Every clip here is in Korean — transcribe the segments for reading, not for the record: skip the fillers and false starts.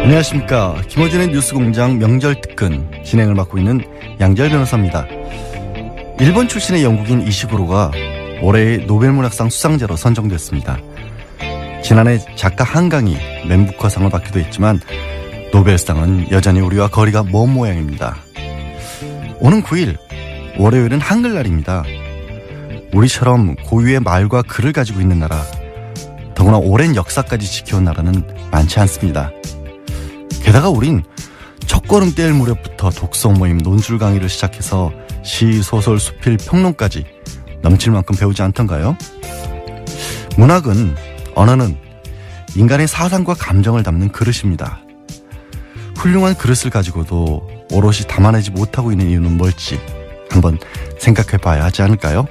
안녕하십니까. 김어준의 뉴스공장 명절 특근 진행을 맡고 있는 양절 변호사입니다. 일본 출신의 영국인 이시구로가 올해의 노벨문학상 수상자로 선정됐습니다. 지난해 작가 한강이 맨부커상을 받기도 했지만 노벨상은 여전히 우리와 거리가 먼 모양입니다. 오는 9일 월요일은 한글날입니다. 우리처럼 고유의 말과 글을 가지고 있는 나라, 더구나 오랜 역사까지 지켜온 나라는 많지 않습니다. 게다가 우린 첫걸음 뗄 무렵부터 독서 모임, 논술 강의를 시작해서 시, 소설, 수필, 평론까지 넘칠 만큼 배우지 않던가요? 문학은, 언어는 인간의 사상과 감정을 담는 그릇입니다. 훌륭한 그릇을 가지고도 오롯이 담아내지 못하고 있는 이유는 뭘지 한번 생각해 봐야 하지 않을까요?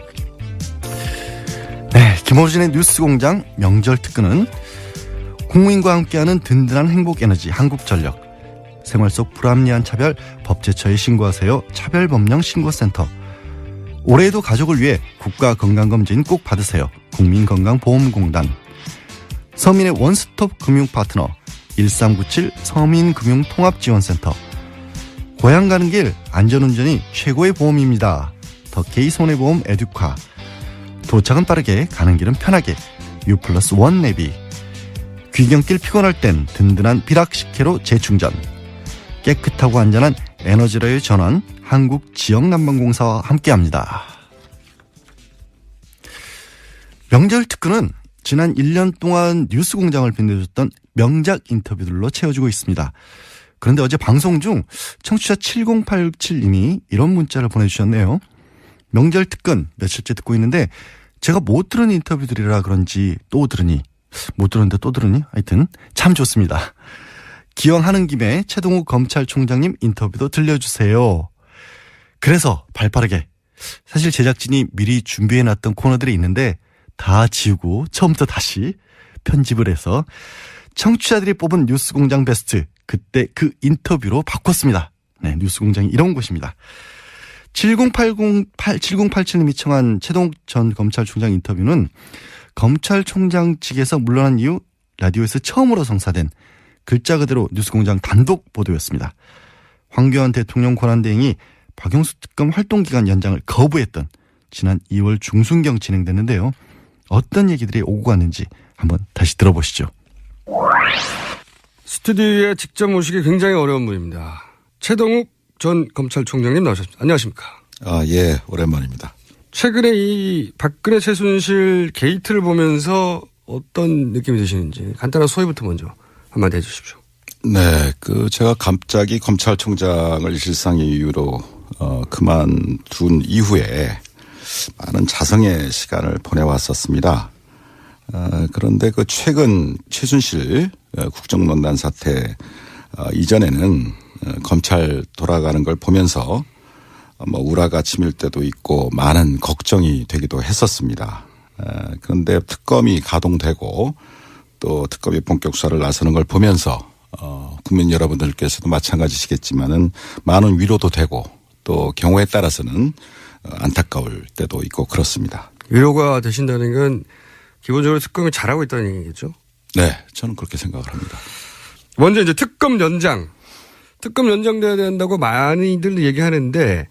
네, 김어준의 뉴스공장 명절 특근은 국민과 함께하는 든든한 행복에너지 한국전력, 생활 속 불합리한 차별 법제처에 신고하세요 차별법령신고센터, 올해에도 가족을 위해 국가건강검진 꼭 받으세요 국민건강보험공단, 서민의 원스톱 금융파트너 1397 서민금융통합지원센터, 고향 가는 길 안전운전이 최고의 보험입니다 더케이 손해보험 에듀카, 도착은 빠르게 가는 길은 편하게 U+1 내비, 귀경길 피곤할 땐 든든한 비락식혜로 재충전, 깨끗하고 안전한 에너지로의 전환 한국지역난방공사와 함께합니다. 명절 특근은 지난 1년 동안 뉴스공장을 빛내줬던 명작 인터뷰들로 채워지고 있습니다. 그런데 어제 방송 중 청취자 7087님이 이런 문자를 보내주셨네요. 명절 특근 며칠째 듣고 있는데 제가 못 들은 인터뷰들이라 그런지 또 들으니, 못 들었는데 또 들으니 하여튼 참 좋습니다. 기왕 하는 김에 최동욱 검찰총장님 인터뷰도 들려주세요. 그래서 발빠르게, 사실 제작진이 미리 준비해놨던 코너들이 있는데 다 지우고 처음부터 다시 편집을 해서 청취자들이 뽑은 뉴스공장 베스트, 그때 그 인터뷰로 바꿨습니다. 네, 뉴스공장이 이런 곳입니다. 7087님이 청한 최동욱 전 검찰총장 인터뷰는 검찰총장 측에서 물러난 이후 라디오에서 처음으로 성사된 글자 그대로 뉴스공장 단독 보도였습니다. 황교안 대통령 권한대행이 박영수 특검 활동기간 연장을 거부했던 지난 2월 중순경 진행됐는데요. 어떤 얘기들이 오고 갔는지 한번 다시 들어보시죠. 스튜디오에 직접 모시기 굉장히 어려운 분입니다. 최동욱 전 검찰총장님 나오셨습니다. 안녕하십니까? 예, 오랜만입니다. 최근에 이 박근혜 최순실 게이트를 보면서 어떤 느낌이 드시는지 간단한 소회부터 먼저 한마디 해주십시오. 네, 제가 갑자기 검찰총장을 일상 이유로 그만둔 이후에 많은 자성의 시간을 보내왔었습니다. 그런데 최근 최순실 국정농단 사태 이전에는 검찰 돌아가는 걸 보면서 우라가 치밀 때도 있고 많은 걱정이 되기도 했었습니다. 그런데 특검이 가동되고 또 특검이 본격 수사를 나서는 걸 보면서 국민 여러분들께서도 마찬가지시겠지만은 많은 위로도 되고 또 경우에 따라서는 안타까울 때도 있고 그렇습니다. 위로가 되신다는 건 기본적으로 특검이 잘하고 있다는 얘기겠죠? 네, 저는 그렇게 생각을 합니다. 먼저 이제 특검 연장돼야 된다고 많이들 얘기하는데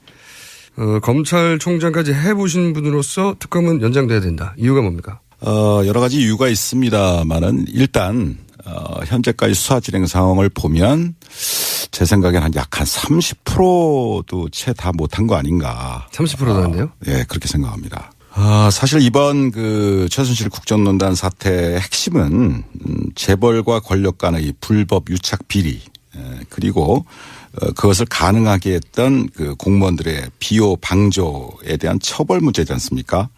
검찰총장까지 해보신 분으로서 특검은 연장돼야 된다. 이유가 뭡니까? 여러 가지 이유가 있습니다만은 일단 현재까지 수사 진행 상황을 보면 제 생각에는 약 한 30%도 채 다 못한 거 아닌가. 30%도 안 돼요? 예, 그렇게 생각합니다. 사실 이번 최순실 국정농단 사태의 핵심은 재벌과 권력 간의 불법 유착 비리, 그리고 그것을 가능하게 했던 공무원들의 비호 방조에 대한 처벌 문제지 않습니까?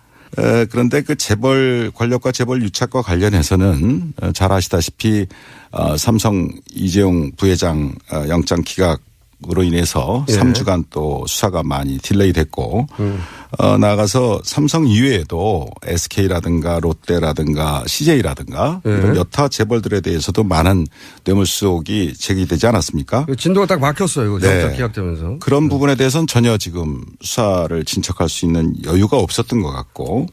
그런데 재벌 권력과 재벌 유착과 관련해서는 잘 아시다시피 삼성 이재용 부회장 영장 기각으로 인해서 3주간 또 수사가 많이 딜레이 됐고 나가서 삼성 이외에도 SK라든가 롯데라든가 CJ라든가 이런 여타 재벌들에 대해서도 많은 뇌물수 의혹이 제기되지 않았습니까? 진도가 딱 막혔어요. 네. 정책 기각되면서. 그런 부분에 대해서는 전혀 지금 수사를 진척할 수 있는 여유가 없었던 것 같고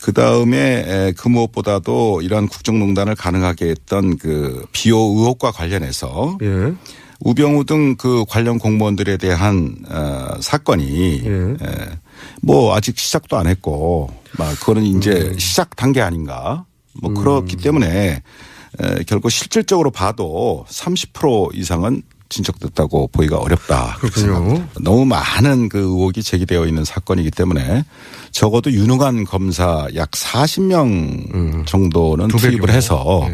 그다음에 그 무엇보다도 이러한 국정농단을 가능하게 했던 그 비호 의혹과 관련해서 예. 우병우 등 그 관련 공무원들에 대한 사건이 뭐 아직 시작도 안 했고 막 그거는 이제 시작 단계 아닌가 뭐 그렇기 때문에 결국 실질적으로 봐도 30% 이상은 진척됐다고 보기가 어렵다. 그렇군요. 너무 많은 그 의혹이 제기되어 있는 사건이기 때문에 적어도 유능한 검사 약 40명 정도는 투입을 해서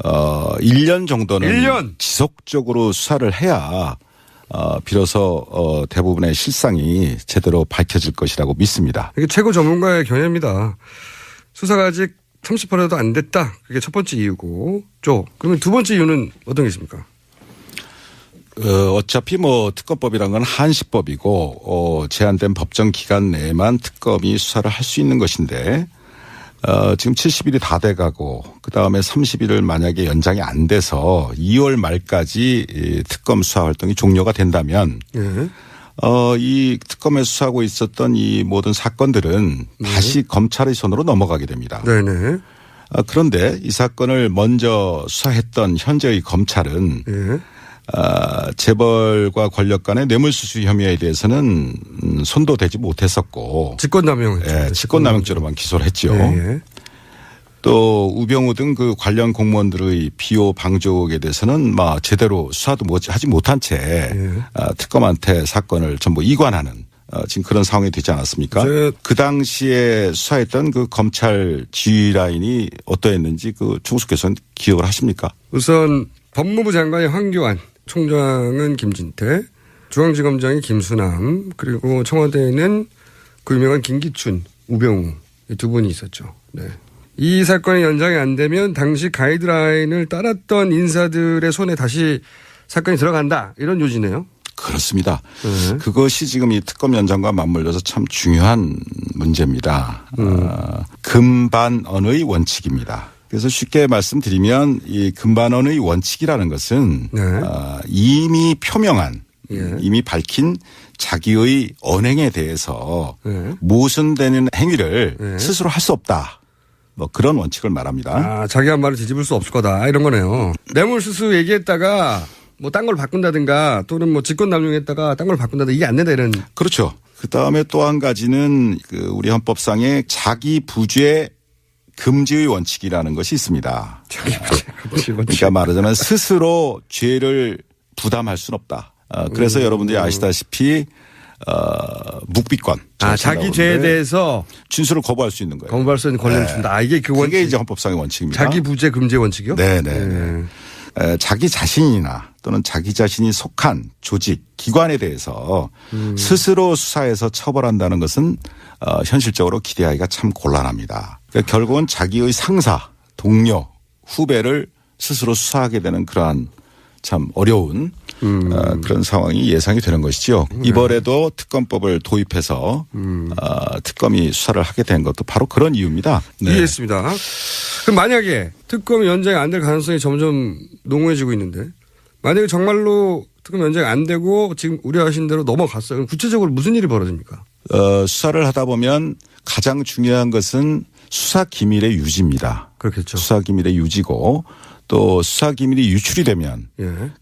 1년 정도는 1년? 지속적으로 수사를 해야 비로소 대부분의 실상이 제대로 밝혀질 것이라고 믿습니다. 이게 최고 전문가의 견해입니다. 수사가 아직 30%도 안 됐다. 그게 첫 번째 이유고. 그러면 두 번째 이유는 어떤 게 있습니까? 어차피 뭐 특검법이란 건 한시법이고 제한된 법정 기간 내에만 특검이 수사를 할 수 있는 것인데 지금 70일이 다 돼가고 그다음에 30일을 만약에 연장이 안 돼서 2월 말까지 특검 수사 활동이 종료가 된다면 이 특검에 수사하고 있었던 이 모든 사건들은 다시 검찰의 손으로 넘어가게 됩니다. 네네. 그런데 이 사건을 먼저 수사했던 현재의 검찰은 재벌과 권력 간의 뇌물수수 혐의에 대해서는 손도 대지 못했었고 직권남용했죠. 직권남용죄로만 기소를 했죠. 예. 또 우병우 등 그 관련 공무원들의 비호 방조 의혹에 대해서는 막 제대로 수사도 하지 못한 채 특검한테 사건을 전부 이관하는 지금 그런 상황이 되지 않았습니까? 그 당시에 수사했던 그 검찰 지휘 라인이 어떠했는지 그 총수께서는 기억을 하십니까? 우선 법무부 장관이 황교안, 총장은 김진태, 중앙지검장이 김수남, 그리고 청와대에는 그 유명한 김기춘, 우병우 이 두 분이 있었죠. 네. 이 사건이 연장이 안 되면 당시 가이드라인을 따랐던 인사들의 손에 다시 사건이 들어간다. 이런 요지네요. 그렇습니다. 그것이 지금 이 특검 연장과 맞물려서 참 중요한 문제입니다. 금반언의 원칙입니다. 그래서 쉽게 말씀드리면 이 금반언의 원칙이라는 것은 이미 표명한 이미 밝힌 자기의 언행에 대해서 모순되는 행위를 스스로 할 수 없다. 뭐 그런 원칙을 말합니다. 자기 한 말을 뒤집을 수 없을 거다. 이런 거네요. 뇌물수수 얘기했다가 뭐 딴 걸 바꾼다든가 또는 뭐 직권남용했다가 딴 걸 바꾼다든가 이게 안 된다 이런. 그렇죠. 그다음에 또 한 가지는 그 우리 헌법상에 자기 부죄 금지의 원칙이라는 것이 있습니다. 그러니까 말하자면 스스로 죄를 부담할 수는 없다. 그래서 여러분들이 아시다시피 묵비권. 자기 죄에 대해서 진술을 거부할 수 있는 거예요. 거부할 수 있는 권리를 준다. 이게 그 원칙. 그게 이제 헌법상의 원칙입니다. 자기 부재 금지 원칙이요? 네네. 자기 자신이나 또는 자기 자신이 속한 조직, 기관에 대해서 스스로 수사해서 처벌한다는 것은 현실적으로 기대하기가 참 곤란합니다. 그러니까 결국은 자기의 상사, 동료, 후배를 스스로 수사하게 되는 그러한 참 어려운 그런 상황이 예상이 되는 것이죠. 이번에도 특검법을 도입해서 특검이 수사를 하게 된 것도 바로 그런 이유입니다. 네. 이해했습니다. 그럼 만약에 특검이 연장이 안 될 가능성이 점점 농후해지고 있는데 만약에 정말로 특검 연장이 안 되고 지금 우려하신 대로 넘어갔어요. 그럼 구체적으로 무슨 일이 벌어집니까? 수사를 하다 보면 가장 중요한 것은 수사 기밀의 유지입니다. 그렇겠죠. 수사 기밀의 유지고 또 수사 기밀이 유출이 되면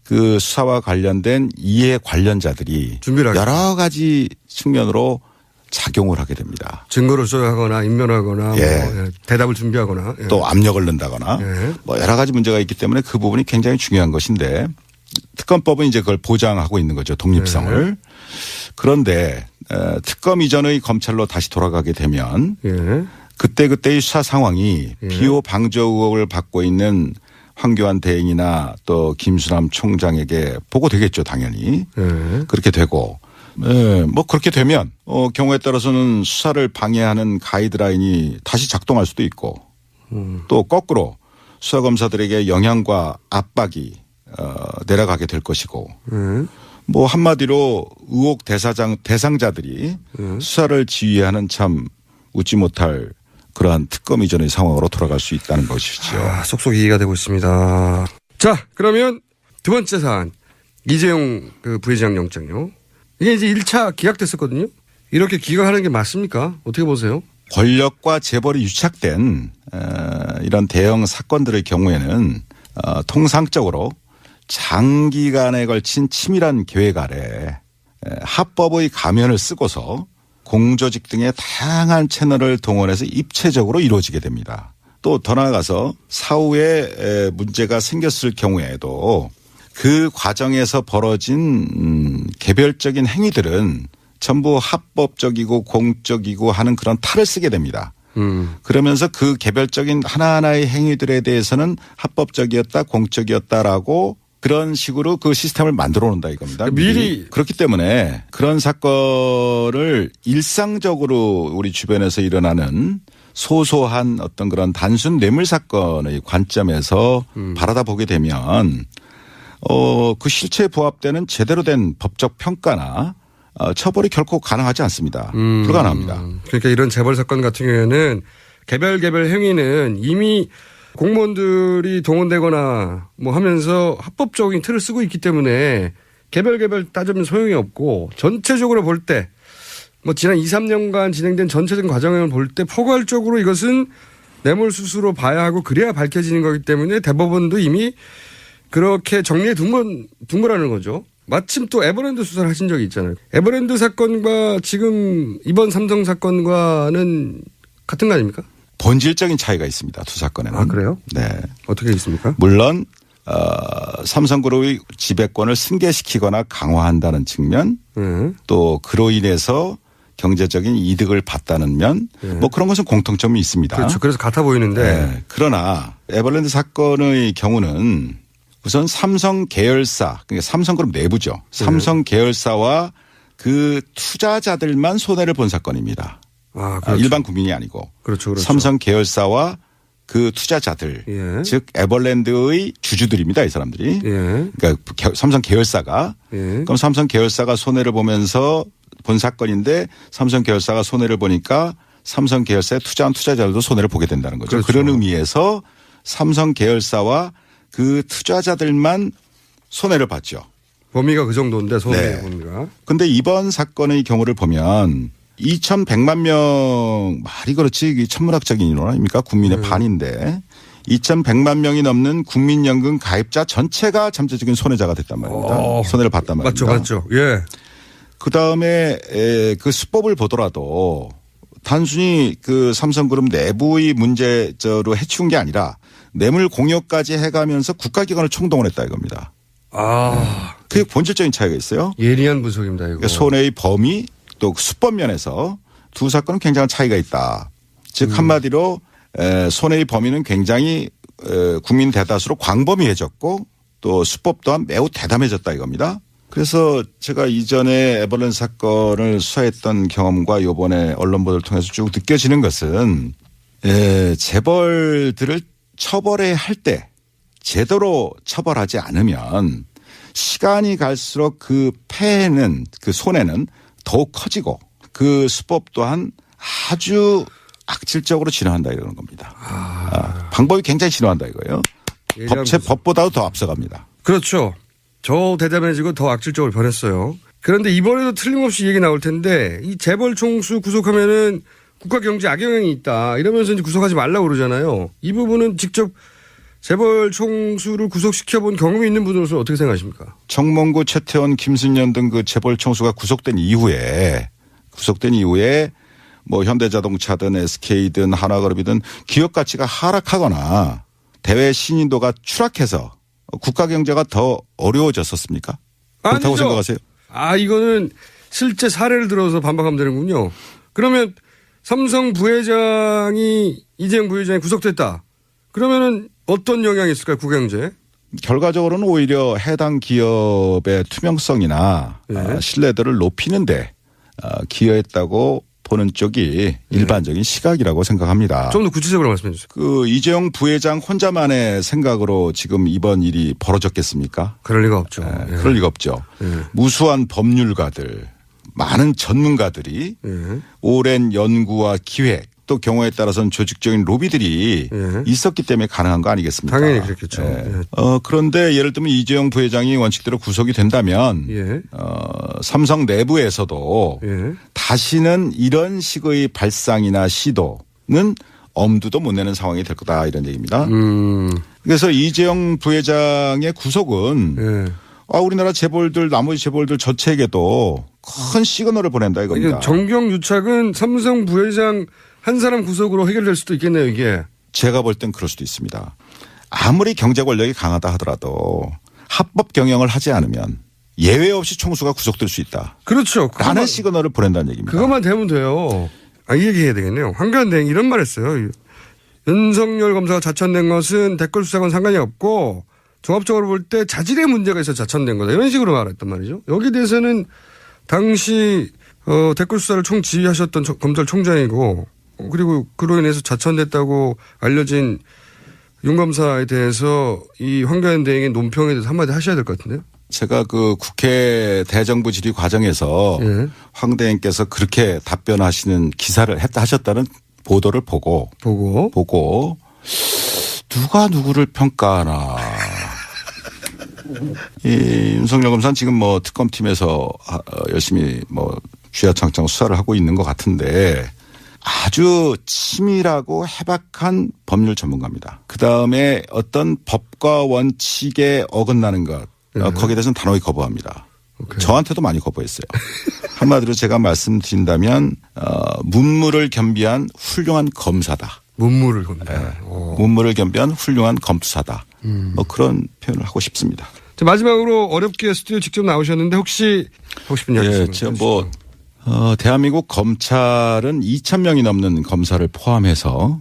그 수사와 관련된 이해 관련자들이 여러 가지 측면으로 작용을 하게 됩니다. 증거를 조회하거나 인멸하거나 뭐 대답을 준비하거나 또 압력을 넣는다거나 뭐 여러 가지 문제가 있기 때문에 그 부분이 굉장히 중요한 것인데 특검법은 이제 그걸 보장하고 있는 거죠. 독립성을. 그런데 특검 이전의 검찰로 다시 돌아가게 되면 그때그때의 수사 상황이 비호 방조 의혹을 받고 있는 황교안 대행이나 또 김수남 총장에게 보고되겠죠. 당연히. 그렇게 되고 뭐 그렇게 되면 경우에 따라서는 수사를 방해하는 가이드라인이 다시 작동할 수도 있고 또 거꾸로 수사검사들에게 영향과 압박이 내려가게 될 것이고 뭐 한마디로 의혹 대상자들이 수사를 지휘하는 참 웃지 못할 그러한 특검 이전의 상황으로 돌아갈 수 있다는 것이죠. 속속 이해가 되고 있습니다. 자, 그러면 두 번째 사안. 이재용 그 부회장 영장요. 이게 이제 1차 기각됐었거든요. 이렇게 기각하는 게 맞습니까? 어떻게 보세요? 권력과 재벌이 유착된 이런 대형 사건들의 경우에는 통상적으로 장기간에 걸친 치밀한 계획 아래 합법의 가면을 쓰고서 공조직 등의 다양한 채널을 동원해서 입체적으로 이루어지게 됩니다. 또 더 나아가서 사후에 문제가 생겼을 경우에도 그 과정에서 벌어진 개별적인 행위들은 전부 합법적이고 공적이고 하는 그런 탈을 쓰게 됩니다. 그러면서 그 개별적인 하나하나의 행위들에 대해서는 합법적이었다, 공적이었다라고 그런 식으로 그 시스템을 만들어 놓는다 이겁니다. 미리. 그렇기 때문에 그런 사건을 일상적으로 우리 주변에서 일어나는 소소한 어떤 그런 단순 뇌물 사건의 관점에서 바라다 보게 되면 그 실체에 부합되는 제대로 된 법적 평가나 처벌이 결코 가능하지 않습니다. 불가능합니다. 그러니까 이런 재벌 사건 같은 경우에는 개별 행위는 이미 공무원들이 동원되거나 뭐 하면서 합법적인 틀을 쓰고 있기 때문에 개별 따지면 소용이 없고 전체적으로 볼 때 뭐 지난 2, 3년간 진행된 전체적인 과정을 볼 때 포괄적으로 이것은 뇌물수수로 봐야 하고 그래야 밝혀지는 거기 때문에 대법원도 이미 그렇게 정리해 둔 거라는 거죠. 마침 또 에버랜드 수사를 하신 적이 있잖아요. 에버랜드 사건과 지금 이번 삼성 사건과는 같은 거 아닙니까? 본질적인 차이가 있습니다. 두 사건에는. 아, 그래요? 네. 어떻게 있습니까? 물론 삼성그룹의 지배권을 승계시키거나 강화한다는 측면 또 그로 인해서 경제적인 이득을 봤다는 면 뭐 그런 것은 공통점이 있습니다. 그렇죠. 그래서 같아 보이는데. 네. 그러나 에버랜드 사건의 경우는 우선 삼성 계열사, 그러니까 삼성그룹 내부죠. 삼성 계열사와 그 투자자들만 손해를 본 사건입니다. 아, 그렇죠. 일반 국민이 아니고. 그렇죠. 삼성 계열사와 그 투자자들, 예. 즉 에버랜드의 주주들입니다. 이 사람들이. 예. 그러니까 삼성 계열사가. 예. 그럼 삼성 계열사가 손해를 보면서 본 사건인데 삼성 계열사가 손해를 보니까 삼성 계열사에 투자한 투자자들도 손해를 보게 된다는 거죠. 그렇죠. 그런 의미에서 삼성 계열사와 그 투자자들만 손해를 봤죠. 범위가 그 정도인데 손해 네. 범위가. 그런데 이번 사건의 경우를 보면 2,100만 명 말이 그렇지 이게 천문학적인 인원 아닙니까? 국민의 반인데 2,100만 명이 넘는 국민연금 가입자 전체가 잠재적인 손해자가 됐단 말입니다. 손해를 봤단 말입니다. 맞죠. 예. 그다음에 그 수법을 보더라도 단순히 그 삼성그룹 내부의 문제로 해치운 게 아니라 뇌물 공여까지 해가면서 국가기관을 총동원했다 이겁니다. 아. 그게 본질적인 차이가 있어요. 예리한 분석입니다. 이거. 그러니까 손해의 범위 또 수법 면에서 두 사건은 굉장한 차이가 있다. 즉 한마디로 손해의 범위는 굉장히 국민 대다수로 광범위해졌고 또 수법 또한 매우 대담해졌다 이겁니다. 그래서 제가 이전에 에버랜드 사건을 수사했던 경험과 이번에 언론 보도를 통해서 쭉 느껴지는 것은 재벌들을 처벌해야 할 때 제대로 처벌하지 않으면 시간이 갈수록 그 폐해는 그 손해는 더욱 커지고 그 수법 또한 아주 악질적으로 진화한다 이러는 겁니다. 방법이 굉장히 진화한다 이거예요. 법보다도 더 앞서갑니다. 그렇죠. 더 대담해지고 더 악질적으로 변했어요. 그런데 이번에도 틀림없이 얘기 나올 텐데 이 재벌 총수 구속하면은 국가 경제 악영향이 있다 이러면서 이제 구속하지 말라고 그러잖아요. 이 부분은 직접 재벌 총수를 구속시켜본 경험이 있는 분으로서 어떻게 생각하십니까? 정몽구, 최태원, 김순년 등 그 재벌 총수가 구속된 이후에 뭐 현대자동차든 SK든 한화그룹이든 기업 가치가 하락하거나 대외 신인도가 추락해서 국가 경제가 더 어려워졌었습니까? 그렇다고 아니죠. 생각하세요? 이거는 실제 사례를 들어서 반박하면 되는군요. 그러면 삼성 부회장이 이재용 부회장이 구속됐다. 그러면은 어떤 영향이 있을까요? 국경제에? 결과적으로는 오히려 해당 기업의 투명성이나 신뢰도를 높이는데 기여했다고 보는 쪽이 일반적인 시각이라고 생각합니다. 좀 더 구체적으로 말씀해 주세요. 그 이재용 부회장 혼자만의 생각으로 지금 이번 일이 벌어졌겠습니까? 그럴 리가 없죠. 네, 그럴 리가 없죠. 무수한 법률가들, 많은 전문가들이 오랜 연구와 기획 또 경우에 따라서는 조직적인 로비들이 있었기 때문에 가능한 거 아니겠습니까? 당연히 그렇겠죠. 그런데 예를 들면 이재용 부회장이 원칙대로 구속이 된다면 삼성 내부에서도 다시는 이런 식의 발상이나 시도는 엄두도 못 내는 상황이 될 거다 이런 얘기입니다. 그래서 이재용 부회장의 구속은 우리나라 재벌들 나머지 재벌들 저체에게도 큰 시그널을 보낸다 이겁니다. 정경유착은 삼성 부회장 한 사람 구속으로 해결될 수도 있겠네요, 이게. 제가 볼 땐 그럴 수도 있습니다. 아무리 경제 권력이 강하다 하더라도 합법 경영을 하지 않으면 예외 없이 총수가 구속될 수 있다. 그렇죠. 라는 시그널을 보낸다는 얘기입니다. 그것만 되면 돼요. 이 얘기해야 되겠네요. 황교안 이런 말 했어요. 윤석열 검사가 자천된 것은 댓글 수사와는 상관이 없고 종합적으로 볼 때 자질의 문제가 있어 자천된 거다. 이런 식으로 말했단 말이죠. 여기에 대해서는 당시 댓글 수사를 총지휘하셨던 검찰총장이고 그리고 그로 인해서 자천됐다고 알려진 윤 검사에 대해서 이 황교안 대행의 논평에 대해서 한마디 하셔야 될 것 같은데요. 제가 그 국회 대정부 질의 과정에서 황 대행께서 그렇게 답변하시는 기사를 하셨다는 보도를 보고 누가 누구를 평가하나. 이 윤석열 검사는 지금 뭐 특검팀에서 열심히 뭐 쥐야창창 수사를 하고 있는 것 같은데 아주 치밀하고 해박한 법률 전문가입니다. 그다음에 어떤 법과 원칙에 어긋나는 것 거기에 대해서는 단호히 거부합니다. 오케이. 저한테도 많이 거부했어요. 한마디로 제가 말씀드린다면 문무를 겸비한 훌륭한 검사다. 문무를 겸비한. 네. 문무를 겸비한 훌륭한 검사다. 뭐 그런 표현을 하고 싶습니다. 마지막으로 어렵게 스튜디오 직접 나오셨는데 혹시 하고 싶은 이야기 있으면. 제가 뭐 대한민국 검찰은 2,000명이 넘는 검사를 포함해서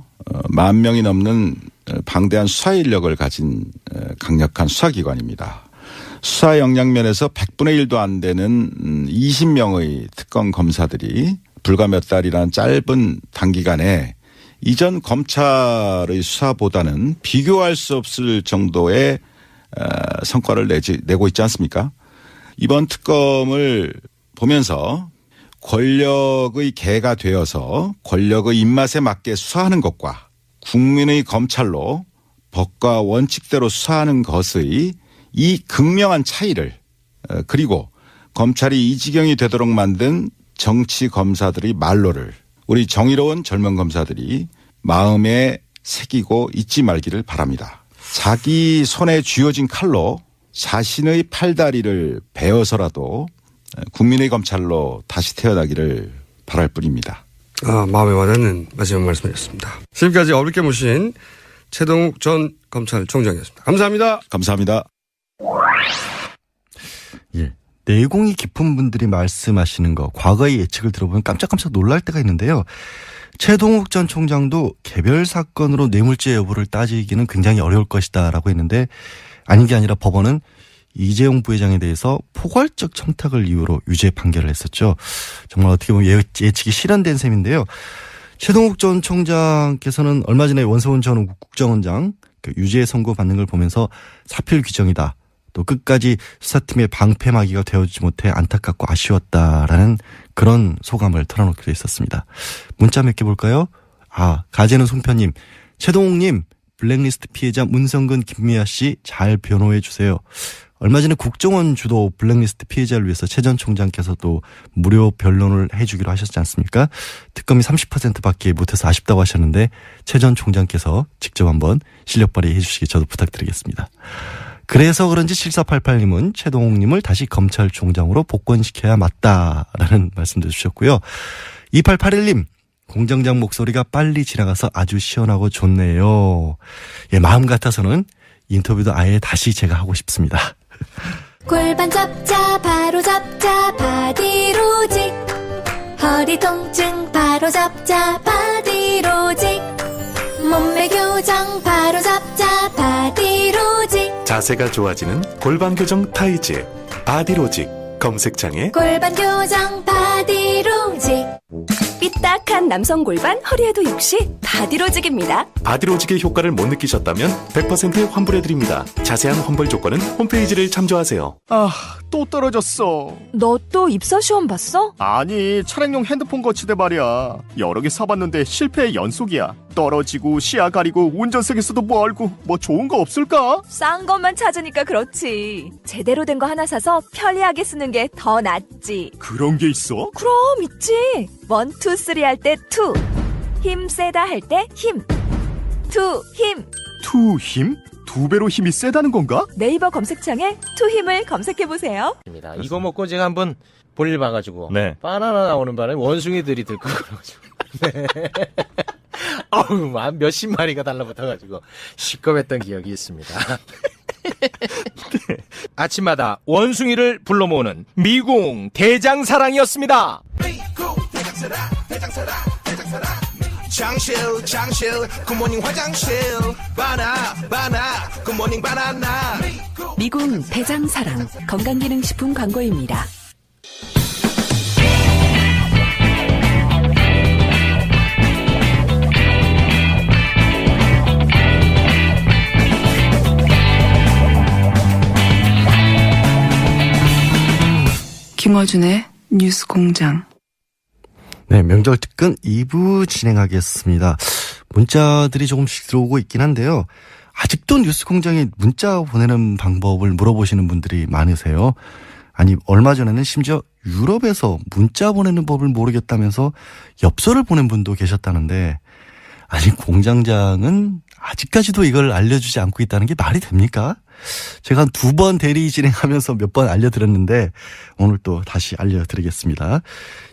10,000명이 넘는 방대한 수사 인력을 가진 강력한 수사기관입니다. 수사 역량 면에서 100분의 1도 안 되는 20명의 특검 검사들이 불과 몇 달이라는 짧은 단기간에 이전 검찰의 수사보다는 비교할 수 없을 정도의 성과를 내고 있지 않습니까? 이번 특검을 보면서 권력의 개가 되어서 권력의 입맛에 맞게 수사하는 것과 국민의 검찰로 법과 원칙대로 수사하는 것의 이 극명한 차이를 그리고 검찰이 이 지경이 되도록 만든 정치 검사들의 말로를 우리 정의로운 젊은 검사들이 마음에 새기고 잊지 말기를 바랍니다. 자기 손에 쥐어진 칼로 자신의 팔다리를 베어서라도 국민의 검찰로 다시 태어나기를 바랄 뿐입니다. 마음에 와닿는 마지막 말씀이었습니다. 지금까지 어렵게 모신 최동욱 전 검찰총장이었습니다. 감사합니다. 감사합니다. 예. 내공이 깊은 분들이 말씀하시는 거 과거의 예측을 들어보면 깜짝깜짝 놀랄 때가 있는데요. 최동욱 전 총장도 개별 사건으로 뇌물죄 여부를 따지기는 굉장히 어려울 것이다라고 했는데 아닌 게 아니라 법원은 이재용 부회장에 대해서 포괄적 청탁을 이유로 유죄 판결을 했었죠. 정말 어떻게 보면 예측이 실현된 셈인데요. 최동욱 전 총장께서는 얼마 전에 원세훈 전 국정원장 유죄 선고 받는 걸 보면서 사필 규정이다. 또 끝까지 수사팀의 방패막이가 되어주지 못해 안타깝고 아쉬웠다라는 그런 소감을 털어놓기도 했었습니다. 문자 몇 개 볼까요? 가재는 송편님, 최동욱님, 블랙리스트 피해자 문성근 김미아 씨 잘 변호해 주세요. 얼마 전에 국정원 주도 블랙리스트 피해자를 위해서 최 전 총장께서도 무료 변론을 해주기로 하셨지 않습니까? 특검이 30%밖에 못해서 아쉽다고 하셨는데 최 전 총장께서 직접 한번 실력 발휘해 주시기 저도 부탁드리겠습니다. 그래서 그런지 7488님은 최동욱님을 다시 검찰총장으로 복권시켜야 맞다라는 말씀도 주셨고요. 2881님, 공장장 목소리가 빨리 지나가서 아주 시원하고 좋네요. 예, 마음 같아서는 인터뷰도 아예 다시 제가 하고 싶습니다. 골반 잡자 바로 잡자 바디로직 허리 통증 바로 잡자 바디로직 몸매 교정 바로 잡자 바디로직 자세가 좋아지는 골반 교정 타이즈 바디로직 검색창에 골반 교정 바디로직 딱딱한 남성 골반, 허리에도 역시 바디로직입니다. 바디로직의 효과를 못 느끼셨다면 100% 환불해드립니다. 자세한 환불 조건은 홈페이지를 참조하세요. 아, 또 떨어졌어. 너 또 입사 시험 봤어? 아니, 차량용 핸드폰 거치대 말이야. 여러 개 사봤는데 실패의 연속이야. 떨어지고 시야 가리고 운전석에서도 멀고 뭐 좋은 거 없을까? 싼 것만 찾으니까 그렇지. 제대로 된 거 하나 사서 편리하게 쓰는 게 더 낫지. 그런 게 있어? 그럼 있지. 1, 2, 3 할 때 2. 힘 세다 할 때 힘. 2 힘. 투 힘? 2배로 힘이 세다는 건가? 네이버 검색창에 2 힘을 검색해보세요. 이거 먹고 제가 한번 볼일 봐가지고 네. 바나나 나오는 바람에 원숭이들이 들고 그래가지고 네. 어우 몇십 마리가 달라붙어가지고 시끄럽했던 기억이 있습니다. 아침마다 원숭이를 불러 모으는 미궁 대장사랑이었습니다. 장실 굿모닝 화장실 바나 굿모닝 바나나. 미궁 대장사랑 건강기능식품 광고입니다. 김어준의 뉴스공장. 네, 명절 특근 2부 진행하겠습니다. 문자들이 조금씩 들어오고 있긴 한데요. 아직도 뉴스공장에 문자 보내는 방법을 물어보시는 분들이 많으세요. 아니, 얼마 전에는 심지어 유럽에서 문자 보내는 법을 모르겠다면서 엽서를 보낸 분도 계셨다는데, 아니, 공장장은 아직까지도 이걸 알려주지 않고 있다는 게 말이 됩니까? 제가 한 2번 대리 진행하면서 몇 번 알려드렸는데 오늘 또 다시 알려드리겠습니다.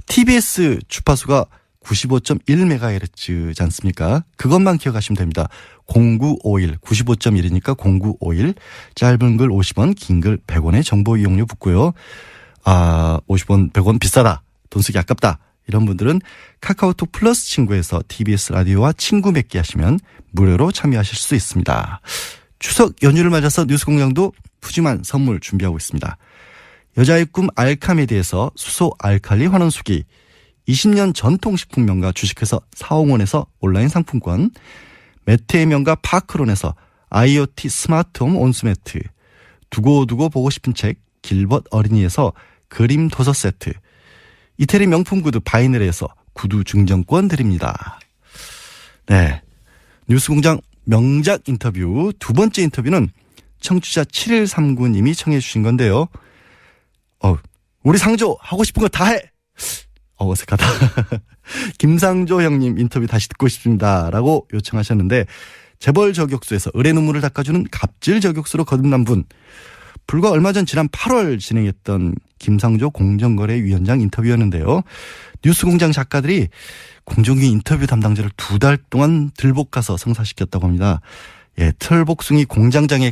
TBS 주파수가 95.1MHz지 않습니까? 그것만 기억하시면 됩니다. 0951, 95.1이니까 0951, 짧은 글 50원, 긴 글 100원의 정보 이용료 붙고요. 50원, 100원 비싸다, 돈 쓰기 아깝다, 이런 분들은 카카오톡 플러스 친구에서 TBS 라디오와 친구 맺기 하시면 무료로 참여하실 수 있습니다. 추석 연휴를 맞아서 뉴스공장도 푸짐한 선물 준비하고 있습니다. 여자의 꿈 알카메디에서 수소 알칼리 환원수기, 20년 전통식품 명가 주식회사 사홍원에서 온라인 상품권, 매트의 명가 파크론에서 IoT 스마트홈 온수매트, 두고두고 보고 싶은 책 길벗 어린이에서 그림 도서 세트, 이태리 명품 구두 바이늘에서 구두 증정권 드립니다. 네, 뉴스공장 명작 인터뷰 두 번째 인터뷰는 청취자 7139님이 청해 주신 건데요. 우리 상조 하고 싶은 거 다 해. 어색하다. 김상조 형님 인터뷰 다시 듣고 싶습니다 라고 요청하셨는데, 재벌 저격수에서 을의 눈물을 닦아주는 갑질 저격수로 거듭난 분, 불과 얼마 전 지난 8월 진행했던 김상조 공정거래위원장 인터뷰였는데요. 뉴스공장 작가들이 공정위 인터뷰 담당자를 2달 동안 들볶아서 성사시켰다고 합니다. 예, 털복숭이 공장장에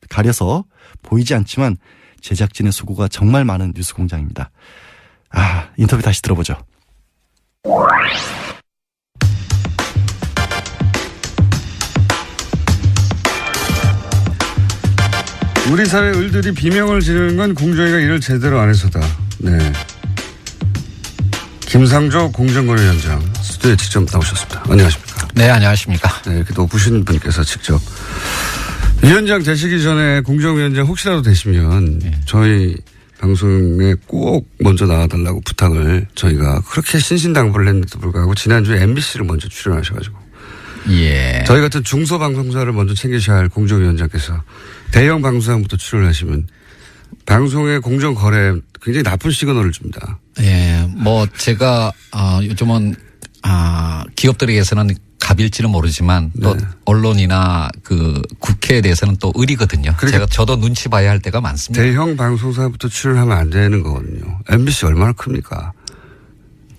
가려서 보이지 않지만 제작진의 수고가 정말 많은 뉴스공장입니다. 인터뷰 다시 들어보죠. 우리 사회 을들이 비명을 지르는 건 공정위가 일을 제대로 안 해서다. 네. 김상조 공정거래위원장 스튜디오에 직접 나오셨습니다. 안녕하십니까? 네, 안녕하십니까? 네, 이렇게 높으신 분께서 직접. 위원장 되시기 전에 공정위원장 혹시라도 되시면 저희 방송에 꼭 먼저 나와달라고 부탁을 저희가 그렇게 신신당부를 했는데도 불구하고 지난주에 MBC를 먼저 출연하셔가지고. 예. 저희 같은 중소방송사를 먼저 챙기셔야 할 공정위원장께서 대형 방송사부터 출연하시면 방송의 공정거래 굉장히 나쁜 시그널을 줍니다. 예, 제가, 요즘은, 기업들에게서는 갑일지는 모르지만 또 언론이나 국회에 대해서는 또 의리거든요. 저도 눈치 봐야 할 때가 많습니다. 대형 방송사부터 출연하면 안 되는 거거든요. MBC 얼마나 큽니까?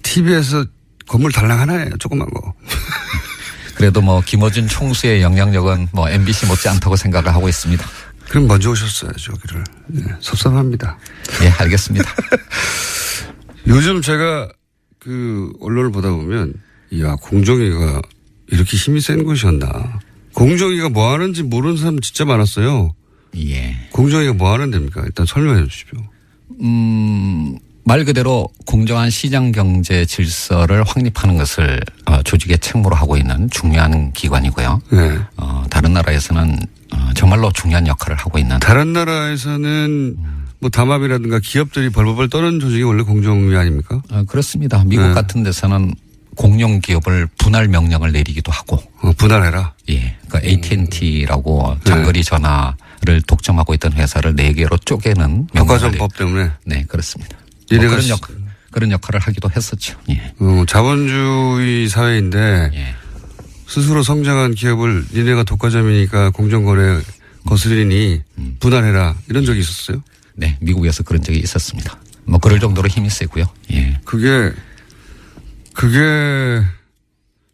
TV에서 건물 달랑 하나예요. 조그만 거. 그래도 김어준 총수의 영향력은 MBC 못지않다고 생각을 하고 있습니다. 그럼 먼저 오셨어야죠, 여기를. 네, 섭섭합니다. 예, 알겠습니다. 요즘 제가 언론을 보다 보면, 공정위가 이렇게 힘이 센 곳이었나. 공정위가 뭐 하는지 모르는 사람 진짜 많았어요. 예. 공정위가 뭐 하는 데입니까? 일단 설명해 주십시오. 말 그대로 공정한 시장 경제 질서를 확립하는 것을 조직의 책무로 하고 있는 중요한 기관이고요. 네. 다른 나라에서는 정말로 중요한 역할을 하고 있는. 다른 나라에서는 뭐 담합이라든가 기업들이 벌벌 떠는 조직이 원래 공정위 아닙니까? 그렇습니다. 미국 같은 데서는 공룡 기업을 분할 명령을 내리기도 하고. 분할해라? 예. 그러니까 AT&T라고 장거리 전화를 독점하고 있던 회사를 4개로 쪼개는 국가전법 때문에. 네, 그렇습니다. 그런 역할을 하기도 했었죠. 예. 자본주의 사회인데 예. 스스로 성장한 기업을 니네가 독과점이니까 공정거래 거스리니 분할해라 이런 적이 있었어요? 네, 미국에서 그런 적이 있었습니다. 뭐 그럴 정도로 힘이 세고요. 예. 그게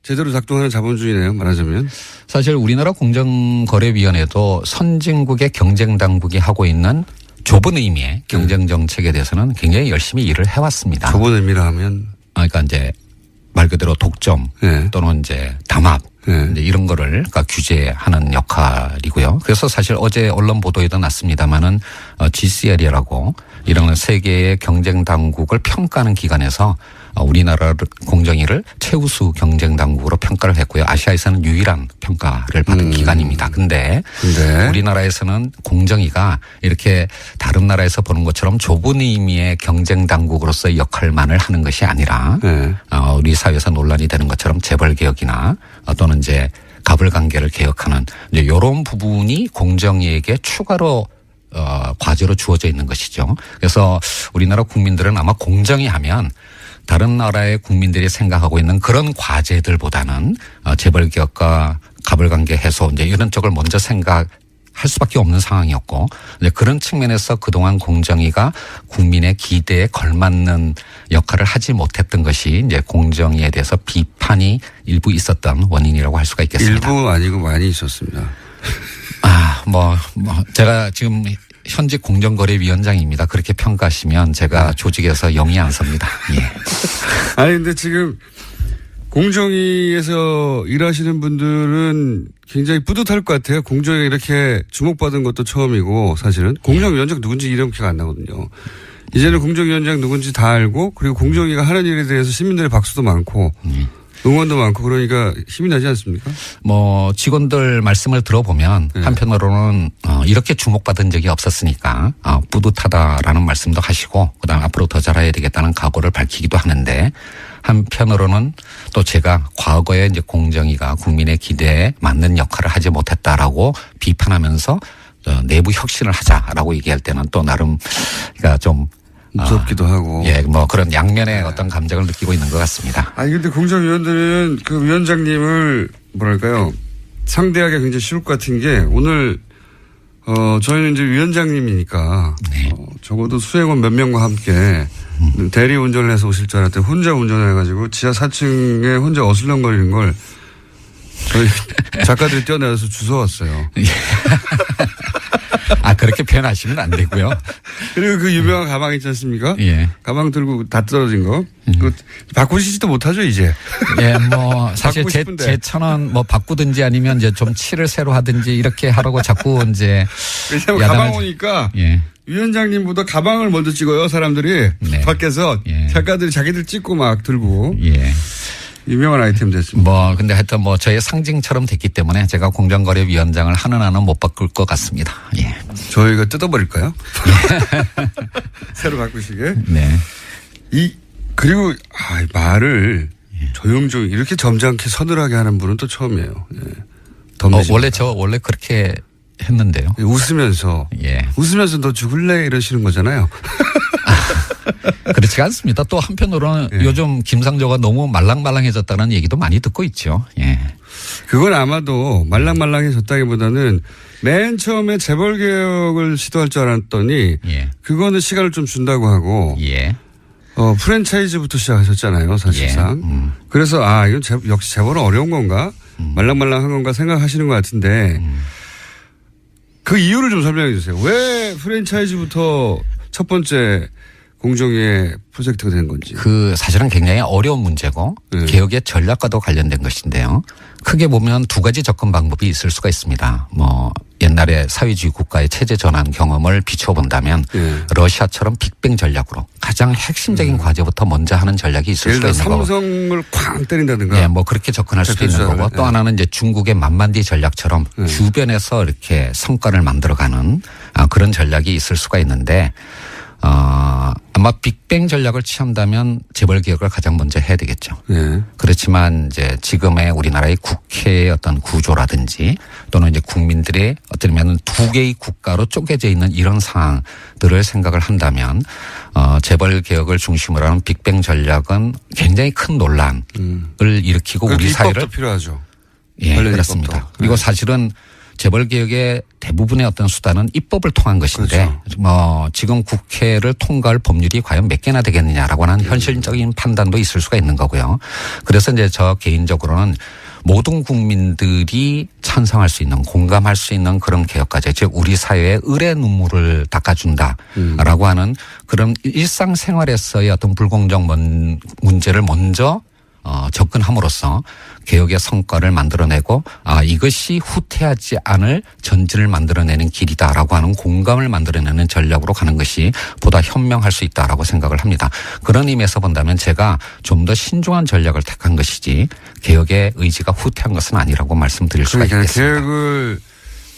제대로 작동하는 자본주의네요, 말하자면. 사실 우리나라 공정거래위원회도 선진국의 경쟁당국이 하고 있는 좁은 의미의 경쟁 정책에 대해서는 굉장히 열심히 일을 해왔습니다. 좁은 의미라 하면? 그러니까 이제 말 그대로 독점 또는 이제 담합 이제 이런 거를 그러니까 규제하는 역할이고요. 그래서 사실 어제 언론 보도에도 났습니다마는 GCL이라고 이런 세계의 경쟁 당국을 평가하는 기관에서 우리나라 공정위를 최우수 경쟁 당국으로 평가를 했고요. 아시아에서는 유일한 평가를 받은 기관입니다. 근데 우리나라에서는 공정위가 이렇게 다른 나라에서 보는 것처럼 좁은 의미의 경쟁 당국으로서의 역할만을 하는 것이 아니라 우리 사회에서 논란이 되는 것처럼 재벌 개혁이나 또는 이제 갑을 관계를 개혁하는 이제 이런 부분이 공정위에게 추가로 과제로 주어져 있는 것이죠. 그래서 우리나라 국민들은 아마 공정위 하면 다른 나라의 국민들이 생각하고 있는 그런 과제들보다는 재벌 개혁과 갑을 관계 해소 이제 이런 쪽을 먼저 생각할 수밖에 없는 상황이었고 이제 그런 측면에서 그동안 공정위가 국민의 기대에 걸맞는 역할을 하지 못했던 것이 이제 공정위에 대해서 비판이 일부 있었던 원인이라고 할 수가 있겠습니다. 일부 아니고 많이 있었습니다. 제가 지금 현직 공정거래위원장입니다. 그렇게 평가하시면 제가 조직에서 영이 안 섭니다. 예. 아니 근데 지금 공정위에서 일하시는 분들은 굉장히 뿌듯할 것 같아요. 공정위에 이렇게 주목받은 것도 처음이고 사실은 공정위원장 누군지 이름 기억 안 나거든요. 이제는 공정위원장 누군지 다 알고 그리고 공정위가 하는 일에 대해서 시민들의 박수도 많고 응원도 많고 그러니까 힘이 나지 않습니까? 직원들 말씀을 들어보면 한편으로는 이렇게 주목받은 적이 없었으니까 뿌듯하다라는 말씀도 하시고 그다음 앞으로 더 잘해야 되겠다는 각오를 밝히기도 하는데 한편으로는 또 제가 과거에 이제 공정위가 국민의 기대에 맞는 역할을 하지 못했다라고 비판하면서 내부 혁신을 하자라고 얘기할 때는 또 나름 그러니까 좀 무섭기도 하고. 예, 그런 양면의 어떤 감정을 느끼고 있는 것 같습니다. 아니, 근데 공정위원들은 그 위원장님을 뭐랄까요. 상대하기 굉장히 쉬울 것 같은 게 오늘, 저희는 이제 위원장님이니까. 적어도 수행원 몇 명과 함께 대리 운전을 해서 오실 줄 알았더니 혼자 운전해가지고 지하 4층에 혼자 어슬렁거리는 걸 저희 작가들이 뛰어내려서 주워왔어요. 그렇게 표현하시면 안 되고요. 그리고 그 유명한 가방 있지 않습니까? 예. 가방 들고 다 떨어진 거. 그거 바꾸시지도 못하죠, 이제. 예, 사실 제 1,000원 바꾸든지 아니면 이제 좀 칠을 새로 하든지 이렇게 하라고 자꾸 이제. 왜냐면 가방 오니까. 예. 위원장님보다 가방을 먼저 찍어요, 사람들이. 네. 밖에서. 예. 작가들이 자기들 찍고 막 들고. 예. 유명한 아이템 됐습니다. 근데 하여튼 저의 상징처럼 됐기 때문에 제가 공정거래위원장을 하는 한은 못 바꿀 것 같습니다. 예. 저희가 뜯어버릴까요? 새로 바꾸시게. 네. 그리고, 말을 조용조용 이렇게 점잖게 서늘하게 하는 분은 또 처음이에요. 예. 원래 그렇게 했는데요. 웃으면서. 예. 웃으면서 너 죽을래? 이러시는 거잖아요. 그렇지가 않습니다. 또 한편으로는 요즘 김상조가 너무 말랑말랑해졌다는 얘기도 많이 듣고 있죠. 예. 그건 아마도 말랑말랑해졌다기보다는 맨 처음에 재벌 개혁을 시도할 줄 알았더니 그거는 시간을 좀 준다고 하고 프랜차이즈부터 시작하셨잖아요, 사실상. 그래서 이건 역시 재벌은 어려운 건가? 말랑말랑한 건가 생각하시는 것 같은데 그 이유를 좀 설명해 주세요. 왜 프랜차이즈부터 첫 번째 공정위의 프로젝트가 된 건지. 사실은 굉장히 어려운 문제고 개혁의 전략과도 관련된 것인데요. 크게 보면 두 가지 접근 방법이 있을 수가 있습니다. 옛날에 사회주의 국가의 체제 전환 경험을 비춰본다면 러시아처럼 빅뱅 전략으로 가장 핵심적인 과제부터 먼저 하는 전략이 있을 수가 있는 거고. 삼성을 쾅 때린다든가. 네, 뭐 그렇게 접근할 수도 있는 거고 또 하나는 이제 중국의 만만디 전략처럼 주변에서 이렇게 성과를 만들어가는 그런 전략이 있을 수가 있는데 아마 빅뱅 전략을 취한다면 재벌 개혁을 가장 먼저 해야 되겠죠. 그렇지만 이제 지금의 우리나라의 국회의 어떤 구조라든지 또는 이제 국민들의 어쩌면 두 개의 국가로 쪼개져 있는 이런 상황들을 생각을 한다면 재벌 개혁을 중심으로 하는 빅뱅 전략은 굉장히 큰 논란을 일으키고 우리 사회를 입법도 필요하죠. 예, 그렇습니다. 그리고 사실은 재벌 개혁의 대부분의 어떤 수단은 입법을 통한 것인데 그렇죠. 뭐 지금 국회를 통과할 법률이 과연 몇 개나 되겠느냐라고 하는 현실적인 판단도 있을 수가 있는 거고요. 그래서 이제 저 개인적으로는 모든 국민들이 찬성할 수 있는 공감할 수 있는 그런 개혁 과제 즉 우리 사회의 을의 눈물을 닦아준다라고 하는 그런 일상생활에서의 어떤 불공정 문제를 먼저 접근함으로써 개혁의 성과를 만들어내고 이것이 후퇴하지 않을 전진을 만들어내는 길이다라고 하는 공감을 만들어내는 전략으로 가는 것이 보다 현명할 수 있다라고 생각을 합니다. 그런 의미에서 본다면 제가 좀 더 신중한 전략을 택한 것이지 개혁의 의지가 후퇴한 것은 아니라고 말씀드릴 수가 있겠습니다.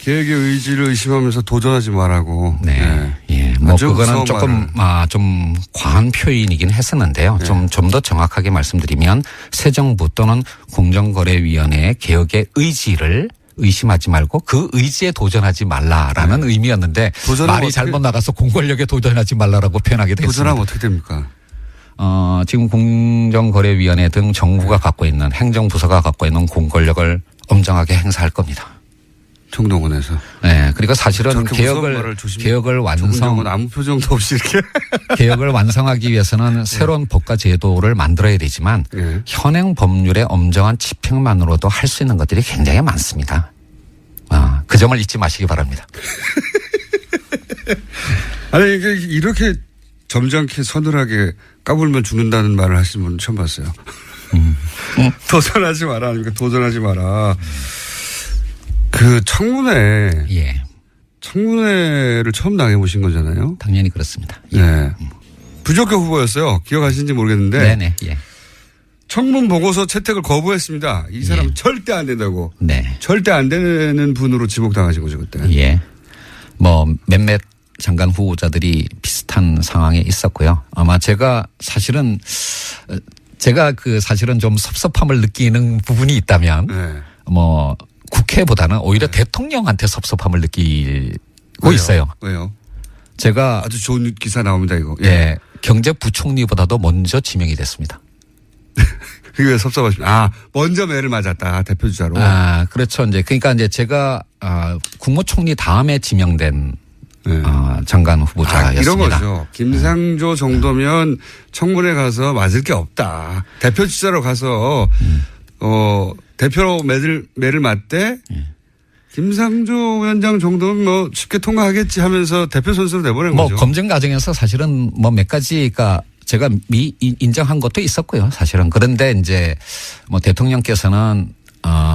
개혁의 의지를 의심하면서 도전하지 말라고. 네. 예. 뭐 그거는 조금 좀 과한 표현이긴 했었는데요. 좀 더 정확하게 말씀드리면 새 정부 또는 공정거래위원회의 개혁의 의지를 의심하지 말고 그 의지에 도전하지 말라라는 의미였는데 말이 잘못 나가서 공권력에 도전하지 말라라고 표현하게 됐습니다. 도전하면 어떻게 됩니까? 지금 공정거래위원회 등 정부가 갖고 있는 행정부서가 갖고 있는 공권력을 엄정하게 행사할 겁니다. 청동원에서. 네. 그리고 사실은 개혁을 아무 표정도 없이 이렇게. 개혁을 완성하기 위해서는 새로운 법과 제도를 만들어야 되지만 현행 법률의 엄정한 집행만으로도 할 수 있는 것들이 굉장히 많습니다. 그 점을 잊지 마시기 바랍니다. 아니, 이렇게 점잖게 서늘하게 까불면 죽는다는 말을 하시는 분은 처음 봤어요. 도전하지 마라. 아닙니까? 도전하지 마라. 그 청문회. 예. 청문회를 처음 당해보신 거잖아요. 당연히 그렇습니다. 예. 네. 부적격 후보였어요. 기억하시는지 모르겠는데. 네네. 예. 청문 보고서 채택을 거부했습니다. 이 사람은 절대 안 된다고. 네. 절대 안 되는 분으로 지목당하신 거죠, 그때. 예. 뭐 몇몇 장관 후보자들이 비슷한 상황에 있었고요. 아마 제가 사실은 좀 섭섭함을 느끼는 부분이 있다면 뭐 국회보다는 오히려 대통령한테 섭섭함을 느끼고 있어요. 왜요? 제가 아주 좋은 기사 나옵니다, 이거. 예. 경제부총리보다도 먼저 지명이 됐습니다. 그게 왜 섭섭하십니까? 먼저 매를 맞았다, 대표주자로. 그렇죠. 그러니까 제가 국무총리 다음에 지명된 장관 후보자였습니다. 이런 거죠. 김상조 정도면 청문회 가서 맞을 게 없다. 대표주자로 가서 대표로 매를 맞대 김상조 위원장 정도면 뭐 쉽게 통과하겠지 하면서 대표 선수로 내보낸 거죠. 검증 과정에서 사실은 뭐 몇 가지가 제가 인정한 것도 있었고요. 사실은. 그런데 이제 뭐 대통령께서는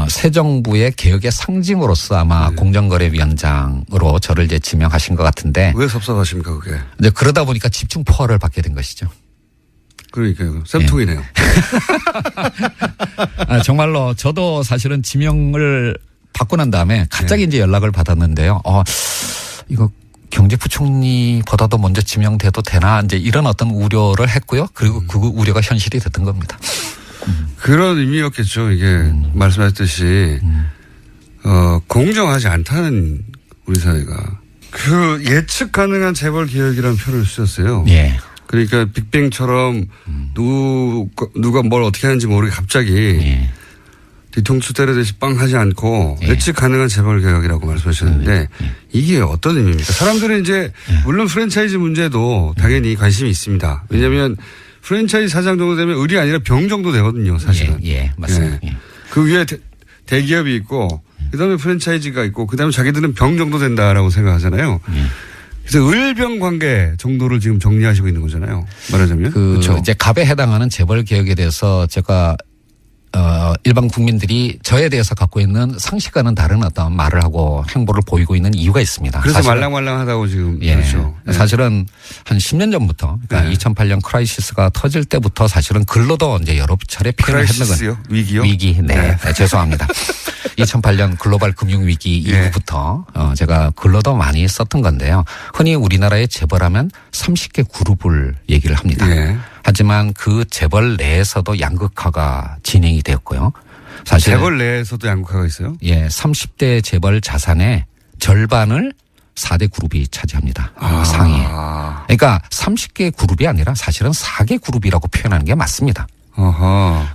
새 정부의 개혁의 상징으로서 아마 공정거래위원장으로 저를 이제 지명하신 것 같은데. 왜 섭섭하십니까, 그게? 이제 그러다 보니까 집중 포화를 받게 된 것이죠. 그러니까요. 쌤통이네요. 정말로 저도 사실은 지명을 받고 난 다음에 갑자기 이제 연락을 받았는데요. 이거 경제부총리보다도 먼저 지명돼도 되나 이제 이런 어떤 우려를 했고요. 그리고 그 우려가 현실이 됐던 겁니다. 그런 의미였겠죠. 이게 말씀하셨듯이 공정하지 않다는 우리 사회가. 그 예측 가능한 재벌 개혁이라는 표현을 쓰셨어요. 예. 그러니까 빅뱅처럼 누가 뭘 어떻게 하는지 모르게 갑자기 뒤통수 때려대시 빵 하지 않고 예측 가능한 재벌 개혁이라고 말씀하셨는데 이게 어떤 의미입니까? 사람들은 이제 물론 프랜차이즈 문제도 당연히 관심이 있습니다. 왜냐하면 프랜차이즈 사장 정도 되면 을이 아니라 병 정도 되거든요, 사실은. 예, 맞습니다. 그 위에 대기업이 있고 그다음에 프랜차이즈가 있고 그다음에 자기들은 병 정도 된다라고 생각하잖아요. 그래서 을병 관계 정도를 지금 정리하시고 있는 거잖아요. 말하자면. 그렇죠. 이제 갑에 해당하는 재벌 개혁에 대해서 제가 일반 국민들이 저에 대해서 갖고 있는 상식과는 다른 어떤 말을 하고 행보를 보이고 있는 이유가 있습니다. 그래서 말랑말랑하다고 지금. 예. 그렇죠. 네. 사실은 한 10년 전부터 그러니까 2008년 크라이시스가 터질 때부터 사실은 글로도 이제 여러 차례 표현을 했는 크라이시스요? 위기요? 위기. 네. 죄송합니다. 2008년 글로벌 금융 위기 이후부터 제가 글로도 많이 썼던 건데요. 흔히 우리나라의 재벌하면 30개 그룹을 얘기를 합니다. 하지만 그 재벌 내에서도 양극화가 진행이 되었고요. 사실 재벌 내에서도 양극화가 있어요? 예, 30대 재벌 자산의 절반을 4대 그룹이 차지합니다. 상위. 그러니까 30개 그룹이 아니라 사실은 4개 그룹이라고 표현하는 게 맞습니다.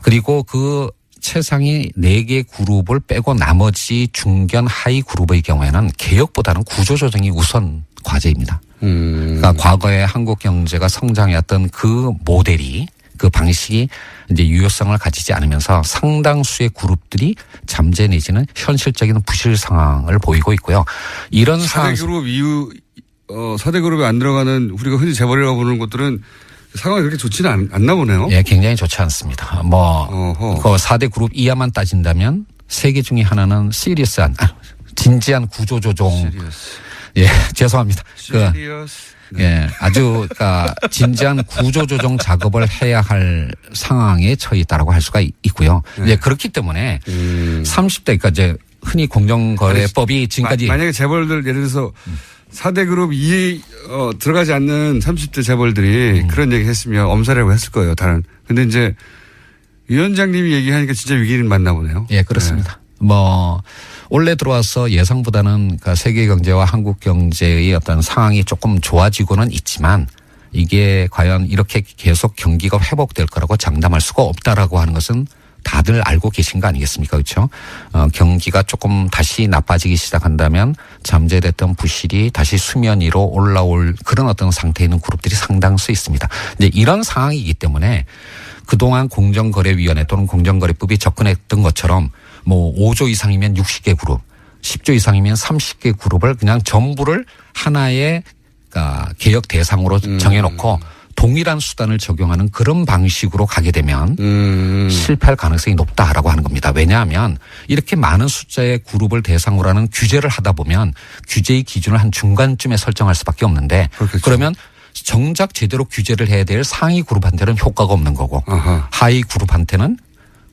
그리고 그 최상위 4개 그룹을 빼고 나머지 중견 하위 그룹의 경우에는 개혁보다는 구조조정이 우선 과제입니다. 그러니까 과거에 한국 경제가 성장해왔던 그 모델이 그 방식이 이제 유효성을 가지지 않으면서 상당수의 그룹들이 잠재 내지는 현실적인 부실 상황을 보이고 있고요. 이런 4대 그룹 이후 4대 그룹에 안 들어가는 우리가 흔히 재벌이라고 부르는 것들은 상황이 그렇게 좋지는 않나 보네요. 예, 굉장히 좋지 않습니다. 그 4대 그룹 이하만 따진다면 3개 중에 하나는 시리어스한 진지한 구조조정. 예, 죄송합니다. 예, 아주 그러니까 진지한 구조조정 작업을 해야 할 상황에 처해 있다라고 할 수가 있고요. 이제 그렇기 때문에 30대 그러니까 이제 흔히 공정거래법이 지금까지 만약에 재벌들 예를 들어서 4대 그룹 이에 들어가지 않는 30대 재벌들이 그런 얘기 했으면 엄살이라고 했을 거예요. 근데 이제 위원장님이 얘기하니까 진짜 위기는 맞나 보네요. 예, 그렇습니다. 올해 들어와서 예상보다는 그러니까 세계 경제와 한국 경제의 어떤 상황이 조금 좋아지고는 있지만 이게 과연 이렇게 계속 경기가 회복될 거라고 장담할 수가 없다라고 하는 것은 다들 알고 계신 거 아니겠습니까? 그렇죠? 경기가 조금 다시 나빠지기 시작한다면 잠재됐던 부실이 다시 수면 위로 올라올 그런 어떤 상태에 있는 그룹들이 상당수 있습니다. 근데 이런 상황이기 때문에 그동안 공정거래위원회 또는 공정거래법이 접근했던 것처럼 5조 이상이면 60개 그룹, 10조 이상이면 30개 그룹을 그냥 전부를 하나의 그러니까 개혁 대상으로 정해놓고 동일한 수단을 적용하는 그런 방식으로 가게 되면 실패할 가능성이 높다라고 하는 겁니다. 왜냐하면 이렇게 많은 숫자의 그룹을 대상으로 하는 규제를 하다 보면 규제의 기준을 한 중간쯤에 설정할 수밖에 없는데 그러면 정작 제대로 규제를 해야 될 상위 그룹한테는 효과가 없는 거고 하위 그룹한테는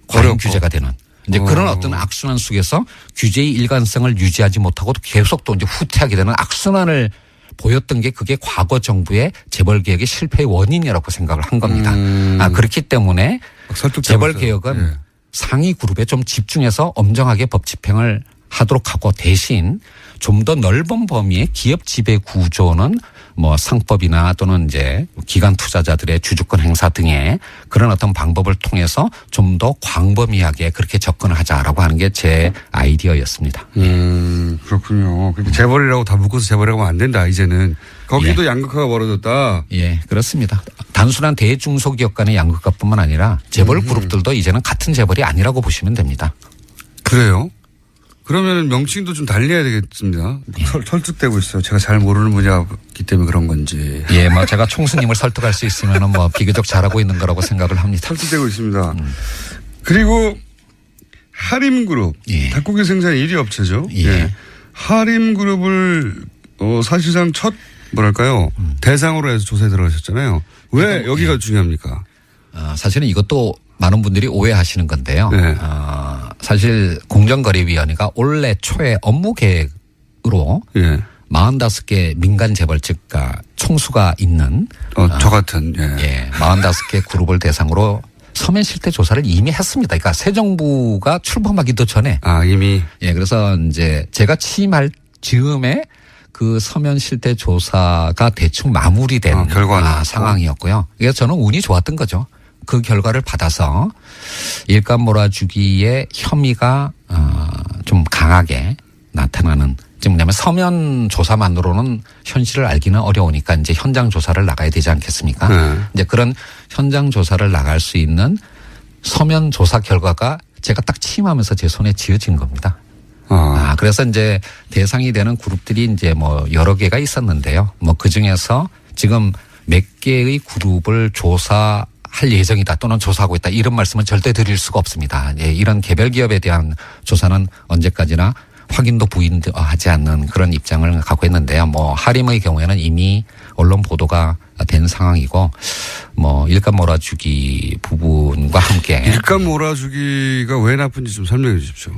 과잉 규제가 되는 이제 그런 어떤 악순환 속에서 규제의 일관성을 유지하지 못하고 계속 또 이제 후퇴하게 되는 악순환을 보였던 게 그게 과거 정부의 재벌 개혁의 실패의 원인이라고 생각을 한 겁니다. 그렇기 때문에 재벌 개혁은 상위 그룹에 좀 집중해서 엄정하게 법 집행을 하도록 하고 대신 좀 더 넓은 범위의 기업 지배 구조는 상법이나 또는 이제 기관 투자자들의 주주권 행사 등의 그런 어떤 방법을 통해서 좀 더 광범위하게 그렇게 접근을 하자라고 하는 게 제 아이디어였습니다. 그렇군요. 그러니까 재벌이라고 다 묶어서 재벌이라고 하면 안 된다 이제는. 거기도 양극화가 벌어졌다. 예, 그렇습니다. 단순한 대중소기업 간의 양극화뿐만 아니라 재벌 그룹들도 이제는 같은 재벌이 아니라고 보시면 됩니다. 그래요? 그러면 명칭도 좀 달리해야 되겠습니다. 설득되고 있어요. 제가 잘 모르는 분야이기 때문에 그런 건지. 예, 제가 총수님을 설득할 수 있으면 비교적 잘하고 있는 거라고 생각을 합니다. 설득되고 있습니다. 그리고 하림그룹. 닭고기 생산 1위 업체죠. 하림그룹을 사실상 첫 대상으로 해서 조사에 들어가셨잖아요. 왜 여기가 중요합니까? 사실은 이것도 많은 분들이 오해하시는 건데요. 사실 공정거래위원회가 올해 초에 업무 계획으로 45개 민간 재벌측가 총수가 있는 저 같은 45개 그룹을 대상으로 서면 실태 조사를 이미 했습니다. 그러니까 새 정부가 출범하기도 전에 이미 그래서 이제 제가 취임할 즈음에 그 서면 실태 조사가 대충 마무리된 상황이었고요. 그래서 저는 운이 좋았던 거죠. 그 결과를 받아서 일감 몰아주기의 혐의가 좀 강하게 나타나는 지금 뭐냐면 서면 조사만으로는 현실을 알기는 어려우니까 이제 현장 조사를 나가야 되지 않겠습니까? 이제 그런 현장 조사를 나갈 수 있는 서면 조사 결과가 제가 딱 취임하면서 제 손에 쥐어진 겁니다. 그래서 이제 대상이 되는 그룹들이 이제 여러 개가 있었는데요. 그 중에서 지금 몇 개의 그룹을 조사한 할 예정이다 또는 조사하고 있다 이런 말씀은 절대 드릴 수가 없습니다. 예, 이런 개별 기업에 대한 조사는 언제까지나 확인도 부인하지 않는 그런 입장을 갖고 있는데요. 뭐 하림의 경우에는 이미 언론 보도가 된 상황이고 뭐 일감 몰아주기 부분과 함께 일감 몰아주기가 왜 나쁜지 좀 설명해 주십시오.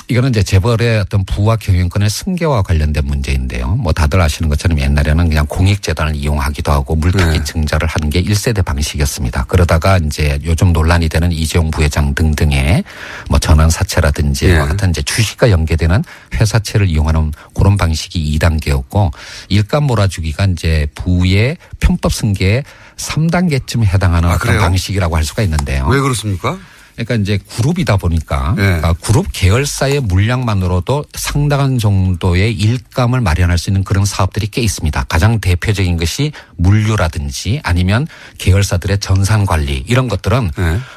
이거는 이제 재벌의 어떤 부와 경영권의 승계와 관련된 문제인데요. 뭐 다들 아시는 것처럼 옛날에는 그냥 공익재단을 이용하기도 하고 물타기 증자를 하는 게 1세대 방식이었습니다. 그러다가 이제 요즘 논란이 되는 이재용 부회장 등등의 뭐 전환사채라든지 같은 이제 주식과 연계되는 회사채를 이용하는 그런 방식이 2단계였고 일감 몰아주기가 이제 부의 편법 승계의 3단계쯤 해당하는 어떤 방식이라고 할 수가 있는데요. 왜 그렇습니까? 그러니까 이제 그룹이다 보니까 그러니까 그룹 계열사의 물량만으로도 상당한 정도의 일감을 마련할 수 있는 그런 사업들이 꽤 있습니다. 가장 대표적인 것이 물류라든지 아니면 계열사들의 전산 관리 이런 것들은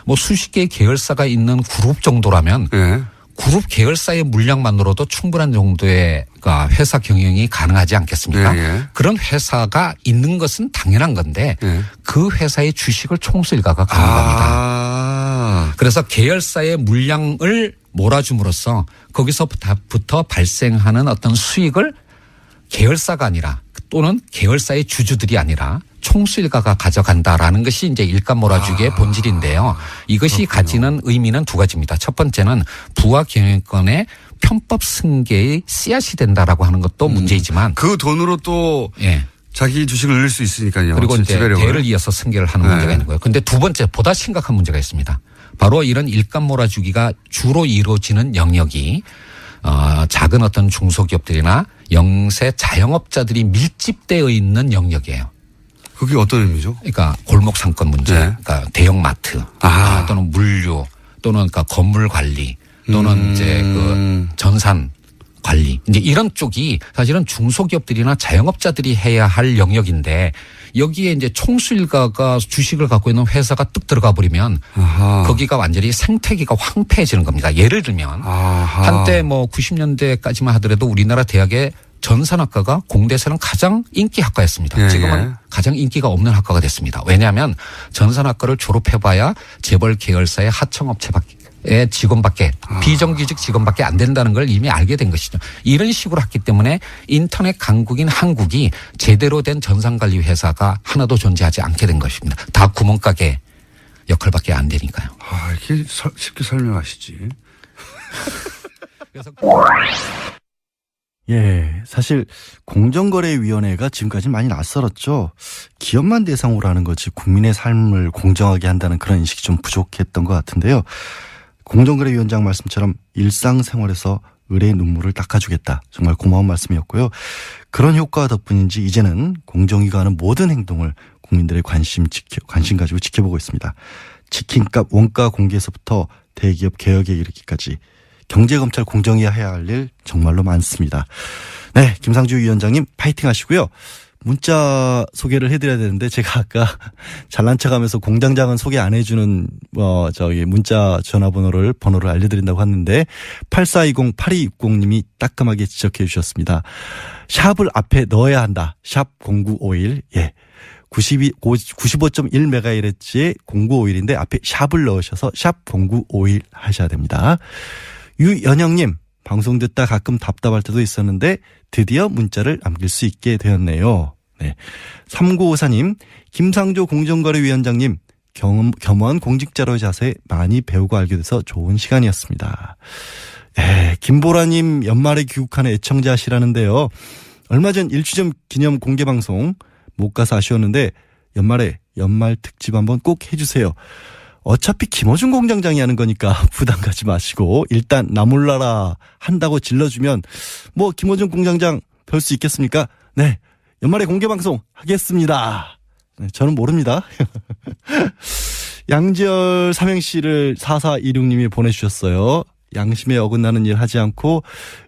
뭐 수십 개의 계열사가 있는 그룹 정도라면 그룹 계열사의 물량만으로도 충분한 정도의 회사 경영이 가능하지 않겠습니까? 그런 회사가 있는 것은 당연한 건데 그 회사의 주식을 총수일가가 가는 겁니다. 그래서 계열사의 물량을 몰아줌으로써 거기서부터 발생하는 어떤 수익을 계열사가 아니라 또는 계열사의 주주들이 아니라 총수일가가 가져간다라는 것이 이제 일감 몰아주기의 본질인데요. 이것이 가지는 의미는 두 가지입니다. 첫 번째는 부와 경영권의 편법 승계의 씨앗이 된다라고 하는 것도 문제이지만 그 돈으로 또 자기 주식을 늘릴 수 있으니까요. 그리고 이제 대를 이어서 승계를 하는 문제가 있는 거예요. 그런데 두 번째 보다 심각한 문제가 있습니다. 바로 이런 일감 몰아주기가 주로 이루어지는 영역이 작은 어떤 중소기업들이나 영세 자영업자들이 밀집되어 있는 영역이에요. 그게 어떤 의미죠? 그러니까 골목 상권 문제, 그러니까 대형마트 또는 물류 또는 그러니까 건물 관리 또는 이제 그 전산 관리 이제 이런 쪽이 사실은 중소기업들이나 자영업자들이 해야 할 영역인데 여기에 이제 총수일가가 주식을 갖고 있는 회사가 뚝 들어가 버리면 거기가 완전히 생태계가 황폐해지는 겁니다. 예를 들면 한때 뭐 90년대까지만 하더라도 우리나라 대학의 전산학과가 공대에서는 가장 인기 학과였습니다. 지금은 가장 인기가 없는 학과가 됐습니다. 왜냐하면 전산학과를 졸업해봐야 재벌 계열사의 하청업체밖에 직원밖에 비정규직 직원밖에 안 된다는 걸 이미 알게 된 것이죠. 이런 식으로 했기 때문에 인터넷 강국인 한국이 제대로 된 전산관리 회사가 하나도 존재하지 않게 된 것입니다. 다 구멍가게 역할밖에 안 되니까요. 이렇게 쉽게 설명하시지. 그래서 예, 사실 공정거래위원회가 지금까지 많이 낯설었죠. 기업만 대상으로 하는 거지 국민의 삶을 공정하게 한다는 그런 인식이 좀 부족했던 것 같은데요. 공정거래위원장 말씀처럼 일상생활에서 의뢰의 눈물을 닦아주겠다. 정말 고마운 말씀이었고요. 그런 효과 덕분인지 이제는 공정위가 하는 모든 행동을 국민들의 관심 가지고 지켜보고 있습니다. 치킨값 원가 공개에서부터 대기업 개혁에 이르기까지 경제검찰 공정위 해야 할 일 정말로 많습니다. 네, 김상주 위원장님 파이팅 하시고요. 문자 소개를 해드려야 되는데 제가 아까 잘난 척하면서 공장장은 소개 안 해주는 문자 전화번호를 알려드린다고 했는데 8420-8260님이 따끔하게 지적해 주셨습니다. 샵을 앞에 넣어야 한다. 샵 0951. 예. 95.1MHz의 0951인데 앞에 샵을 넣으셔서 샵 0951 하셔야 됩니다. 유연영님, 방송 듣다 가끔 답답할 때도 있었는데 드디어 문자를 남길 수 있게 되었네요. 네. 3954님, 김상조 공정거래위원장님, 겸허한 공직자로의 자세 많이 배우고 알게 돼서 좋은 시간이었습니다. 네, 김보라님 연말에 귀국하는 애청자시라는데요. 얼마 전 1주년 기념 공개방송 못 가서 아쉬웠는데 연말에 연말 특집 한번 꼭 해주세요. 어차피 김어준 공장장이 하는 거니까 부담 가지 마시고 일단 나 몰라라 한다고 질러주면 뭐 김어준 공장장 별 수 있겠습니까? 네, 연말에 공개방송 하겠습니다. 네, 저는 모릅니다. 양지열 삼행시를 4426님이 보내주셨어요. 양심에 어긋나는 일 하지 않고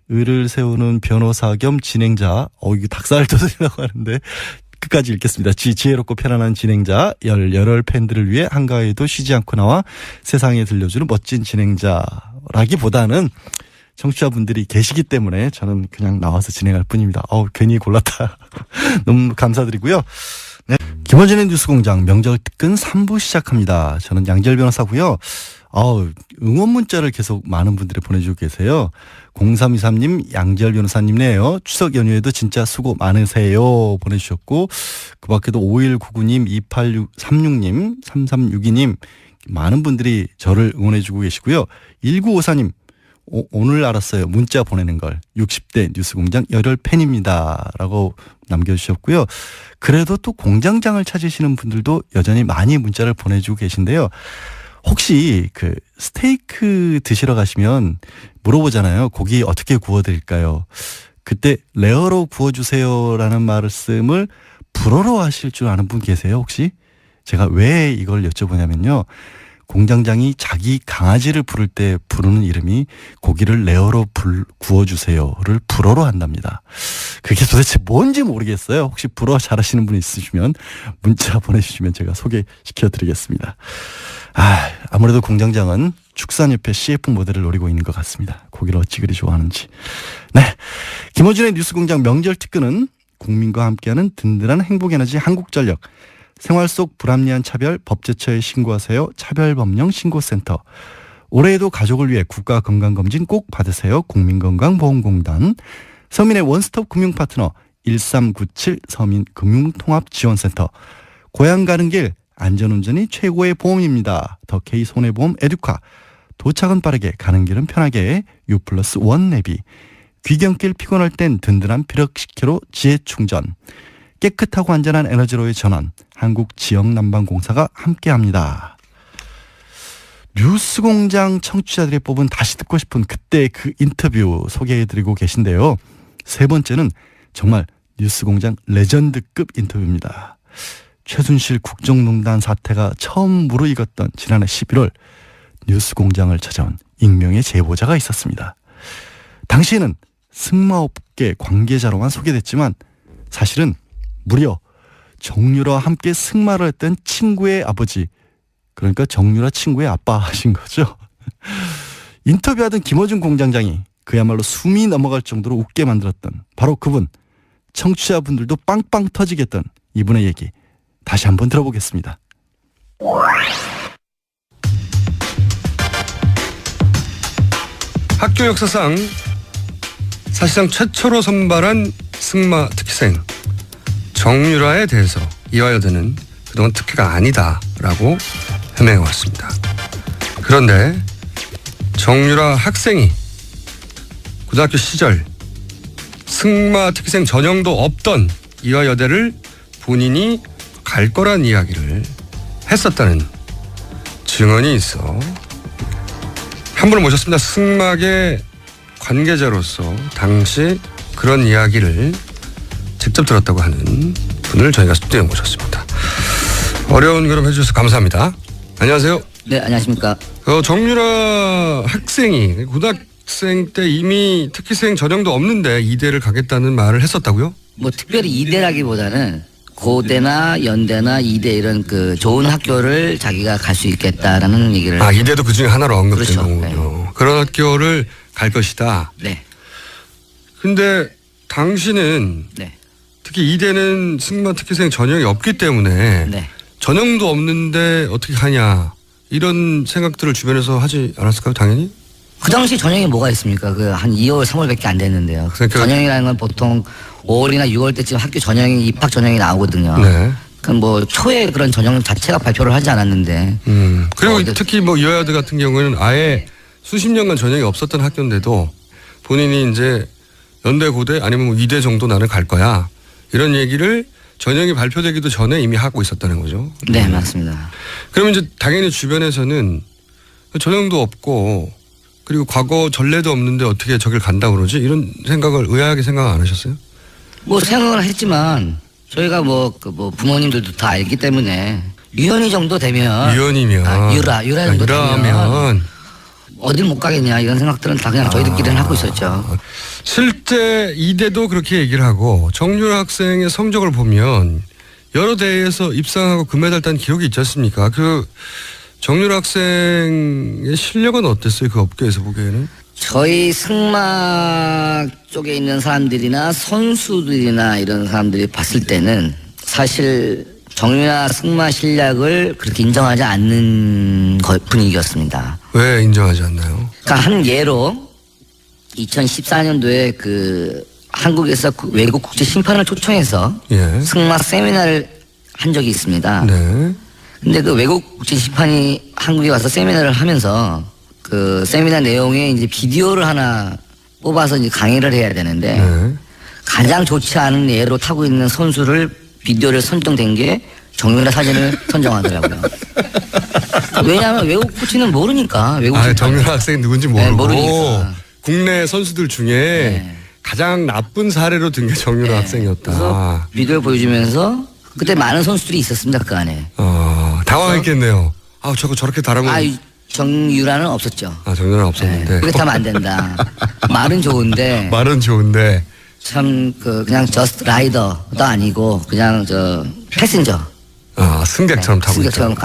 의를 세우는 변호사 겸 진행자. 이거 닭살을 돋으려고 하는데 끝까지 읽겠습니다. 지혜롭고 편안한 진행자, 열혈 팬들을 위해 한가위도 쉬지 않고 나와 세상에 들려주는 멋진 진행자라기보다는 청취자분들이 계시기 때문에 저는 그냥 나와서 진행할 뿐입니다. 괜히 골랐다. 너무 감사드리고요. 김어준의 뉴스공장 명절 특근 3부 시작합니다. 저는 양재열 변호사고요. 응원 문자를 계속 많은 분들이 보내주고 계세요. 0323님, 양재열 변호사님네요. 추석 연휴에도 진짜 수고 많으세요. 보내주셨고, 그 밖에도 5199님, 2836님, 3362님, 많은 분들이 저를 응원해주고 계시고요. 1954님, 오늘 알았어요. 문자 보내는 걸. 60대 뉴스공장 열혈 팬입니다. 라고 남겨주셨고요. 그래도 또 공장장을 찾으시는 분들도 여전히 많이 문자를 보내주고 계신데요. 혹시 그 스테이크 드시러 가시면 물어보잖아요. 고기 어떻게 구워드릴까요? 그때 레어로 구워주세요라는 말씀을 불어로 하실 줄 아는 분 계세요 혹시? 제가 왜 이걸 여쭤보냐면요. 공장장이 자기 강아지를 부를 때 부르는 이름이 고기를 레어로 구워주세요를 불어로 한답니다. 그게 도대체 뭔지 모르겠어요. 혹시 불어 잘하시는 분 있으시면 문자 보내주시면 제가 소개시켜드리겠습니다. 아무래도 공장장은 축산협회 CF 모델을 노리고 있는 것 같습니다. 고기를 어찌 그리 좋아하는지. 네, 김어준의 뉴스공장 명절 특근은 국민과 함께하는 든든한 행복에너지 한국전력, 생활 속 불합리한 차별 법제처에 신고하세요. 차별법령신고센터. 올해에도 가족을 위해 국가건강검진 꼭 받으세요. 국민건강보험공단. 서민의 원스톱 금융파트너 1397 서민금융통합지원센터. 고향 가는 길 안전운전이 최고의 보험입니다. 더 K손해보험 에듀카. 도착은 빠르게 가는 길은 편하게 U+1 내비. 귀경길 피곤할 땐 든든한 피력식혜로 지혜충전. 깨끗하고 안전한 에너지로의 전환. 한국지역난방공사가 함께합니다. 뉴스공장 청취자들이 뽑은 다시 듣고 싶은 그때 그 인터뷰 소개해드리고 계신데요. 세 번째는 정말 뉴스공장 레전드급 인터뷰입니다. 최순실 국정농단 사태가 처음 무르익었던 지난해 11월 뉴스공장을 찾아온 익명의 제보자가 있었습니다. 당시에는 승마업계 관계자로만 소개됐지만 사실은 무려 정유라와 함께 승마를 했던 친구의 아버지, 그러니까 정유라 친구의 아빠 하신 거죠. 인터뷰하던 김어준 공장장이 그야말로 숨이 넘어갈 정도로 웃게 만들었던 바로 그분, 청취자분들도 빵빵 터지게 했던 이분의 얘기 다시 한번 들어보겠습니다. 학교 역사상 사실상 최초로 선발한 승마 특기생 정유라에 대해서 이화여대는 그동안 특혜가 아니다라고 해명해왔습니다. 그런데 정유라 학생이 고등학교 시절 승마 특기생 전형도 없던 이화여대를 본인이 갈 거란 이야기를 했었다는 증언이 있어 한 분을 모셨습니다. 승마계 관계자로서 당시 그런 이야기를 직접 들었다고 하는 분을 저희가 스튜디오에 모셨습니다. 어려운 걸음 해주셔서 감사합니다. 안녕하세요. 네, 안녕하십니까. 정유라 학생이 고등학생 때 이미 특기생 전형도 없는데 이대를 가겠다는 말을 했었다고요? 뭐 특별히 이대라기보다는 고대나 연대나 이대 이런 그 좋은 학교를 자기가 갈 수 있겠다라는 얘기를. 이대도 그 중에 하나로 언급된 그렇죠. 거군요. 네. 그런 학교를 갈 것이다. 네. 근데 당시는 네. 특히 이대는 승마 특기생 전형이 없기 때문에 네. 전형도 없는데 어떻게 가냐 이런 생각들을 주변에서 하지 않았을까요? 당연히? 그 당시 전형이 뭐가 있습니까? 그 한 2월, 3월밖에 안 됐는데요. 그러니까 전형이라는 건 보통 5월이나 6월 때쯤 학교 전형이 입학 전형이 나오거든요. 네. 그럼 뭐 초에 그런 전형 자체가 발표를 하지 않았는데. 그리고 특히 뭐 이화여대 같은 경우에는 아예 수십 년간 전형이 없었던 학교인데도 본인이 이제 연대 고대 아니면 뭐 이대 정도 나는 갈 거야 이런 얘기를 전형이 발표되기도 전에 이미 하고 있었다는 거죠. 네, 맞습니다. 그러면 이제 당연히 주변에서는 전형도 없고 그리고 과거 전례도 없는데 어떻게 저길 간다고 그러지? 이런 생각을 의아하게 생각 안 하셨어요? 뭐 생각을 했지만 저희가 뭐 부모님들도 다 알기 때문에 유연이 정도 되면 유라 정도 되면 어딜 못 가겠냐 이런 생각들은 다 그냥 저희들끼리는 하고 있었죠. 실제 이대도 그렇게 얘기를 하고 정유라 학생의 성적을 보면 여러 대회에서 입상하고 금메달 딴 기억이 있지 않습니까? 그 정유라 학생의 실력은 어땠어요? 그 업계에서 보기에는? 저희 승마 쪽에 있는 사람들이나 선수들이나 이런 사람들이 봤을 때는 사실 정유라 승마 실력을 그렇게 인정하지 않는 분위기였습니다. 왜 인정하지 않나요? 그러니까 한 예로 2014년도에 그 한국에서 외국 국제 심판을 초청해서 예. 승마 세미나를 한 적이 있습니다. 네. 근데 그 외국 국제 심판이 한국에 와서 세미나를 하면서 그 세미나 내용에 이제 비디오를 하나 뽑아서 이제 강의를 해야 되는데 네. 가장 좋지 않은 예로 타고 있는 선수를 비디오를 선정된 게 정유라 사진을 선정하더라고요. 왜냐하면 외국 코치는 모르니까. 외국 정유라 학생이 누군지 모르고. 네, 모르니까. 국내 선수들 중에 가장 나쁜 사례로 든 게 정유라 학생이었다. 그래서 비디오를 보여주면서 그때 많은 선수들이 있었습니다. 그 안에. 당황했겠네요. 저거 저렇게 다르면. 정유라는 없었죠. 정유라는 없었는데. 그렇게 하면 안 된다. 말은 좋은데. 말은 좋은데. 참 그냥 저스트 라이더도 아니고 그냥 패신저. 승객처럼 타고 승객처럼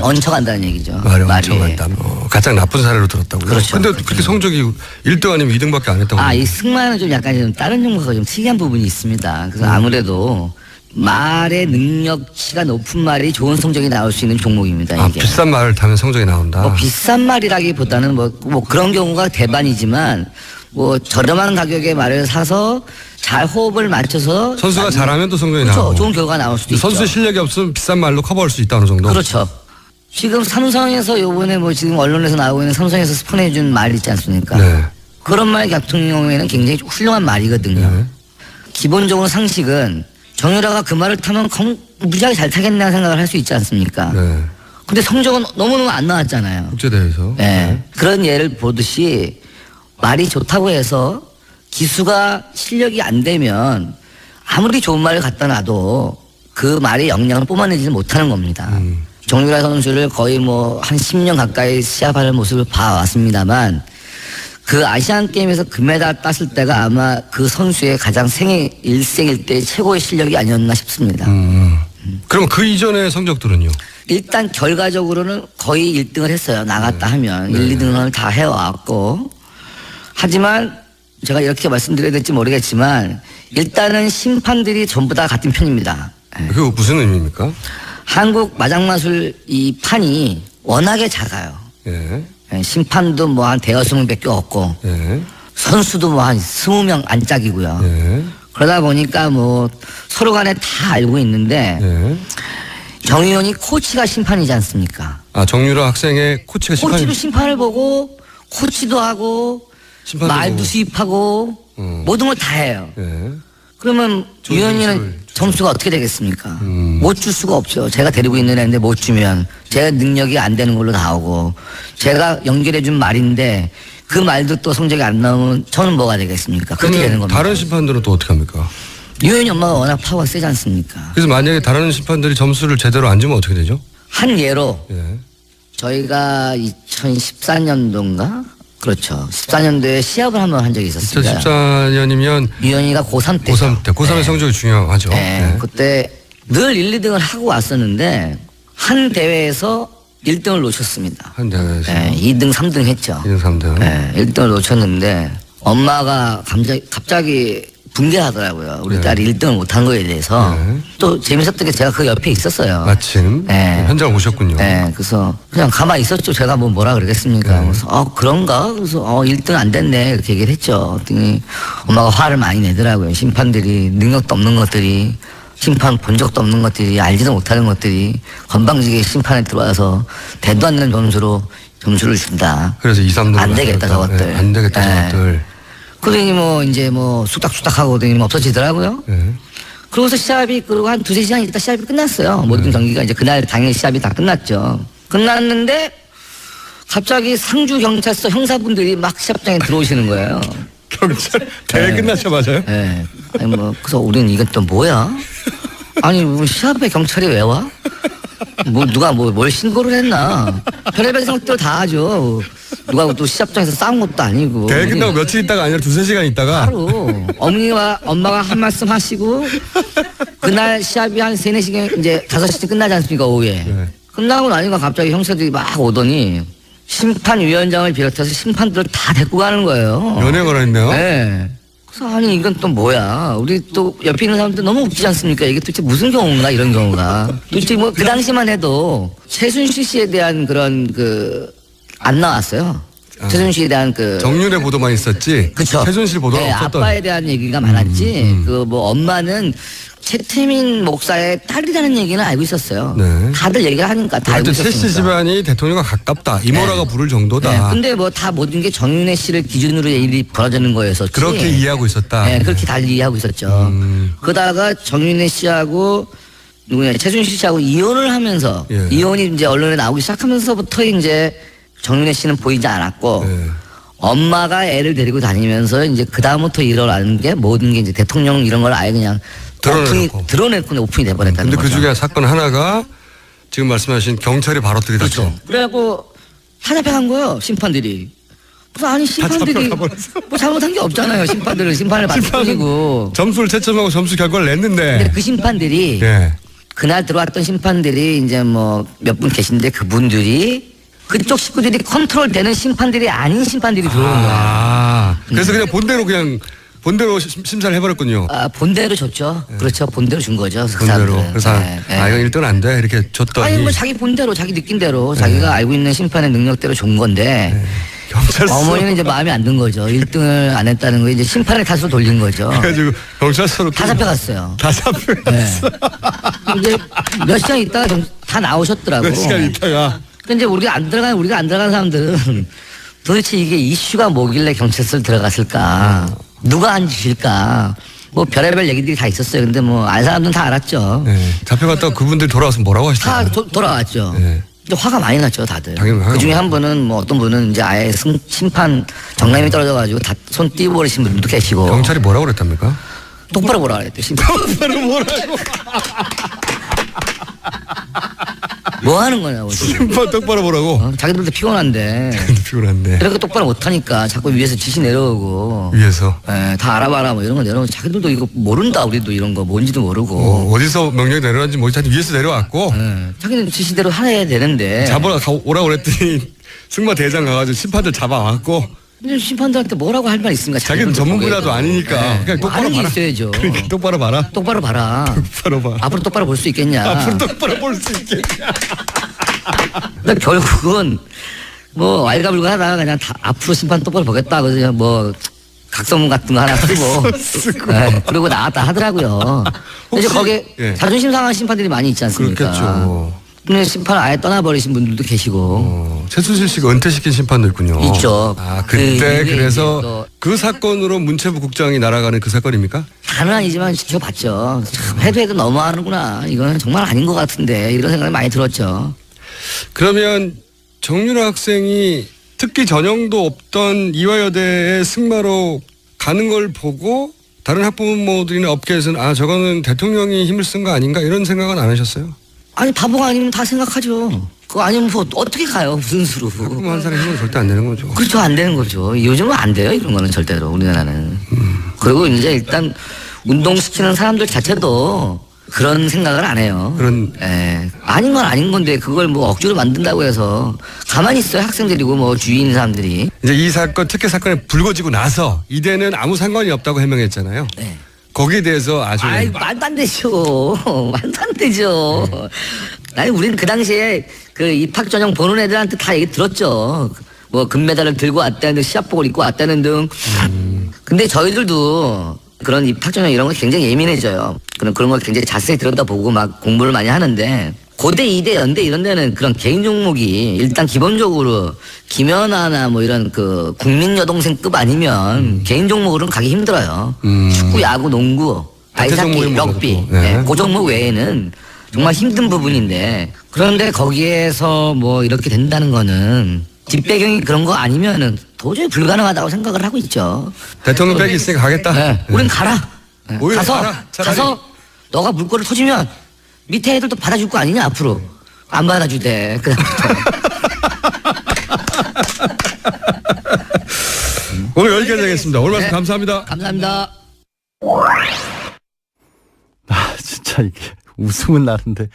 얹혀간다는 얘기죠. 말이 얹혀간다. 가장 나쁜 사례로 들었다고요? 그렇죠. 근데 그렇게 성적이 1등 아니면 2등밖에 안 했다고. 이 승마는 좀 약간 좀 다른 종목과 좀 특이한 부분이 있습니다. 그래서 아무래도 말의 능력치가 높은 말이 좋은 성적이 나올 수 있는 종목입니다. 이게. 비싼 말을 타면 성적이 나온다. 비싼 말이라기보다는 뭐 그런 경우가 대반이지만 저렴한 가격의 말을 사서 잘 호흡을 맞춰서 선수가 잘하면 또 성적이 나오고 좋은 결과가 나올 수도 있죠. 선수의 실력이 없으면 비싼 말로 커버할 수 있다 어느 정도. 그렇죠. 지금 삼성에서 요번에 지금 언론에서 나오고 있는 삼성에서 스폰해준 말 있지 않습니까? 네. 그런 말 같은 경우에는 굉장히 훌륭한 말이거든요. 네. 기본적으로 상식은 정유라가 그 말을 타면 무지하게 잘 타겠나 생각을 할 수 있지 않습니까? 네. 근데 성적은 너무너무 안 나왔잖아요. 국제대회에서. 네. 그런 예를 보듯이 말이 좋다고 해서 기수가 실력이 안 되면 아무리 좋은 말을 갖다 놔도 그 말의 영향을 뿜어내지는 못하는 겁니다. 정유라 선수를 거의 한 10년 가까이 시합하는 모습을 봐왔습니다만 그 아시안 게임에서 금메달 땄을 때가 아마 그 선수의 가장 일생일 때 최고의 실력이 아니었나 싶습니다. 그럼 그 이전의 성적들은요? 일단 결과적으로는 거의 1등을 했어요. 나갔다 하면 1, 2등을 다 해왔고 하지만 제가 이렇게 말씀드려야 될지 모르겠지만 일단은 심판들이 전부 다 같은 편입니다. 그게 무슨 의미입니까? 한국 마장마술 이 판이 워낙에 작아요. 심판도 한 대여섯 명밖에 없고 선수도 한 20명 안짝이고요. 그러다 보니까 서로 간에 다 알고 있는데 정의원이 코치가 심판이지 않습니까? 정유라 학생의 코치가 코치도 심판을 보고 코치도 하고 말도 수입하고 모든 걸 다 해요. 그러면 유현이는 점수가 어떻게 되겠습니까? 못 줄 수가 없죠. 제가 데리고 있는 애인데 못 주면 제가 능력이 안 되는 걸로 나오고 제가 연결해 준 말인데 그 말도 또 성적이 안 나오면 저는 뭐가 되겠습니까? 그렇게 되는 겁니다. 다른 심판들은 또 어떻게 합니까? 유현이 엄마가 워낙 파워가 세지 않습니까? 그래서 만약에 다른 심판들이 점수를 제대로 안 주면 어떻게 되죠? 한 예로 저희가 2014년도인가? 그렇죠. 14년도에 시합을 한번 한 적이 있었습니다. 2014년이면 유현이가 고3 때. 고3의 성적이 중요하죠. 그때 늘 1, 2등을 하고 왔었는데 한 대회에서 1등을 놓쳤습니다. 한 대회에서? 2등, 3등 했죠. 2등, 3등. 1등을 놓쳤는데 엄마가 갑자기 분개하더라고요. 우리 딸이 1등을 못한 거에 대해서. 또 재밌었던 게 제가 그 옆에 있었어요. 마침 현장 오셨군요. 그래서 그냥 가만히 있었죠. 제가 뭐라 그러겠습니까. 그래서 그런가? 그래서 1등 안 됐네. 이렇게 얘기를 했죠. 그랬더니 엄마가 화를 많이 내더라고요. 심판들이 능력도 없는 것들이 심판 본 적도 없는 것들이 알지도 못하는 것들이 건방지게 심판에 들어와서 대도 않는 점수를 준다. 그래서 2, 3등 안 되겠다 저것들. 안 되겠다 저것들. 그러더니 이제 쑥닥쑥닥 하고 그러더니 없어지더라고요. 그러고서 시합이 그리고 한 2-3시간 있다 시합이 끝났어요. 모든 경기가 이제 그날 당일 시합이 다 끝났죠. 끝났는데 갑자기 상주 경찰서 형사분들이 막 시합장에 들어오시는 거예요. 경찰 대회 끝나자마자요? 그래서 우리는 이건 또 뭐야? 아니 시합에 경찰이 왜 와? 누가 뭘 신고를 했나? 별의별 생각들 다 하죠. 누가 또 시합장에서 싸운 것도 아니고. 대회 끝나고 며칠 있다가 아니라 2-3시간 있다가. 바로 어머니와 엄마가 한 말씀 하시고 그날 시합이 한 3-4시간 이제 5시쯤 끝나지 않습니까 오후에. 끝나고 나니까 갑자기 형사들이 막 오더니 심판위원장을 비롯해서 심판들을 다 데리고 가는 거예요. 연행을 했네요. 그래서 아니 이건 또 뭐야? 우리 또 옆에 있는 사람들 너무 웃기지 않습니까? 이게 도대체 무슨 경우인가 이런 경우가. 도대체 뭐 그 당시만 해도 최순실 씨에 대한 그런 안 나왔어요. 최순실에 대한 정윤의 보도만 있었지. 그쵸. 최순실 보도가 네, 없었던. 아빠에 대한 얘기가 많았지. 뭐 엄마는 최태민 목사의 딸이라는 얘기는 알고 있었어요. 네. 다들 얘기를 하니까 다 알고 최씨 있었으니까. 집안이 대통령과 가깝다. 이모라가 네. 부를 정도다. 네, 근데 뭐 다 모든 게 정윤회 씨를 기준으로 일이 벌어지는 거였었지. 그렇게 이해하고 있었다. 네, 그렇게 달리 이해하고 있었죠. 그러다가 정윤회 씨하고 최순실 씨하고 이혼을 하면서 예. 이혼이 이제 언론에 나오기 시작하면서부터 이제 정윤회 씨는 보이지 않았고 예. 엄마가 애를 데리고 다니면서 이제 그 다음부터 일어나는 게 모든 게 이제 대통령 이런 걸 아예 그냥 드러내고 오픈이 돼버렸다는 근데 거죠. 그 중에 사건 하나가 지금 말씀하신 경찰이 바로 들이닥친. 그렇죠. 그래갖고 다 잡혀간 거예요, 심판들이. 그래서 아니 심판들이 뭐 잘못한 게 없잖아요. 심판을 받을 뿐이고. 점수를 채점하고 점수 결과를 냈는데. 근데 그 심판들이 예. 그날 들어왔던 심판들이 이제 뭐 몇 분 계신데 그분들이 그쪽 식구들이 컨트롤되는 심판들이 아닌 심판들이 들어오는 거야. 그래서 그냥 본대로 심사를 해버렸군요. 본대로 줬죠. 그렇죠. 본대로 준 거죠. 그 본대로. 사람들은. 그래서 네, 네. 이건 1등 안 돼. 이렇게 줬더니. 아니 뭐 자기 본대로 자기 느낀대로 자기가 알고 있는 심판의 능력대로 준 건데 경찰서. 어머니는 이제 마음에 안 든 거죠. 1등을 안 했다는 거 이제 심판의 탓으로 돌린 거죠. 그래가지고 경찰서로 다 잡혀갔어요. 다 잡혀갔어. 이제 몇 시간 있다가 다 나오셨더라고. 몇 시간 있다가. 근데 이제 우리가 안 들어간 사람들은 도대체 이게 이슈가 뭐길래 경찰서를 들어갔을까? 누가 한 짓일까? 뭐 별의별 얘기들이 다 있었어요. 근데 뭐 알 사람들은 다 알았죠. 네. 잡혀갔다가 그분들 돌아와서 뭐라고 하시더라고요? 다 돌아왔죠. 네. 근데 화가 많이 났죠, 다들. 당연히 화가 그 중에 한 분은 뭐 어떤 분은 이제 아예 심판 정남이 떨어져가지고 다 손 띄워버리신 분도 계시고. 경찰이 뭐라고 그랬답니까? 똑바로 뭐라 그랬대, 심판. 똑바로 뭐라고? 뭐 하는 거냐고. 심판 똑바로 뭐라고? 자기들도 피곤한데. 피곤한데. 이렇게 똑바로 못하니까 자꾸 위에서 지시 내려오고. 위에서. 네, 다 알아봐라 뭐 이런 거 내려오고. 자기들도 이거 모른다, 우리도 이런 거 뭔지도 모르고. 어디서 명령이 내려왔는지 모르지. 하여튼 위에서 내려왔고. 네, 자기는 지시대로 해야 되는데. 오라고 그랬더니 승마 대장 가가지고 심판들 잡아왔고. 근데 심판들한테 뭐라고 할 말 있습니까? 자기는 전문 분야도 아니니까. 그냥 똑바로 아는 게 봐라. 있어야죠. 그러니까 똑바로 봐라. 똑바로 봐라. 똑바로 봐. 앞으로 똑바로 볼 수 있겠냐. 앞으로 똑바로 볼 수 있겠냐. 근데 결국은 뭐 왈가불가 하다가 그냥 다 앞으로 심판 똑바로 보겠다. 그래서 뭐 각성문 같은 거 하나 쓰고. 네, 그리고 나왔다 하더라고요. 근데 거기에 예. 자존심 상한 심판들이 많이 있지 않습니까? 그렇겠죠. 근데 심판을 아예 떠나버리신 분들도 계시고. 최순실 씨가 은퇴시킨 심판도 있군요. 있죠. 그때 그게 그래서 또 그 사건으로 문체부 국장이 날아가는 그 사건입니까? 다는 아니지만 지켜봤죠. 참 해도 너무하는구나. 이거는 정말 아닌 것 같은데 이런 생각이 많이 들었죠. 그러면 정윤아 학생이 특기 전형도 없던 이화여대에 승마로 가는 걸 보고 다른 학부모들이나 업계에서는 저거는 대통령이 힘을 쓴 거 아닌가 이런 생각은 안 하셨어요? 아니 바보가 아니면 다 생각하죠. 그거 아니면 뭐 어떻게 가요? 무슨 수로. 학부모 한 사람의 힘은 절대 안 되는 거죠. 그렇죠. 안 되는 거죠. 요즘은 안 돼요. 이런 거는 절대로 우리나라는. 그리고 이제 일단 운동시키는 사람들 자체도 그런 생각을 안 해요. 아닌 건 아닌 건데 그걸 뭐 억지로 만든다고 해서 가만히 있어요. 학생들이고 뭐 주위에 있는 사람들이. 이제 이 사건 특혜 사건이 불거지고 나서 이대는 아무 상관이 없다고 해명했잖아요. 네. 거기에 대해서 아주 말도 안 되죠. 말도 안 되죠. 아니 우리는 그 당시에 그 입학 전형 보는 애들한테 다 얘기 들었죠. 뭐 금메달을 들고 왔다는 등 시합복을 입고 왔다는 등. 근데 저희들도 그런 입학 전형 이런 거 굉장히 예민해져요. 그런 걸 굉장히 자세히 들여다보고 막 공부를 많이 하는데 고대, 이대, 연대 이런 데는 그런 개인 종목이 일단 기본적으로 김연아나 뭐 이런 그 국민 여동생급 아니면 개인 종목으로는 가기 힘들어요. 축구, 야구, 농구, 아이스하키, 럭비 그 종목 외에는 정말 힘든 부분인데 그런데 거기에서 뭐 이렇게 된다는 거는 뒷배경이 그런 거 아니면은 도저히 불가능하다고 생각을 하고 있죠. 대통령 백이 있으니까 가겠다. 네. 우린 가라. 오히려 가서 너가 물꼬를 터지면 밑에 애들도 받아줄 거 아니냐 앞으로. 안 받아주대. 그다음부터. 오늘 여기까지 하겠습니다. 오늘 말씀 감사합니다. 감사합니다. 진짜 이게 웃음은 나는데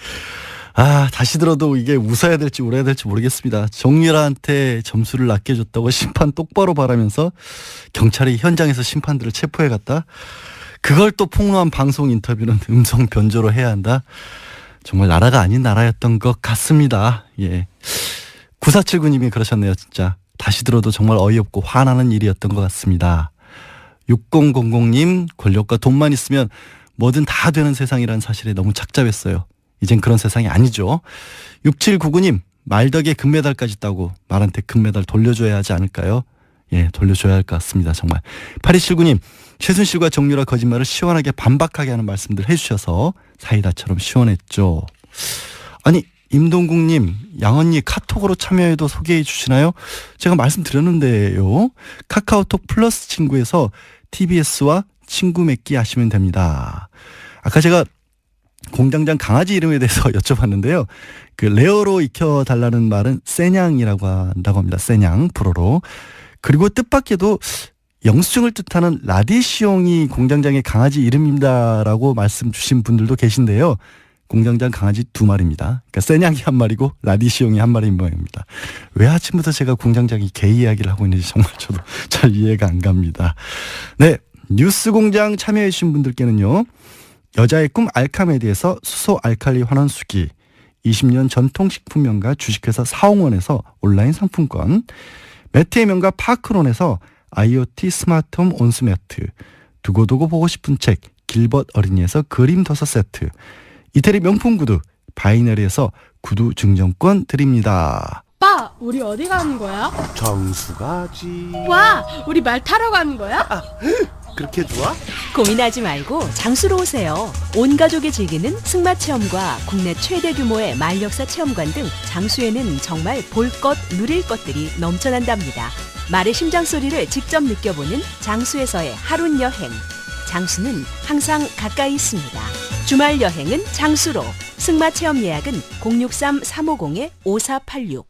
다시 들어도 이게 웃어야 될지 울어야 될지 모르겠습니다. 정유라한테 점수를 낮게 줬다고 심판 똑바로 바라면서 경찰이 현장에서 심판들을 체포해 갔다. 그걸 또 폭로한 방송 인터뷰는 음성 변조로 해야 한다. 정말 나라가 아닌 나라였던 것 같습니다. 예. 9479님이 그러셨네요. 진짜 다시 들어도 정말 어이없고 화나는 일이었던 것 같습니다. 6000님, 권력과 돈만 있으면 뭐든 다 되는 세상이라는 사실에 너무 착잡했어요. 이젠 그런 세상이 아니죠. 6799님, 말덕에 금메달까지 따고 말한테 금메달 돌려줘야 하지 않을까요? 예, 돌려줘야 할 것 같습니다. 정말. 8279님, 최순실과 정유라 거짓말을 시원하게 반박하게 하는 말씀들 해주셔서 사이다처럼 시원했죠. 아니, 임동국님, 양언니 카톡으로 참여해도 소개해 주시나요? 제가 말씀드렸는데요. 카카오톡 플러스 친구에서 TBS와 친구 맺기 하시면 됩니다. 아까 제가 공장장 강아지 이름에 대해서 여쭤봤는데요. 그 레어로 익혀달라는 말은 세냥이라고 한다고 합니다. 세냥, 불어로. 그리고 뜻밖에도 영수증을 뜻하는 라디시옹이 공장장의 강아지 이름입니다라고 말씀 주신 분들도 계신데요. 공장장 강아지 2마리입니다. 그러니까 세냥이 1마리고 라디시옹이 1마리인 모양입니다. 왜 아침부터 제가 공장장이 개 이야기를 하고 있는지 정말 저도 잘 이해가 안 갑니다. 네, 뉴스공장 참여해 주신 분들께는요. 여자의 꿈 알카메디에서 수소 알칼리 환원수기, 20년 전통식품 명가 주식회사 사홍원에서 온라인 상품권, 매트의 명가 파크론에서 IoT 스마트홈 온수매트, 두고두고 보고 싶은 책 길벗 어린이에서 그림 도서 세트, 이태리 명품 구두 바이너리에서 구두 증정권 드립니다. 오빠, 우리 어디 가는 거야? 정수 가지. 와, 우리 말 타러 가는 거야? 그렇게 좋아? 고민하지 말고 장수로 오세요. 온 가족이 즐기는 승마 체험과 국내 최대 규모의 말역사 체험관 등 장수에는 정말 볼 것, 누릴 것들이 넘쳐난답니다. 말의 심장 소리를 직접 느껴보는 장수에서의 하룬 여행. 장수는 항상 가까이 있습니다. 주말 여행은 장수로. 승마 체험 예약은 063-350-5486.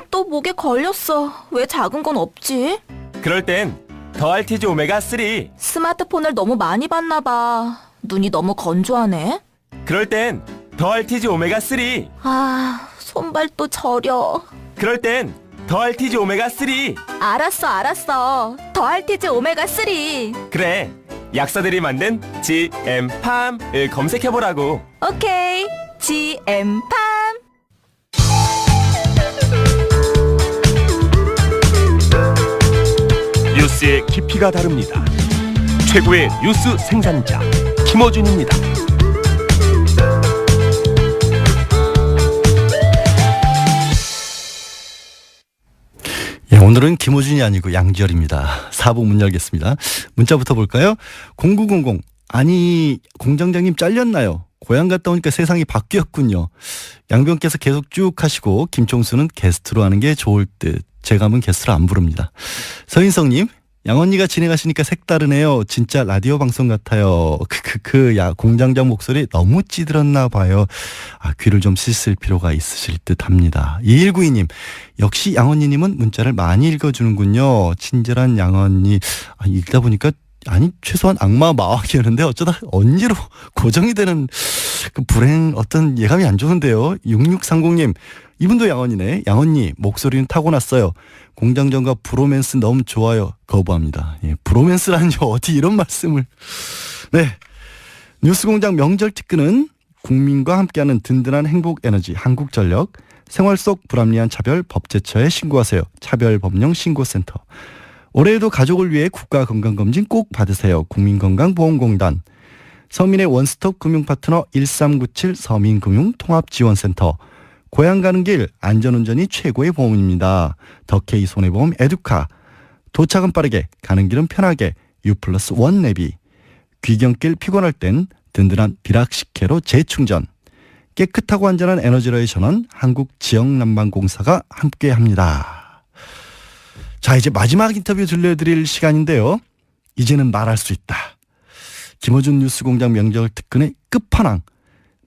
또 목에 걸렸어. 왜 작은 건 없지? 그럴 땐 더알티지 오메가3. 스마트폰을 너무 많이 봤나 봐. 눈이 너무 건조하네. 그럴 땐 더알티지 오메가3. 손발도 저려. 그럴 땐 더알티지 오메가3. 알았어. 더알티지 오메가3. 그래, 약사들이 만든 GM팜을 검색해보라고. 오케이, GM팜. 뉴스의 깊이가 다릅니다. 최고의 뉴스 생산자 김어준입니다. 예, 오늘은 김호준이 아니고 양지열입니다. 4부 문 열겠습니다. 문자부터 볼까요? 0900. 아니, 공장장님 잘렸나요? 고향 갔다 오니까 세상이 바뀌었군요. 양병께서 계속 쭉 하시고 김총수는 게스트로 하는 게 좋을 듯. 제 감은 게스트로 안 부릅니다. 서인성님, 양언니가 진행하시니까 색다르네요. 진짜 라디오 방송 같아요. 야, 공장장 목소리 너무 찌들었나 봐요. 귀를 좀 씻을 필요가 있으실 듯 합니다. 2192님, 역시 양언니님은 문자를 많이 읽어주는군요. 친절한 양언니. 읽다 보니까 최소한 악마 마왕이었는데 어쩌다 언니로 고정이 되는 그 불행, 어떤 예감이 안 좋은데요. 6630님, 이분도 양언니네. 양언니 목소리는 타고났어요. 공장장과 브로맨스 너무 좋아요. 거부합니다. 예, 브로맨스라니 어디 이런 말씀을. 네, 뉴스공장 명절 특근은 국민과 함께하는 든든한 행복 에너지 한국전력, 생활 속 불합리한 차별 법제처에 신고하세요. 차별법령신고센터. 올해에도 가족을 위해 국가건강검진 꼭 받으세요. 국민건강보험공단. 서민의 원스톱 금융파트너 1397 서민금융통합지원센터. 고향 가는 길 안전운전이 최고의 보험입니다. 더케이 손해보험 에듀카. 도착은 빠르게 가는 길은 편하게 U+1 내비. 귀경길 피곤할 땐 든든한 비락식혜로 재충전. 깨끗하고 안전한 에너지로의 전원 한국지역난방공사가 함께합니다. 자, 이제 마지막 인터뷰 들려드릴 시간인데요. 이제는 말할 수 있다. 김어준 뉴스공장 명절 특근의 끝판왕.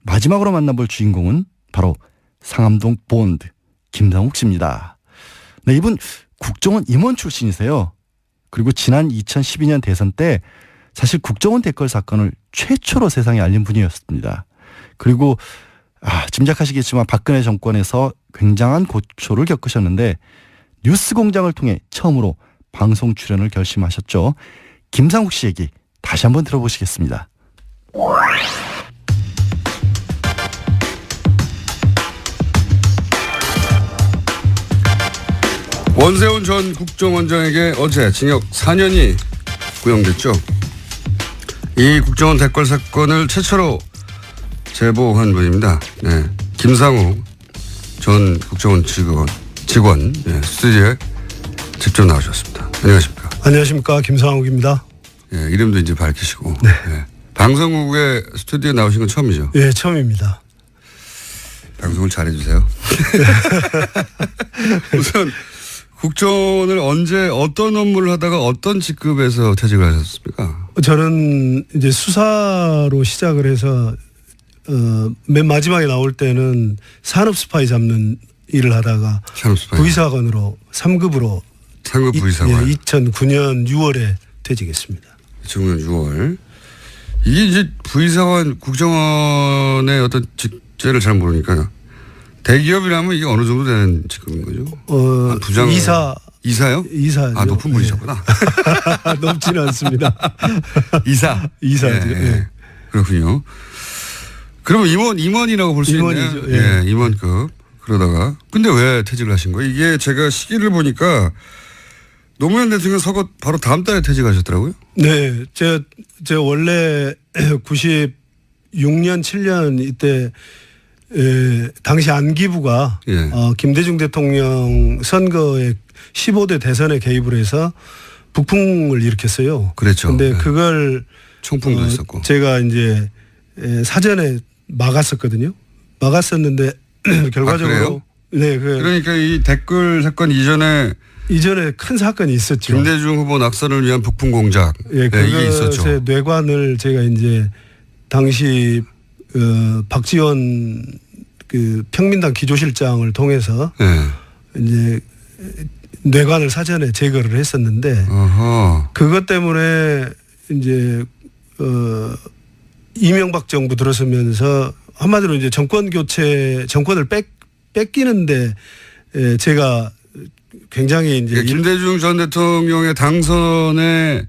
마지막으로 만나볼 주인공은 바로 상암동 본드 김상욱 씨입니다. 네, 이분 국정원 임원 출신이세요. 그리고 지난 2012년 대선 때 사실 국정원 댓글 사건을 최초로 세상에 알린 분이었습니다. 그리고 짐작하시겠지만 박근혜 정권에서 굉장한 고초를 겪으셨는데 뉴스공장을 통해 처음으로 방송 출연을 결심하셨죠. 김상욱 씨 얘기 다시 한번 들어보시겠습니다. 원세훈 전 국정원장에게 어제 징역 4년이 구형됐죠. 이 국정원 댓글 사건을 최초로 제보한 분입니다. 네, 김상욱 전 국정원 직원 스튜디오에 직접 나오셨습니다. 안녕하십니까? 안녕하십니까? 김상욱입니다. 예, 이름도 이제 밝히시고. 네. 예. 방송국에 스튜디오에 나오신 건 처음이죠? 예, 처음입니다. 방송을 잘해주세요. 우선 국정원을 언제 어떤 업무를 하다가 어떤 직급에서 퇴직을 하셨습니까? 저는 이제 수사로 시작을 해서 맨 마지막에 나올 때는 산업 스파이 잡는 일을 하다가 부의사관으로 3급으로 3급 부의사관 2009년 6월에 퇴직했습니다. 2009년 6월. 이게 이제 부의사관 국정원의 어떤 직제를 잘 모르니까 대기업이라면 이게 어느 정도 되는 직급인 거죠? 부장 이사요? 이사. 높은 분이셨구나. 높지는 않습니다. 이사죠. 예. 그렇군요. 그러면 임원이라고 볼 수 있네요. 예, 임원급. 그러다가 근데 왜 퇴직을 하신 거예요? 이게 제가 시기를 보니까 노무현 대통령 서거 바로 다음 달에 퇴직하셨더라고요. 네, 제가 원래 96년 7년 이때 당시 안기부가 김대중 대통령 선거에 15대 대선에 개입을 해서 북풍을 일으켰어요. 그렇죠. 근데 그걸 총풍도 있었고 제가 이제 사전에 막았었거든요. 막았었는데 결과적으로 네, 그러니까 이 댓글 사건 이전에 큰 사건이 있었죠. 김대중 후보 낙선을 위한 북풍 공작. 예, 이게 있었죠. 뇌관을 제가 이제 당시 박지원 그 평민당 기조실장을 통해서 이제 뇌관을 사전에 제거를 했었는데 그것 때문에 이제 이명박 정부 들어서면서 한마디로 이제 정권을 뺏기는데 제가 굉장히 이제 김대중 전 대통령의 당선에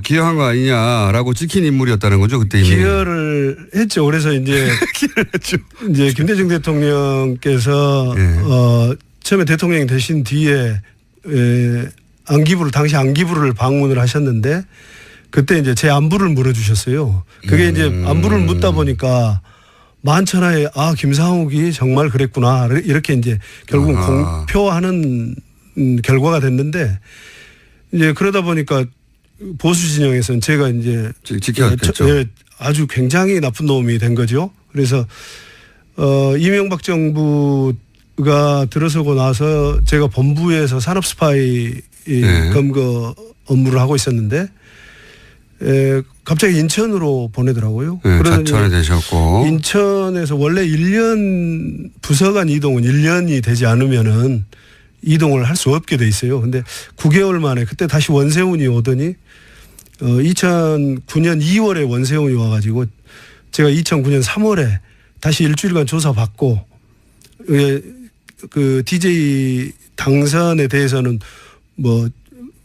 기여한 거 아니냐라고 찍힌 인물이었다는 거죠 그때 이미. 기여를 했죠. 그래서 이제 이제 김대중 대통령께서 처음에 대통령이 되신 뒤에 당시 안기부를 방문을 하셨는데 그때 이제 제 안부를 물어주셨어요. 그게 이제 안부를 묻다 보니까 만천하에 김상욱이 정말 그랬구나 이렇게 이제 결국 공표하는 결과가 됐는데 이제 그러다 보니까 보수 진영에서는 제가 이제 지켜왔겠죠. 아주 굉장히 나쁜 놈이 된 거죠. 그래서 이명박 정부가 들어서고 나서 제가 본부에서 산업 스파이 검거 업무를 하고 있었는데 갑자기 인천으로 보내더라고요. 자천이 되셨고 인천에서 원래 1년 부서간 이동은 1년이 되지 않으면은 이동을 할 수 없게 돼 있어요. 근데 9개월 만에 그때 다시 원세훈이 오더니 2009년 2월에 원세훈이 와가지고 제가 2009년 3월에 다시 일주일간 조사받고 그 DJ 당선에 대해서는 뭐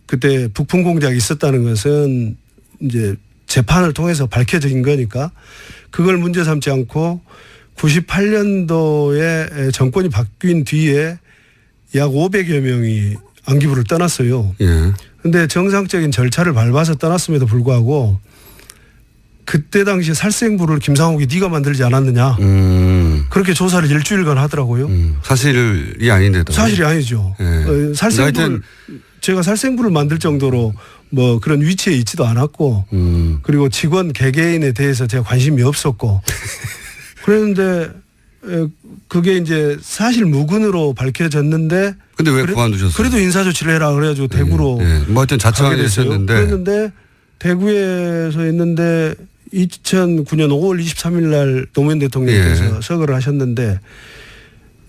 그때 북풍 공작이 있었다는 것은 이제 재판을 통해서 밝혀진 거니까 그걸 문제 삼지 않고 98년도에 정권이 바뀐 뒤에 약 500여 명이 안기부를 떠났어요. 그런데 정상적인 절차를 밟아서 떠났음에도 불구하고 그때 당시에 살생부를 김상욱이 네가 만들지 않았느냐. 그렇게 조사를 일주일간 하더라고요. 사실이 아닌데도. 사실이 아니죠. 살생부를 제가 살생부를 만들 정도로 뭐 그런 위치에 있지도 않았고 그리고 직원 개개인에 대해서 제가 관심이 없었고 그랬는데 그게 이제 사실 무근으로 밝혀졌는데 근데 왜 그만두셨어요? 그래도 인사조치를 해라 그래가지고 대구로 뭐 하여튼 자청하게 됐었는데 그랬는데 대구에서 했는데 2009년 5월 23일 날 노무현 대통령께서 서거를 하셨는데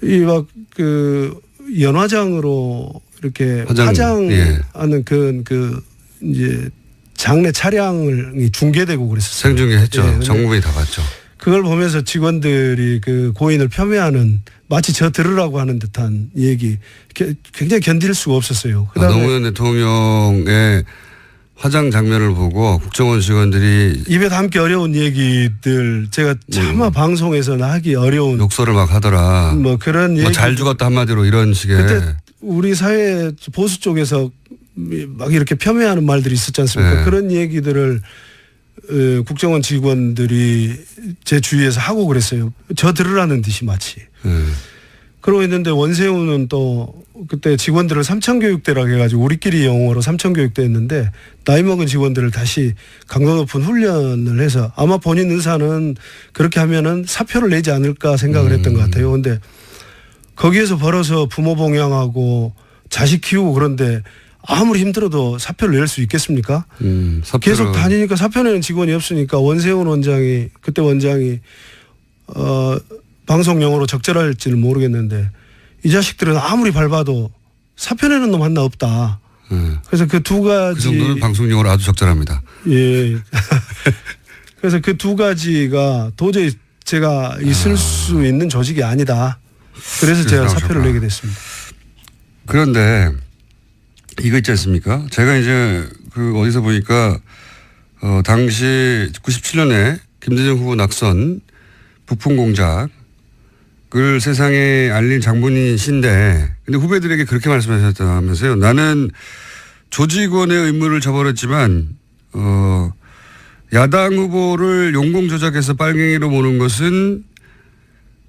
이 막 그 연화장으로 이렇게 화장하는 그 이제 장례 차량이 중계되고 그랬었어요. 생중계했죠. 전국민이 다 봤죠. 그걸 보면서 직원들이 그 고인을 폄훼하는 마치 저 들으라고 하는 듯한 얘기 굉장히 견딜 수가 없었어요. 노무현 대통령의 화장 장면을 보고 국정원 직원들이 입에 담기 어려운 얘기들 제가 차마 방송에서는 하기 어려운 욕설을 막 하더라. 뭐 그런 얘기. 잘 죽었다 한마디로 이런 식의. 그때 우리 사회 보수 쪽에서 막 이렇게 폄훼하는 말들이 있었지 않습니까? 네. 그런 얘기들을 국정원 직원들이 제 주위에서 하고 그랬어요. 저 들으라는 듯이 마치. 그러고 있는데 원세훈은 또 그때 직원들을 삼천교육대라고 해가지고 우리끼리 영어로 삼천교육대 했는데 나이 먹은 직원들을 다시 강도 높은 훈련을 해서 아마 본인 의사는 그렇게 하면은 사표를 내지 않을까 생각을 했던 것 같아요. 근데 거기에서 벌어서 부모 봉양하고 자식 키우고 그런데 아무리 힘들어도 사표를 낼 수 있겠습니까? 계속 다니니까 사표 내는 직원이 없으니까 원세훈 원장이 그때 원장이 방송 용어로 적절할지는 모르겠는데 이 자식들은 아무리 밟아도 사표 내는 놈 하나 없다. 그래서 그 두 가지. 그 정도는 방송 용어로 아주 적절합니다. 예. 그래서 그 두 가지가 도저히 제가 있을 수 있는 조직이 아니다. 그래서 제가 사표를 내게 됐습니다. 그런데 이거 있지 않습니까? 제가 이제 그 어디서 보니까 당시 97년에 김대중 후보 낙선 부품 공작을 세상에 알린 장본인이신데 근데 후배들에게 그렇게 말씀하셨다면서요. 나는 조직원의 의무를 저버렸지만 야당 후보를 용공 조작해서 빨갱이로 모는 것은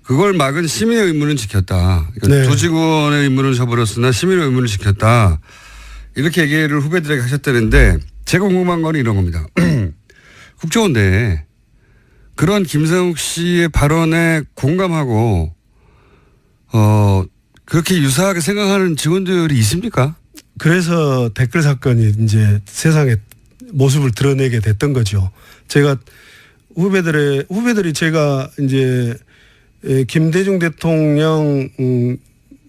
그걸 막은 시민의 의무는 지켰다. 그러니까 네. 조직원의 의무는 저버렸으나 시민의 의무는 지켰다. 이렇게 얘기를 후배들에게 하셨다는데 제가 궁금한 건 이런 겁니다. 국정원 내에 그런 김상욱 씨의 발언에 공감하고 그렇게 유사하게 생각하는 직원들이 있습니까? 그래서 댓글 사건이 이제 세상에 모습을 드러내게 됐던 거죠. 제가 후배들이 제가 이제 김대중 대통령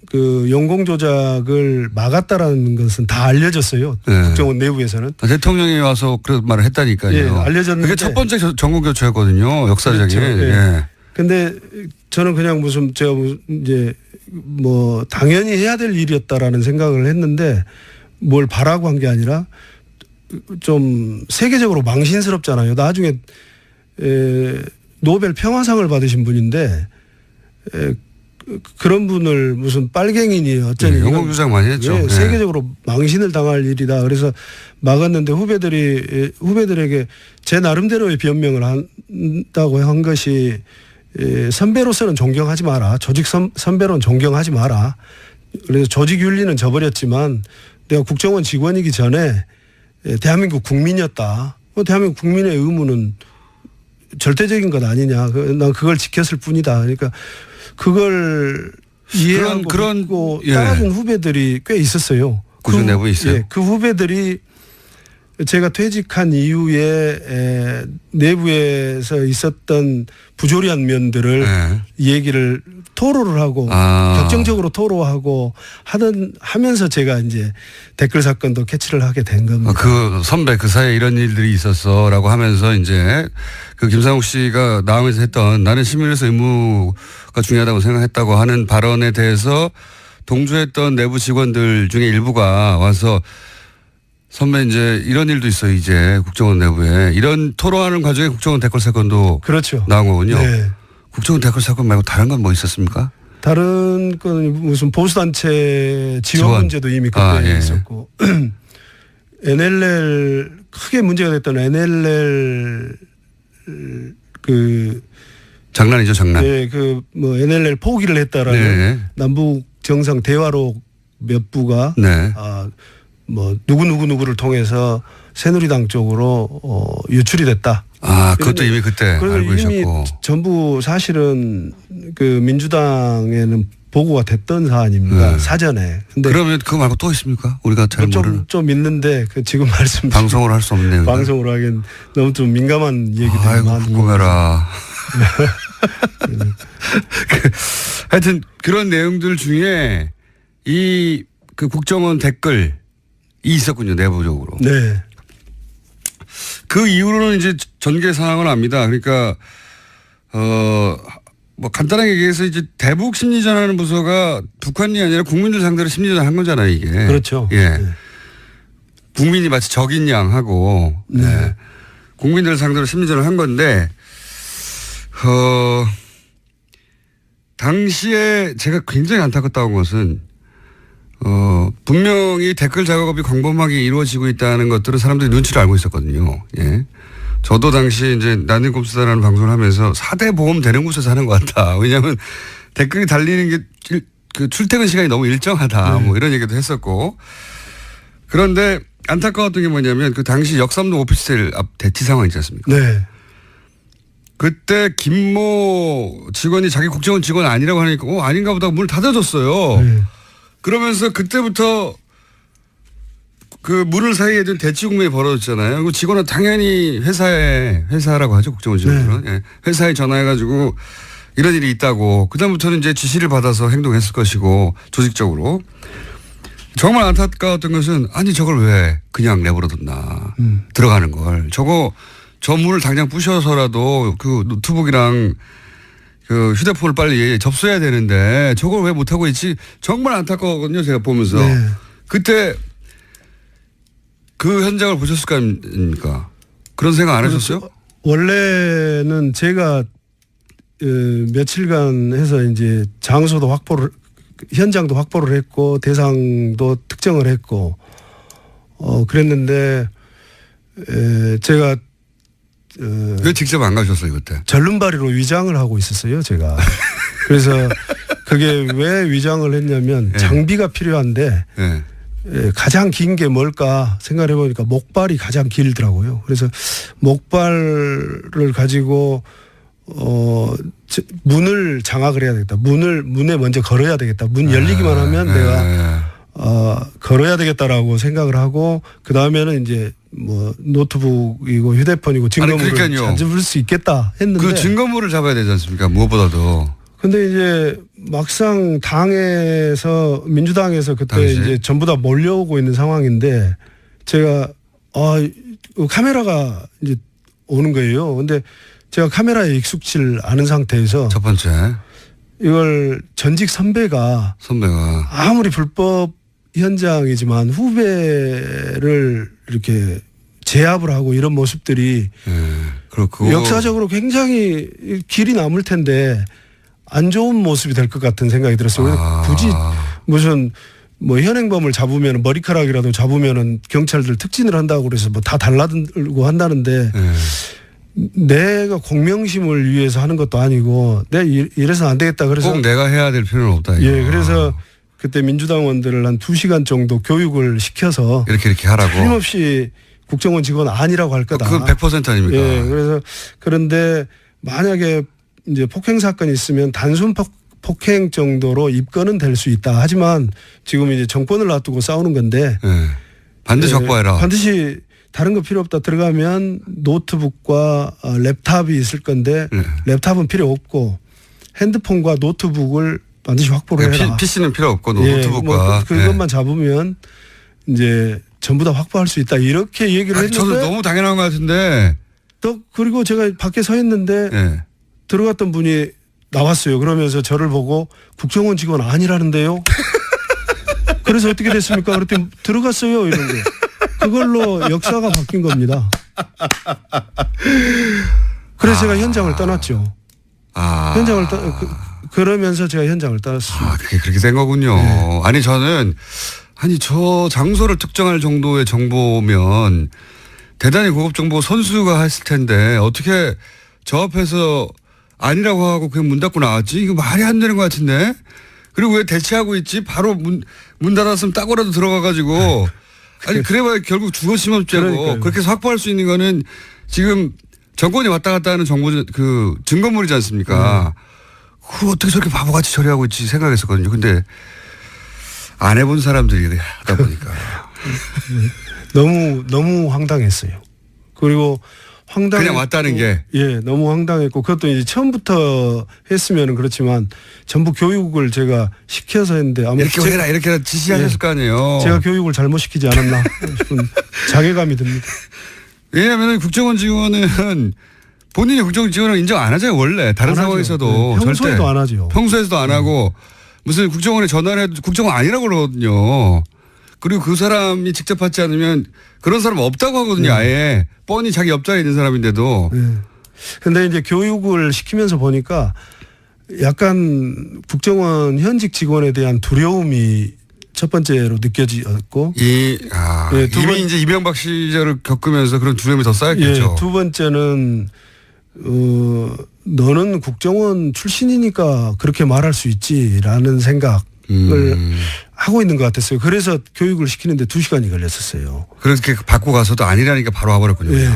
그 용공 조작을 막았다라는 것은 다 알려졌어요. 네. 국정원 내부에서는. 대통령이 와서 그런 말을 했다니까요. 예, 알려졌는데. 그게 첫 번째 정권 교체였거든요. 역사적인. 그렇죠. 예. 예. 근데 저는 그냥 제가 이제 뭐 당연히 해야 될 일이었다라는 생각을 했는데 뭘 바라고 한 게 아니라 좀 세계적으로 망신스럽잖아요. 나중에 노벨 평화상을 받으신 분인데 그런 분을 무슨 빨갱이니 어쩌니. 용공 조작 많이 했죠. 예, 세계적으로 망신을 당할 일이다. 그래서 막았는데 후배들에게 제 나름대로의 변명을 한다고 한 것이 선배로서는 존경하지 마라. 조직 선배로는 존경하지 마라. 그래서 조직 윤리는 저버렸지만 내가 국정원 직원이기 전에 대한민국 국민이었다. 대한민국 국민의 의무는 절대적인 것 아니냐. 난 그걸 지켰을 뿐이다. 그러니까 그걸 이해하고 믿고 따라준 후배들이 꽤 있었어요. 구조 내부에 있어요? 예, 그 후배들이 제가 퇴직한 이후에 내부에서 있었던 부조리한 면들을 얘기를 토로를 하고 격정적으로 토로하고 하면서 제가 이제 댓글 사건도 캐치를 하게 된 겁니다. 그 선배 그 사이에 이런 일들이 있었어라고 하면서 이제 그 김상욱 씨가 나오면서 했던 나는 시민으로서 의무가 중요하다고 생각했다고 하는 발언에 대해서 동조했던 내부 직원들 중에 일부가 와서 선배 이제 이런 일도 있어요. 이제 국정원 내부에 이런 토론하는 과정에 국정원 댓글 사건도 그렇죠. 나온 거군요. 네. 국정원 댓글 사건 말고 다른 건 뭐 있었습니까? 다른 건 무슨 보수단체 지원 문제도 이미 그때 있었고 NLL 크게 문제가 됐던 NLL 그 장난이죠, 장난. 네, 그 뭐 NLL 포기를 했다라는 남북 정상 대화로 몇 부가 뭐 누구를 통해서 새누리당 쪽으로 유출이 됐다. 그것도 이미 그때 알고 이미 계셨고. 전부 사실은 그 민주당에는 보고가 됐던 사안입니다. 사전에. 근데 그러면 그거 말고 또 있습니까? 우리가 잘 모르는. 좀 있는데 그 지금 말씀 방송으로 할 수 없네요. 방송으로 하긴 너무 좀 민감한 얘기들이 많고. 궁금해라. 하여튼 그런 내용들 중에 이 그 국정원 댓글이 있었군요. 내부적으로. 네. 그 이후로는 이제 전개 상황을 압니다. 그러니까 뭐 간단하게 얘기해서 이제 대북 심리전하는 부서가 북한이 아니라 국민들 상대로 심리전 한 거잖아요, 이게. 그렇죠. 예. 네. 국민이 마치 적인 양 하고, 네. 국민들 상대로 심리전을 한 건데, 당시에 제가 굉장히 안타깝다는 것은, 분명히 댓글 작업이 광범하게 이루어지고 있다는 것들은 사람들이 눈치를 알고 있었거든요. 예. 저도 당시 이제 나는 꼼수다라는 방송을 하면서 4대 보험 되는 곳에서 하는 것 같다. 왜냐하면 댓글이 달리는 게 그 출퇴근 시간이 너무 일정하다. 뭐 이런 얘기도 했었고. 그런데 안타까웠던 게 뭐냐면 그 당시 역삼동 오피스텔 앞 대치 상황 있지 않습니까? 네. 그때 김모 직원이 자기 국정원 직원 아니라고 하니까 아닌가 보다 문을 닫아줬어요. 네. 그러면서 그때부터 그 문을 사이에 둔 대치 국면이 벌어졌잖아요. 그 직원은 당연히 회사라고 하죠. 국정원 직원들은. 네. 예. 회사에 전화해가지고 이런 일이 있다고. 그다음부터는 이제 지시를 받아서 행동했을 것이고 조직적으로. 정말 안타까웠던 것은 아니 저걸 왜 그냥 내버려뒀나. 들어가는 걸. 저 문을 당장 부셔서라도 그 노트북이랑 그 휴대폰을 빨리 접수해야 되는데 저걸 왜 못하고 있지. 정말 안타까웠거든요. 제가 보면서. 네. 그때 그 현장을 보셨을 거 아닙니까? 그런 생각 안 하셨어요? 원래는 제가 며칠간 해서 이제 장소도 현장도 확보를 했고 대상도 특정을 했고 그랬는데 제가 왜 직접 안 가셨어요 그때? 절름발이로 위장을 하고 있었어요 제가. 그래서 그게 왜 위장을 했냐면 장비가 필요한데 가장 긴 게 뭘까 생각해 보니까 목발이 가장 길더라고요. 그래서 목발을 가지고 문을 장악을 해야 되겠다. 문에 먼저 걸어야 되겠다. 문 열리기만 하면 내가 걸어야 되겠다라고 생각을 하고 그 다음에는 이제 뭐 노트북이고 휴대폰이고 증거물을 찾을 수 있겠다 했는데 그 증거물을 잡아야 되지 않습니까? 무엇보다도. 근데 이제 막상 당에서 민주당에서 그때 당시? 이제 전부 다 몰려오고 있는 상황인데 제가 카메라가 이제 오는 거예요. 근데 제가 카메라에 익숙치를 않은 상태에서 첫 번째 이걸 전직 선배가 아무리 불법 현장이지만 후배를 이렇게 제압을 하고 이런 모습들이 역사적으로 굉장히 길이 남을 텐데 안 좋은 모습이 될 것 같은 생각이 들었어요. 굳이 무슨 뭐 현행범을 잡으면 머리카락이라도 잡으면은 경찰들 특진을 한다고 그래서 뭐 다 달라들고 한다는데 내가 공명심을 위해서 하는 것도 아니고 내가 이래서는 안 되겠다. 그래서 꼭 내가 해야 될 필요는 없다. 이거. 예, 그래서 그때 민주당원들을 한 2시간 정도 교육을 시켜서 이렇게 하라고. 틀림없이 국정원 직원 아니라고 할 거다. 그건 100% 아닙니까? 예, 그래서 그런데 만약에 이제 폭행 사건이 있으면 단순 폭행 정도로 입건은 될 수 있다. 하지만 지금 이제 정권을 놔두고 싸우는 건데 반드시 확보해라. 반드시 다른 거 필요 없다. 들어가면 노트북과 랩탑이 있을 건데 랩탑은 필요 없고 핸드폰과 노트북을 반드시 확보를 해라. PC는 필요 없고 노트북과 뭐 그것만 잡으면 이제 전부 다 확보할 수 있다. 이렇게 얘기를 했는데 저도 너무 당연한 것 같은데 또 그리고 제가 밖에 서 있는데 들어갔던 분이 나왔어요. 그러면서 저를 보고 국정원 직원 아니라는데요. 그래서 어떻게 됐습니까? 그랬더니 들어갔어요. 이런 게. 그걸로 역사가 바뀐 겁니다. 그래서 제가 현장을 떠났죠. 현장을 그러면서 제가 현장을 떠났습니다. 그렇게 된 거군요. 아니 저는 저 장소를 특정할 정도의 정보면 대단히 고급 정보 선수가 했을 텐데 어떻게 저 앞에서 아니라고 하고 그냥 문 닫고 나왔지? 이거 말이 안 되는 것 같은데? 그리고 왜 대치하고 있지? 바로 문 닫았으면 따고라도 들어가가지고. 아니, 그래봐야 결국 죽었으면 없자고. 그렇게 해서 확보할 수 있는 거는 지금 정권이 왔다 갔다 하는 증거물이지 않습니까? 그걸 어떻게 저렇게 바보같이 처리하고 있지 생각했었거든요. 근데 안 해본 사람들이 하다 보니까. 너무 황당했어요. 그리고 그냥 왔다는 게. 예, 너무 황당했고 그것도 이제 처음부터 했으면 그렇지만 전부 교육을 제가 시켜서 했는데 아마 이렇게 해라 이렇게 지시하셨을 거 아니에요. 제가 교육을 잘못 시키지 않았나 싶은 자괴감이 듭니다. 왜냐하면 국정원 직원은 본인이 국정 지원을 인정 안 하잖아요, 원래. 다른 상황에서도. 네, 평소에도 절대. 안 하죠. 평소에도 안 하고 무슨 국정원에 전화를 해도 국정원 아니라고 그러거든요. 그리고 그 사람이 직접 받지 않으면 그런 사람 없다고 하거든요, 아예. 뻔히 자기 옆자리에 있는 사람인데도. 네. 근데 이제 교육을 시키면서 보니까 약간 국정원 현직 직원에 대한 두려움이 첫 번째로 느껴졌고. 이미 이제 이명박 시절을 겪으면서 그런 두려움이 더 쌓였겠죠. 예, 두 번째는, 너는 국정원 출신이니까 그렇게 말할 수 있지라는 생각을 하고 있는 것 같았어요. 그래서 교육을 시키는데 2시간이 걸렸었어요. 그렇게 받고 가서도 아니라니까 바로 와버렸군요. 예.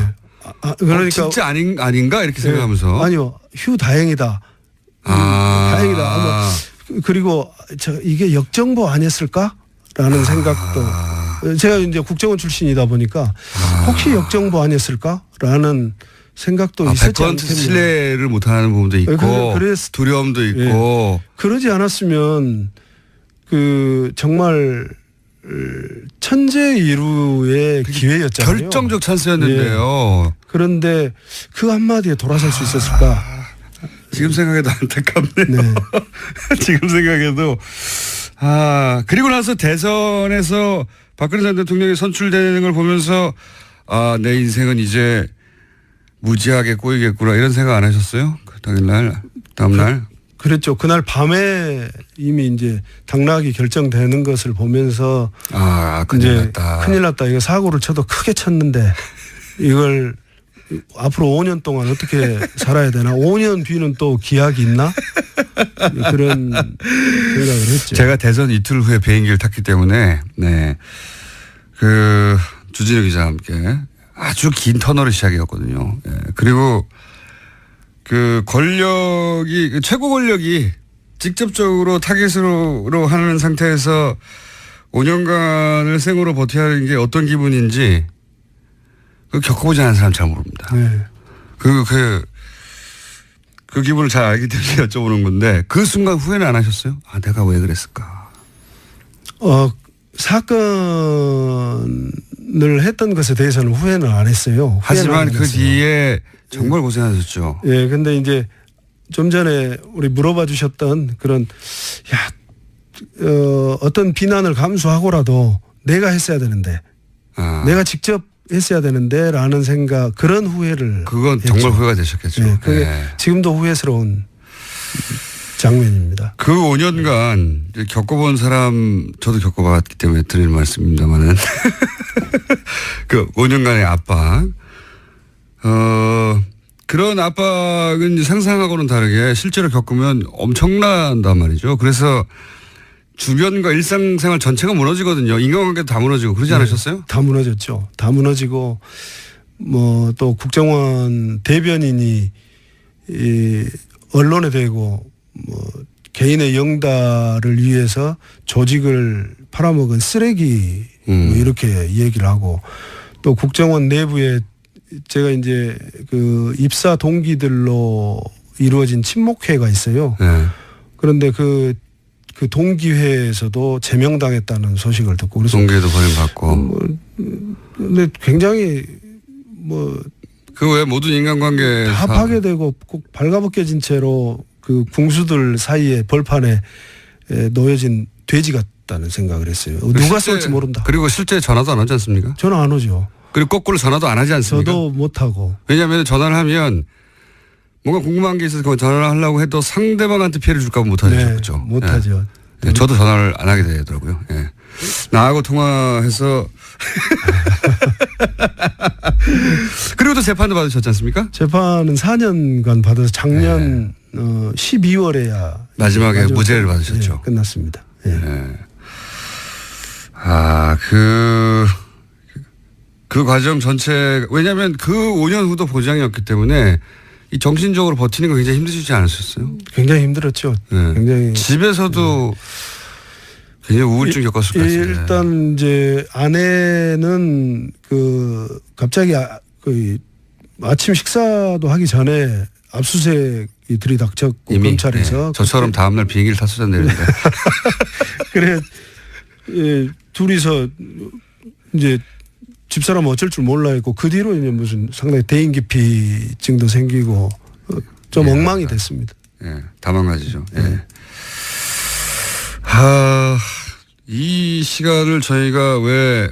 그러니까. 진짜 아닌가? 이렇게 생각하면서. 아니요. 휴, 다행이다. 다행이다. 그리고 이게 역정보 아니었을까라는 생각도. 제가 이제 국정원 출신이다 보니까 혹시 역정보 아니었을까라는 생각도 있었지 않겠냐. 100% 신뢰를 못하는 부분도 있고 두려움도 있고. 그러지 않았으면 정말 천재이루의 기회였잖아요. 결정적 찬스였는데요. 그런데 그 한마디에 돌아설 수 있었을까. 지금 생각해도 안타깝네요. 지금 생각해도. 그리고 나서 대선에서 박근혜 전 대통령이 선출되는 걸 보면서 내 인생은 이제 무지하게 꼬이겠구나 이런 생각 안 하셨어요? 그 당일날, 다음날? 그랬죠. 그날 밤에 이미 이제 당락이 결정되는 것을 보면서 큰일 났다. 큰일 났다. 이거 사고를 쳐도 크게 쳤는데 이걸 앞으로 5년 동안 어떻게 살아야 되나? 5년 뒤는 또 기약이 있나? 그런 생각을 했죠. 제가 대선 이틀 후에 비행기를 탔기 때문에 주진우 기자와 함께 아주 긴 터널의 시작이었거든요. 그리고 최고 권력이 직접적으로 타깃으로 하는 상태에서 5년간을 생으로 버텨야 하는 게 어떤 기분인지 겪어보지 않은 사람 잘 모릅니다. 그 기분을 잘 알기 때문에 여쭤보는 건데 그 순간 후회는 안 하셨어요? 내가 왜 그랬을까? 사건을 했던 것에 대해서는 후회는 안 했어요. 하지만 그 뒤에 정말 고생하셨죠. 예, 근데 이제 좀 전에 우리 물어봐 주셨던 그런 어떤 비난을 감수하고라도 내가 했어야 되는데 내가 직접 했어야 되는데 라는 생각, 그런 후회를 그건 했죠. 정말 후회가 되셨겠죠. 네, 그게 지금도 후회스러운 장면입니다. 그 5년간 겪어본 사람, 저도 겪어봤기 때문에 드리는 말씀입니다만은 그 5년간의 압박, 그런 압박은 상상하고는 다르게 실제로 겪으면 엄청난단 말이죠. 그래서 주변과 일상생활 전체가 무너지거든요. 인간관계도 다 무너지고 그러지 않으셨어요? 다 무너졌죠. 다 무너지고 또 국정원 대변인이 언론에 대고 개인의 영달을 위해서 조직을 팔아먹은 쓰레기 이렇게 얘기를 하고, 또 국정원 내부에 제가 이제 입사 동기들로 이루어진 친목회가 있어요. 그런데 그 동기회에서도 제명당했다는 소식을 듣고, 그래서 동기회도 버림받고. 근데 굉장히 그 외 모든 인간관계 다 파괴되고 꼭 발가벗겨진 채로 그 궁수들 사이에 벌판에 놓여진 돼지 같다는 생각을 했어요. 누가 쏠지 모른다. 그리고 실제 전화도 안 하지 않습니까? 전화 안 오죠. 그리고 거꾸로 전화도 안 하지 않습니까? 저도 못 하고. 왜냐하면 전화를 하면 뭔가 궁금한 게 있어서 전화를 하려고 해도 상대방한테 피해를 줄까 봐 못하죠. 그렇죠? 못하죠. 저도 전화를 안 하게 되더라고요. 나하고 통화해서 그리고 또 재판도 받으셨지 않습니까? 재판은 4년간 받아서 작년 12월에야 마지막에 무죄를 받으셨죠. 끝났습니다. 그 과정 전체, 왜냐하면 그 5년 후도 보장이었기 때문에 이 정신적으로 버티는 거 굉장히 힘드시지 않으셨어요? 굉장히 힘들었죠. 굉장히 집에서도 굉장히 우울증 겪었을 것 같은데. 일단 이제 아내는 갑자기 아침 식사도 하기 전에 압수수색이 들이닥쳤고 검찰에서 저처럼 다음날 비행기를 탔어야 되는데. 그래 둘이서 이제 집사람 어쩔 줄 몰라 했고 그 뒤로 이제 무슨 상당히 대인기피증도 생기고 좀 엉망이 됐습니다. 예, 다망가지죠. 예. 이 시간을 저희가 왜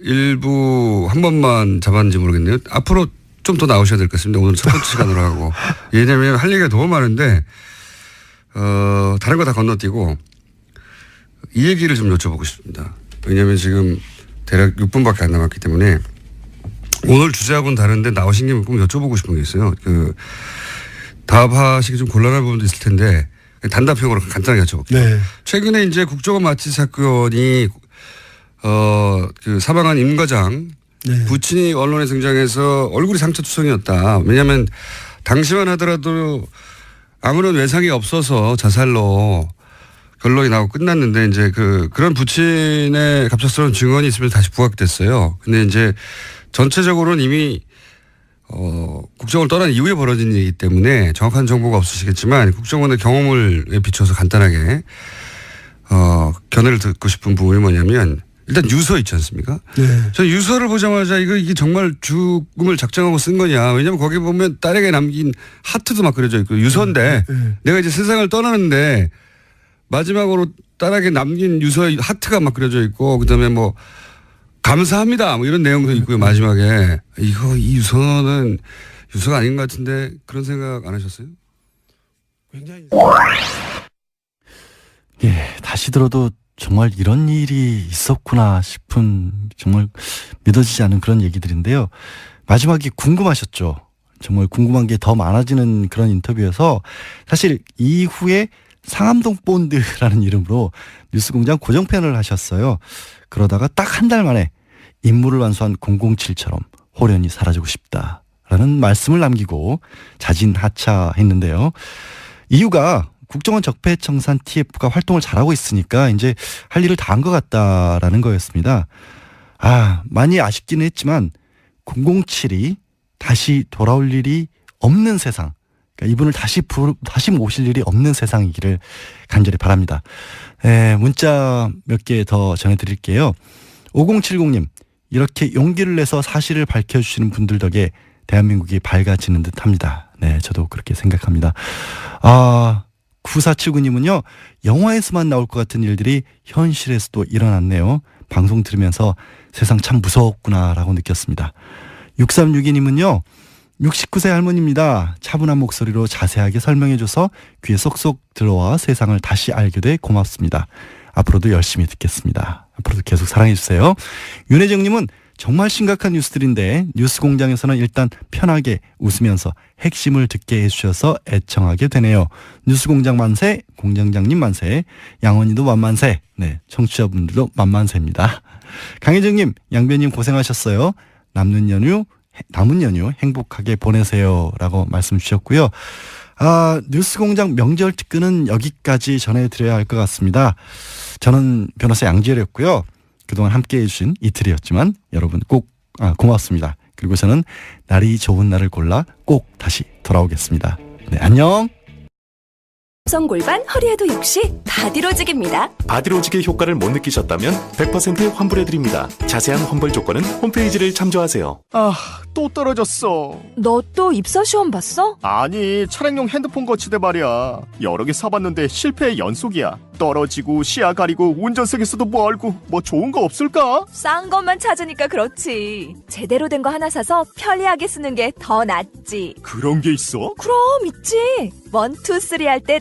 일부 한 번만 잡았는지 모르겠네요. 앞으로 좀 더 나오셔야 될 것 같습니다. 오늘 첫 번째 시간으로 하고. 왜냐하면 할 얘기가 너무 많은데 다른 거 다 건너뛰고 이 얘기를 좀 여쭤보고 싶습니다. 왜냐하면 지금 대략 6분밖에 안 남았기 때문에 오늘 주제하고는 다른데 나오신 김에 꼭 여쭤보고 싶은 게 있어요. 답하시기 좀 곤란한 부분도 있을 텐데 단답형으로 간단하게 여쭤볼게요. 네. 최근에 이제 국정원 마취 사건이 사망한 임 과장 네. 부친이 언론에 등장해서 얼굴이 상처투성이었다. 왜냐하면 당시만 하더라도 아무런 외상이 없어서 자살로 결론이 나고 끝났는데 이제 그런 부친의 갑작스러운 증언이 있으면서 다시 부각됐어요. 근데 이제 전체적으로는 이미 국정원을 떠난 이후에 벌어진 일이기 때문에 정확한 정보가 없으시겠지만 국정원의 경험을 비춰서 간단하게 견해를 듣고 싶은 부분이 뭐냐면 일단 유서 있지 않습니까? 네. 저는 유서를 보자마자 이게 정말 죽음을 작정하고 쓴 거냐. 왜냐하면 거기 보면 딸에게 남긴 하트도 막 그려져 있고 유서인데 내가 이제 세상을 떠나는데 마지막으로 딸에게 남긴 유서에 하트가 막 그려져 있고 그다음에 뭐 감사합니다 뭐 이런 내용도 있고요. 마지막에 이 유서는 유서가 아닌 것 같은데 그런 생각 안 하셨어요? 굉장히 예, 다시 들어도 정말 이런 일이 있었구나 싶은 정말 믿어지지 않은 그런 얘기들인데요. 마지막에 궁금하셨죠. 정말 궁금한 게 더 많아지는 그런 인터뷰여서 사실 이후에 상암동 본드라는 이름으로 뉴스공장 고정편을 하셨어요. 그러다가 딱 한 달 만에 임무를 완수한 007처럼 호련히 사라지고 싶다라는 말씀을 남기고 자진하차했는데요. 이유가 국정원 적폐청산 TF가 활동을 잘하고 있으니까 이제 할 일을 다 한 것 같다라는 거였습니다. 많이 아쉽기는 했지만 007이 다시 돌아올 일이 없는 세상, 그러니까 이분을 다시 모실 일이 없는 세상이기를 간절히 바랍니다. 문자 몇 개 더 전해드릴게요. 5070님, 이렇게 용기를 내서 사실을 밝혀주시는 분들 덕에 대한민국이 밝아지는 듯합니다. 네, 저도 그렇게 생각합니다. 9479님은요, 영화에서만 나올 것 같은 일들이 현실에서도 일어났네요. 방송 들으면서 세상 참 무서웠구나라고 느꼈습니다. 6362님은요, 69세 할머니입니다. 차분한 목소리로 자세하게 설명해줘서 귀에 쏙쏙 들어와 세상을 다시 알게 돼 고맙습니다. 앞으로도 열심히 듣겠습니다. 앞으로도 계속 사랑해주세요. 윤혜정님은 정말 심각한 뉴스들인데 뉴스공장에서는 일단 편하게 웃으면서 핵심을 듣게 해주셔서 애청하게 되네요. 뉴스공장 만세, 공장장님 만세, 양원이도 만만세, 네, 청취자분들도 만만세입니다. 강혜정님, 양변님 고생하셨어요. 남은 연휴 행복하게 보내세요 라고 말씀 주셨고요. 뉴스공장 명절 특근은 여기까지 전해드려야 할 것 같습니다. 저는 변호사 양지열이었고요. 그동안 함께해 주신 이틀이었지만 여러분 꼭 고맙습니다. 그리고 저는 날이 좋은 날을 골라 꼭 다시 돌아오겠습니다. 네, 안녕. 성 골반 허리에도 역시 바디로직입니다. 바디로직의 효과를 못 느끼셨다면 100% 환불해드립니다. 자세한 환불 조건은 홈페이지를 참조하세요. 또 떨어졌어. 너 또 입사 시험 봤어? 아니, 차량용 핸드폰 거치대 말이야. 여러 개 사봤는데 실패의 연속이야. 떨어지고 시야 가리고 운전석에서도 멀고 뭐 좋은 거 없을까? 싼 것만 찾으니까 그렇지. 제대로 된 거 하나 사서 편리하게 쓰는 게 더 낫지. 그런 게 있어? 그럼 있지. 1, 2, 3 할 때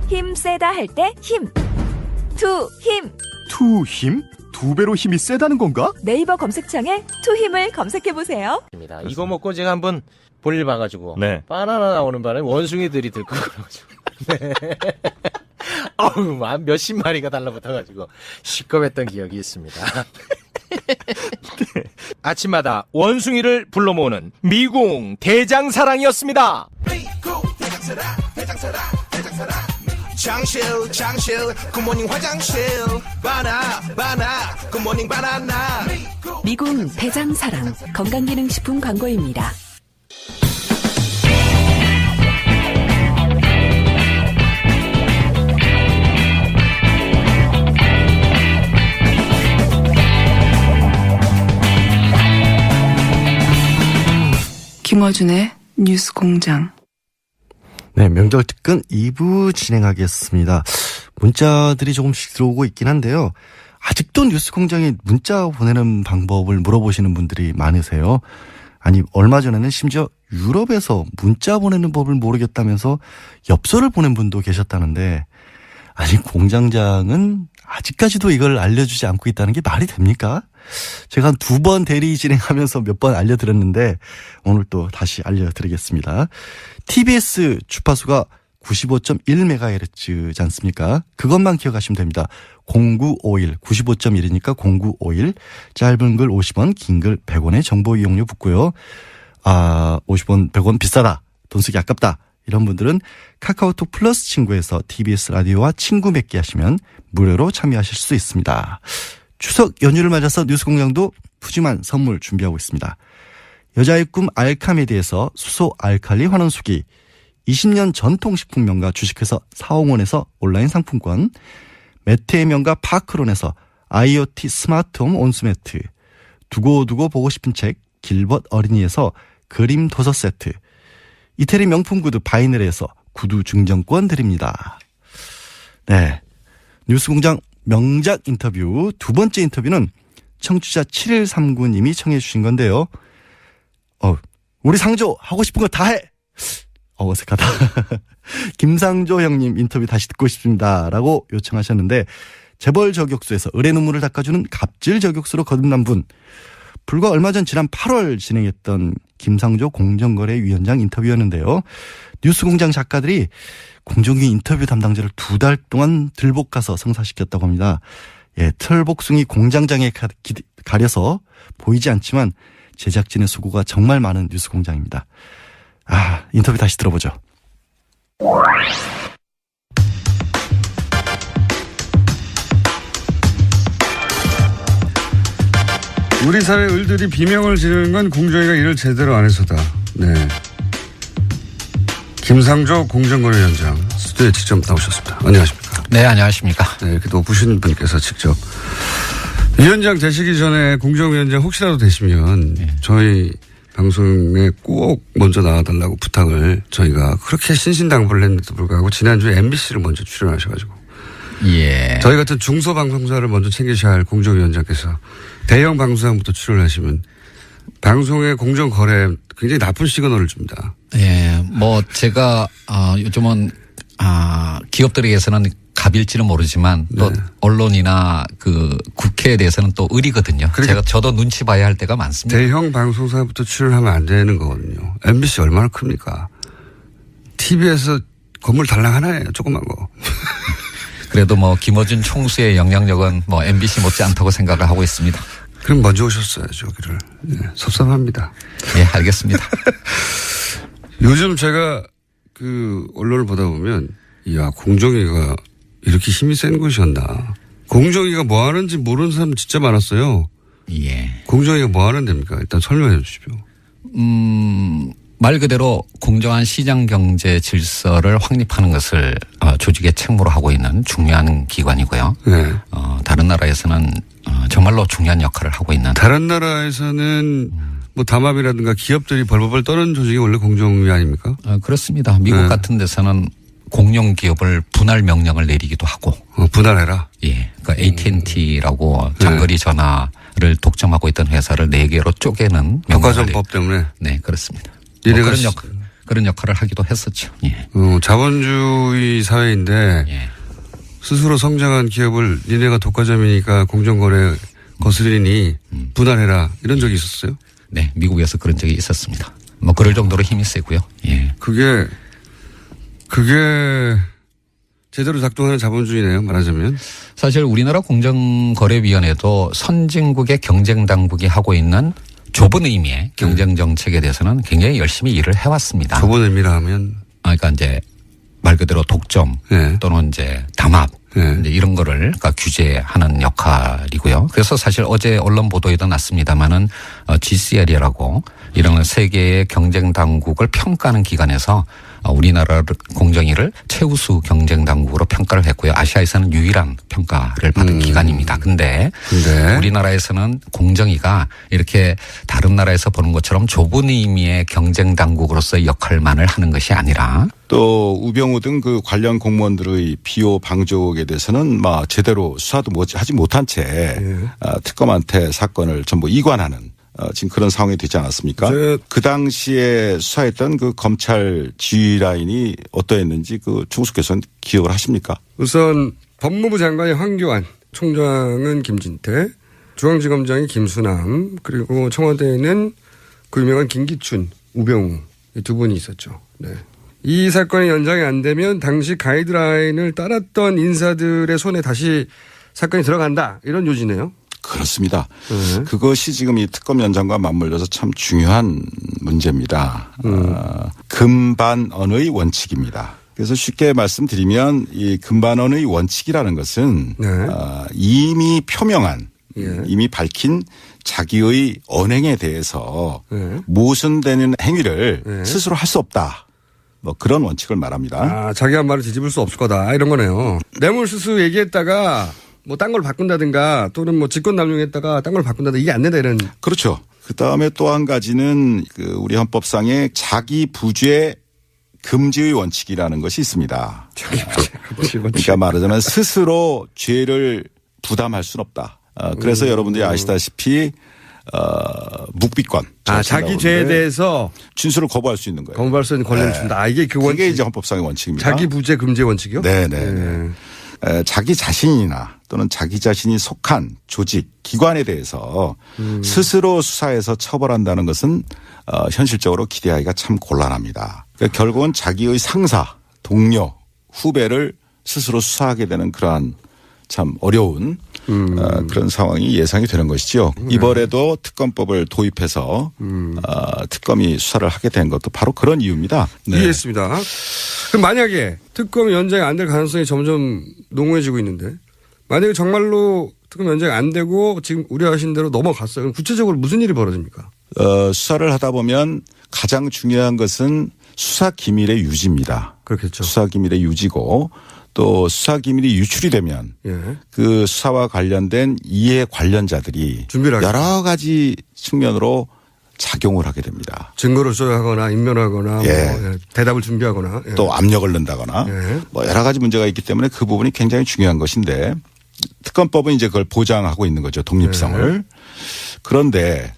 2. 힘 세다 할 때 힘. 2 힘. 2 힘? 2배로 힘이 세다는 건가? 네이버 검색창에 2 힘을 검색해보세요. 이거 먹고 제가 한번 볼일 봐가지고 네. 바나나 나오는 바람에 원숭이들이 들고 그래가지고 네. 한 몇십 마리가 달라붙어가지고 시겁했던 기억이 있습니다. 아침마다 원숭이를 불러 모으는 미궁 대장사랑이었습니다. 장실 굿모닝 화장실 바나 굿모닝 바나나. 미궁 대장사랑 건강기능식품 광고입니다. 김어준의 뉴스 공장. 네, 명절 특근 2부 진행하겠습니다. 문자들이 조금씩 들어오고 있긴 한데요. 아직도 뉴스 공장에 문자 보내는 방법을 물어보시는 분들이 많으세요. 아니, 얼마 전에는 심지어 유럽에서 문자 보내는 법을 모르겠다면서 엽서를 보낸 분도 계셨다는데, 아니, 공장장은 아직까지도 이걸 알려주지 않고 있다는 게 말이 됩니까? 제가 한 2번 대리 진행하면서 몇 번 알려드렸는데 오늘 또 다시 알려드리겠습니다. TBS 주파수가 95.1MHz지 않습니까? 그것만 기억하시면 됩니다. 0951 95.1이니까 0951 짧은 글 50원 긴 글 100원의 정보 이용료 붙고요. 50원 100원 비싸다. 돈 쓰기 아깝다. 이런 분들은 카카오톡 플러스 친구에서 TBS 라디오와 친구 맺기 하시면 무료로 참여하실 수 있습니다. 추석 연휴를 맞아서 뉴스공장도 푸짐한 선물 준비하고 있습니다. 여자의 꿈 알카메디에서 수소 알칼리 환원수기, 20년 전통식품 명가 주식회사 사홍원에서 온라인 상품권, 매트의 명가 파크론에서 IoT 스마트홈 온수매트, 두고두고 보고 싶은 책 길벗 어린이에서 그림 도서 세트, 이태리 명품 구두 바이넬에서 구두 증정권 드립니다. 네, 뉴스공장 명작 인터뷰 두 번째 인터뷰는 청취자 7139님이 청해 주신 건데요. 우리 상조 하고 싶은 거 다 해. 어색하다. 김상조 형님 인터뷰 다시 듣고 싶습니다. 라고 요청하셨는데, 재벌 저격수에서 의뢰 눈물을 닦아주는 갑질 저격수로 거듭난 분, 불과 얼마 전 지난 8월 진행했던 김상조 공정거래위원장 인터뷰였는데요. 뉴스공장 작가들이 공정위 인터뷰 담당자를 2달 동안 들복 가서 성사시켰다고 합니다. 예, 털복숭이 공장장에 가려서 보이지 않지만 제작진의 수고가 정말 많은 뉴스공장입니다. 인터뷰 다시 들어보죠. 우리 사회 을들이 비명을 지르는 건 공정위가 일을 제대로 안 해서다. 네. 김상조 공정거래위원장 스튜디오에 직접 나오셨습니다. 안녕하십니까? 네, 안녕하십니까? 네, 이렇게 높으신 분께서 직접. 위원장 되시기 전에 공정위원장 혹시라도 되시면 저희 방송에 꼭 먼저 나와달라고 부탁을 저희가 그렇게 신신당부를 했는데도 불구하고 지난주에 MBC를 먼저 출연하셔가지고. 예. 저희 같은 중소방송사를 먼저 챙기셔야 할 공정위원장께서 대형 방송사부터 출연하시면 방송의 공정거래 굉장히 나쁜 시그널을 줍니다. 예, 제가, 요즘은, 기업들에게서는 갑일지는 모르지만 또 언론이나 국회에 대해서는 또 의리거든요. 저도 눈치 봐야 할 때가 많습니다. 대형 방송사부터 출연하면 안 되는 거거든요. MBC 얼마나 큽니까? TV에서 건물 달랑 하나예요. 조그만 거. 그래도 김어준 총수의 영향력은 MBC 못지 않다고 생각을 하고 있습니다. 그럼 먼저 오셨어야죠, 여기를. 네, 섭섭합니다. 예, 알겠습니다. 요즘 제가 언론을 보다 보면, 공정위가 이렇게 힘이 센 곳이었나. 공정위가 뭐 하는지 모르는 사람 진짜 많았어요. 예. 공정위가 뭐 하는 데입니까? 일단 설명해 주십시오. 말 그대로 공정한 시장 경제 질서를 확립하는 것을 조직의 책무로 하고 있는 중요한 기관이고요. 네. 다른 나라에서는 정말로 중요한 역할을 하고 있는. 다른 나라에서는 담합이라든가 기업들이 벌벌 떠는 조직이 원래 공정위 아닙니까? 그렇습니다. 미국 같은 데서는 공룡 기업을 분할 명령을 내리기도 하고. 분할해라? 예. 그러니까 AT&T라고 장거리 전화를 독점하고 있던 회사를 4개로 쪼개는 국가정법 때문에? 네, 그렇습니다. 그런 역할을 하기도 했었죠. 예. 자본주의 사회인데 스스로 성장한 기업을 니네가 독과점이니까 공정거래 거스리니 분할해라 이런 적이 있었어요? 네, 미국에서 그런 적이 있었습니다. 그럴 정도로 힘이 세고요. 예. 그게 제대로 작동하는 자본주의네요, 말하자면. 사실 우리나라 공정거래위원회도 선진국의 경쟁당국이 하고 있는 좁은 의미의 경쟁정책에 대해서는 굉장히 열심히 일을 해왔습니다. 좁은 의미라 하면? 그러니까 이제 말 그대로 독점 또는 이제 담합 이제 이런 거를 규제하는 역할이고요. 그래서 사실 어제 언론 보도에도 났습니다만은 GCL이라고 이런 세계의 경쟁 당국을 평가하는 기관에서 우리나라 공정위를 최우수 경쟁 당국으로 평가를 했고요. 아시아에서는 유일한 평가를 받은 기관입니다. 근데 우리나라에서는 공정위가 이렇게 다른 나라에서 보는 것처럼 좁은 의미의 경쟁 당국으로서의 역할만을 하는 것이 아니라 또 우병우 등 그 관련 공무원들의 비호 방조에 대해서는 제대로 수사도 하지 못한 채 특검한테 사건을 전부 이관하는 지금 그런 상황이 되지 않았습니까? 그 당시에 수사했던 그 검찰 지휘 라인이 어떠했는지 그 총수께서는 기억을 하십니까? 우선 법무부 장관이 황교안, 총장은 김진태, 중앙지검장이 김수남, 그리고 청와대에는 그 유명한 김기춘, 우병우 이 두 분이 있었죠. 네. 이 사건이 연장이 안 되면 당시 가이드라인을 따랐던 인사들의 손에 다시 사건이 들어간다 이런 요지네요. 그렇습니다. 그것이 지금 이 특검 연장과 맞물려서 참 중요한 문제입니다. 금반언의 원칙입니다. 그래서 쉽게 말씀드리면 이 금반언의 원칙이라는 것은 이미 표명한 이미 밝힌 자기의 언행에 대해서 모순되는 행위를 스스로 할 수 없다. 그런 원칙을 말합니다. 자기 한 말을 뒤집을 수 없을 거다 이런 거네요. 뇌물수수 얘기했다가 딴 걸 바꾼다든가 또는 직권 남용했다가 딴 걸 바꾼다든가 이게 안 된다 이런. 그렇죠. 그다음에 또 한 가지는 우리 헌법상에 자기 부죄 금지의 원칙이라는 것이 있습니다. 자기 부죄 금지 원칙. 그러니까 말하자면 스스로 죄를 부담할 수는 없다. 그래서 여러분들이 아시다시피 묵비권. 자기 죄에 대해서 진술을 거부할 수 있는 거예요. 거부할 수 있는 권리를 준다. 이게 그 원칙. 그게 이제 헌법상의 원칙입니다. 자기 부죄 금지 원칙이요? 네네. 자기 자신이나 또는 자기 자신이 속한 조직, 기관에 대해서 스스로 수사해서 처벌한다는 것은 현실적으로 기대하기가 참 곤란합니다. 그러니까 결국은 자기의 상사, 동료, 후배를 스스로 수사하게 되는 그러한 참 어려운 그런 상황이 예상이 되는 것이죠. 이번에도 특검법을 도입해서 특검이 수사를 하게 된 것도 바로 그런 이유입니다. 네. 이해했습니다. 그럼 만약에 특검 연장이 안 될 가능성이 점점 농후해지고 있는데 만약에 정말로 특검 연장이 안 되고 지금 우려하신 대로 넘어갔어요. 그럼 구체적으로 무슨 일이 벌어집니까? 수사를 하다 보면 가장 중요한 것은 수사 기밀의 유지입니다. 그렇겠죠. 수사 기밀의 유지고 또 수사 기밀이 유출이 되면 그 수사와 관련된 이해 관련자들이 여러 가지 측면으로 작용을 하게 됩니다. 증거를 조회하거나 인멸하거나 대답을 준비하거나 또 압력을 넣는다거나 여러 가지 문제가 있기 때문에 그 부분이 굉장히 중요한 것인데 특검법은 이제 그걸 보장하고 있는 거죠. 독립성을. 그런데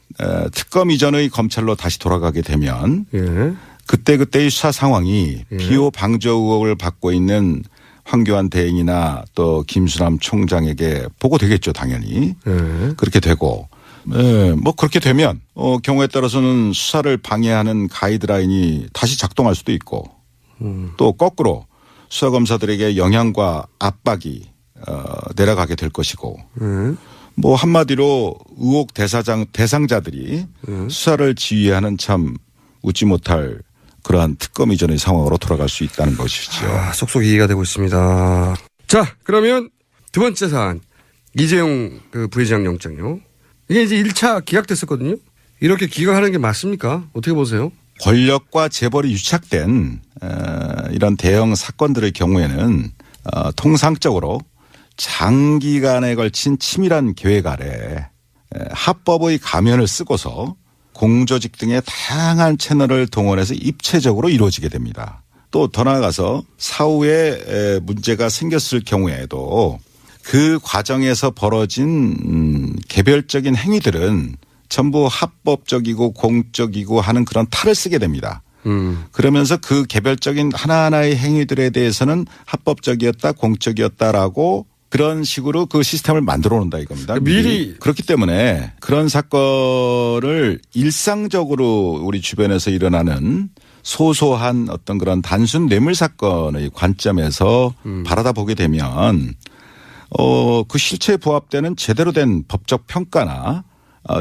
특검 이전의 검찰로 다시 돌아가게 되면 그때그때의 수사 상황이 비호 방조 의혹을 받고 있는 황교안 대행이나 또 김수남 총장에게 보고되겠죠. 당연히. 그렇게 되고 그렇게 되면 경우에 따라서는 수사를 방해하는 가이드라인이 다시 작동할 수도 있고 또 거꾸로 수사검사들에게 영향과 압박이 내려가게 될 것이고 한마디로 의혹 대상자들이 수사를 지휘하는 참 웃지 못할 그러한 특검 이전의 상황으로 돌아갈 수 있다는 것이죠. 속속 이해가 되고 있습니다. 자, 그러면 두 번째 사안. 이재용 부회장 영장요. 이게 이제 1차 기각됐었거든요. 이렇게 기각하는 게 맞습니까? 어떻게 보세요? 권력과 재벌이 유착된 이런 대형 사건들의 경우에는 통상적으로 장기간에 걸친 치밀한 계획 아래 합법의 가면을 쓰고서 공조직 등의 다양한 채널을 동원해서 입체적으로 이루어지게 됩니다. 또 더 나아가서 사후에 문제가 생겼을 경우에도 그 과정에서 벌어진 개별적인 행위들은 전부 합법적이고 공적이고 하는 그런 탈을 쓰게 됩니다. 그러면서 그 개별적인 하나하나의 행위들에 대해서는 합법적이었다, 공적이었다라고 그런 식으로 그 시스템을 만들어 놓는다 이겁니다. 미리. 그렇기 때문에 그런 사건을 일상적으로 우리 주변에서 일어나는 소소한 어떤 그런 단순 뇌물 사건의 관점에서 바라다 보게 되면 그 실체에 부합되는 제대로 된 법적 평가나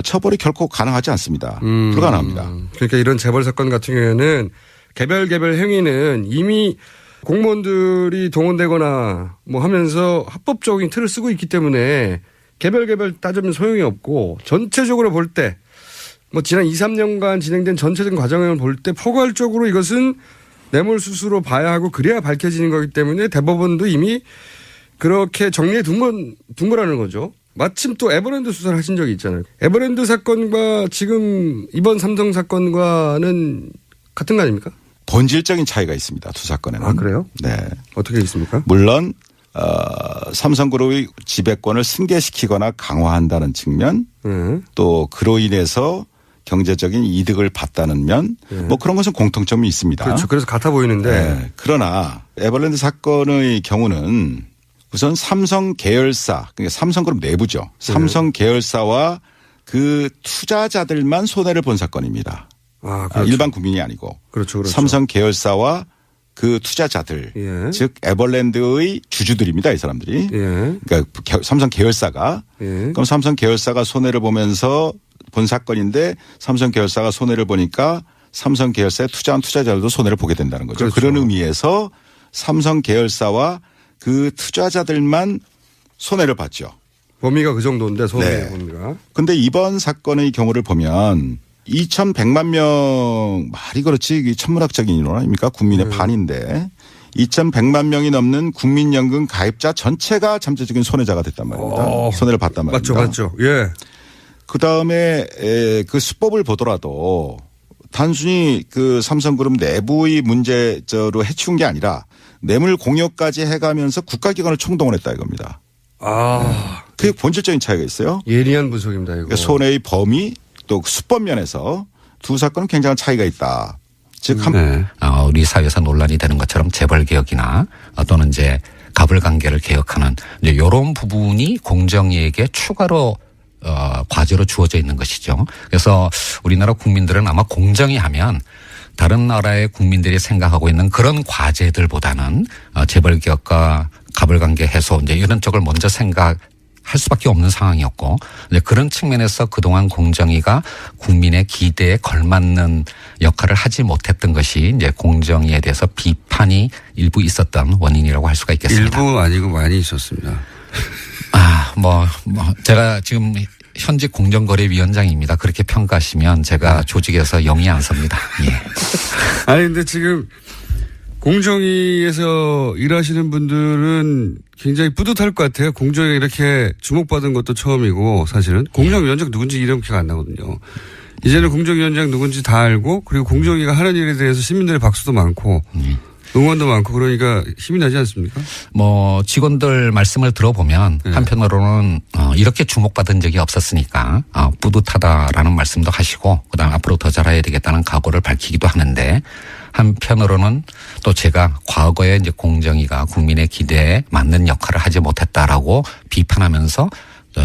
처벌이 결코 가능하지 않습니다. 불가능합니다. 그러니까 이런 재벌 사건 같은 경우에는 개별 행위는 이미 공무원들이 동원되거나 하면서 합법적인 틀을 쓰고 있기 때문에 개별 따지면 소용이 없고 전체적으로 볼 때 뭐 지난 2, 3년간 진행된 전체적인 과정을 볼 때 포괄적으로 이것은 뇌물수수로 봐야 하고 그래야 밝혀지는 거기 때문에 대법원도 이미 그렇게 정리해 둔 거라는 거죠. 마침 또 에버랜드 수사를 하신 적이 있잖아요. 에버랜드 사건과 지금 이번 삼성 사건과는 같은 거 아닙니까? 본질적인 차이가 있습니다. 두 사건에는. 아, 그래요? 네. 어떻게 있습니까? 물론 삼성그룹의 지배권을 승계시키거나 강화한다는 측면 또 그로 인해서 경제적인 이득을 봤다는 면 뭐 그런 것은 공통점이 있습니다. 그렇죠. 그래서 같아 보이는데. 네. 그러나 에버랜드 사건의 경우는 우선 삼성 계열사, 그러니까 삼성그룹 내부죠. 삼성 계열사와 그 투자자들만 손해를 본 사건입니다. 아, 그렇죠. 일반 국민이 아니고. 그렇죠. 삼성 계열사와 그 투자자들, 즉 에버랜드의 주주들입니다. 이 사람들이. 그러니까 삼성 계열사가. 그럼 삼성 계열사가 손해를 보면서 본 사건인데 삼성 계열사가 손해를 보니까 삼성 계열사에 투자한 투자자들도 손해를 보게 된다는 거죠. 그렇죠. 그런 의미에서 삼성 계열사와 그 투자자들만 손해를 봤죠. 범위가 그 정도인데 손해의 범위가. 그런데 이번 사건의 경우를 보면 2,100만 명 말이 그렇지 천문학적인 인원 아닙니까? 국민의 반인데 2,100만 명이 넘는 국민연금 가입자 전체가 잠재적인 손해자가 됐단 말입니다. 손해를 봤단 말입니다. 맞죠. 예. 그다음에 그 수법을 보더라도 단순히 그 삼성그룹 내부의 문제로 해치운 게 아니라 뇌물 공여까지 해가면서 국가기관을 총동원했다 이겁니다. 아. 그게 본질적인 차이가 있어요. 예리한 분석입니다. 이거. 그러니까 손해의 범위 또 수법 면에서 두 사건은 굉장한 차이가 있다. 즉 우리 사회에서 논란이 되는 것처럼 재벌 개혁이나 또는 이제 가불관계를 개혁하는 이제 이런 부분이 공정위에게 추가로 과제로 주어져 있는 것이죠. 그래서 우리나라 국민들은 아마 공정위 하면 다른 나라의 국민들이 생각하고 있는 그런 과제들보다는 재벌 개혁과 가불관계 해소 이제 이런 쪽을 먼저 생각할 수밖에 없는 상황이었고 이제 그런 측면에서 그동안 공정위가 국민의 기대에 걸맞는 역할을 하지 못했던 것이 이제 공정위에 대해서 비판이 일부 있었던 원인이라고 할 수가 있겠습니다. 일부 아니고 많이 있었습니다. 제가 지금 현직 공정거래위원장입니다. 그렇게 평가하시면 제가 조직에서 영이 안 섭니다. 예. 아니 근데 지금 공정위에서 일하시는 분들은 굉장히 뿌듯할 것 같아요. 공정위에 이렇게 주목받은 것도 처음이고 사실은 공정위원장 누군지 이름 기억 안 나거든요. 이제는 공정위원장 누군지 다 알고 그리고 공정위가 하는 일에 대해서 시민들의 박수도 많고 응원도 많고 그러니까 힘이 나지 않습니까? 직원들 말씀을 들어보면 한편으로는 이렇게 주목받은 적이 없었으니까 뿌듯하다라는 말씀도 하시고 그다음 앞으로 더 잘해야 되겠다는 각오를 밝히기도 하는데 한편으로는 또 제가 과거에 이제 공정위가 국민의 기대에 맞는 역할을 하지 못했다라고 비판하면서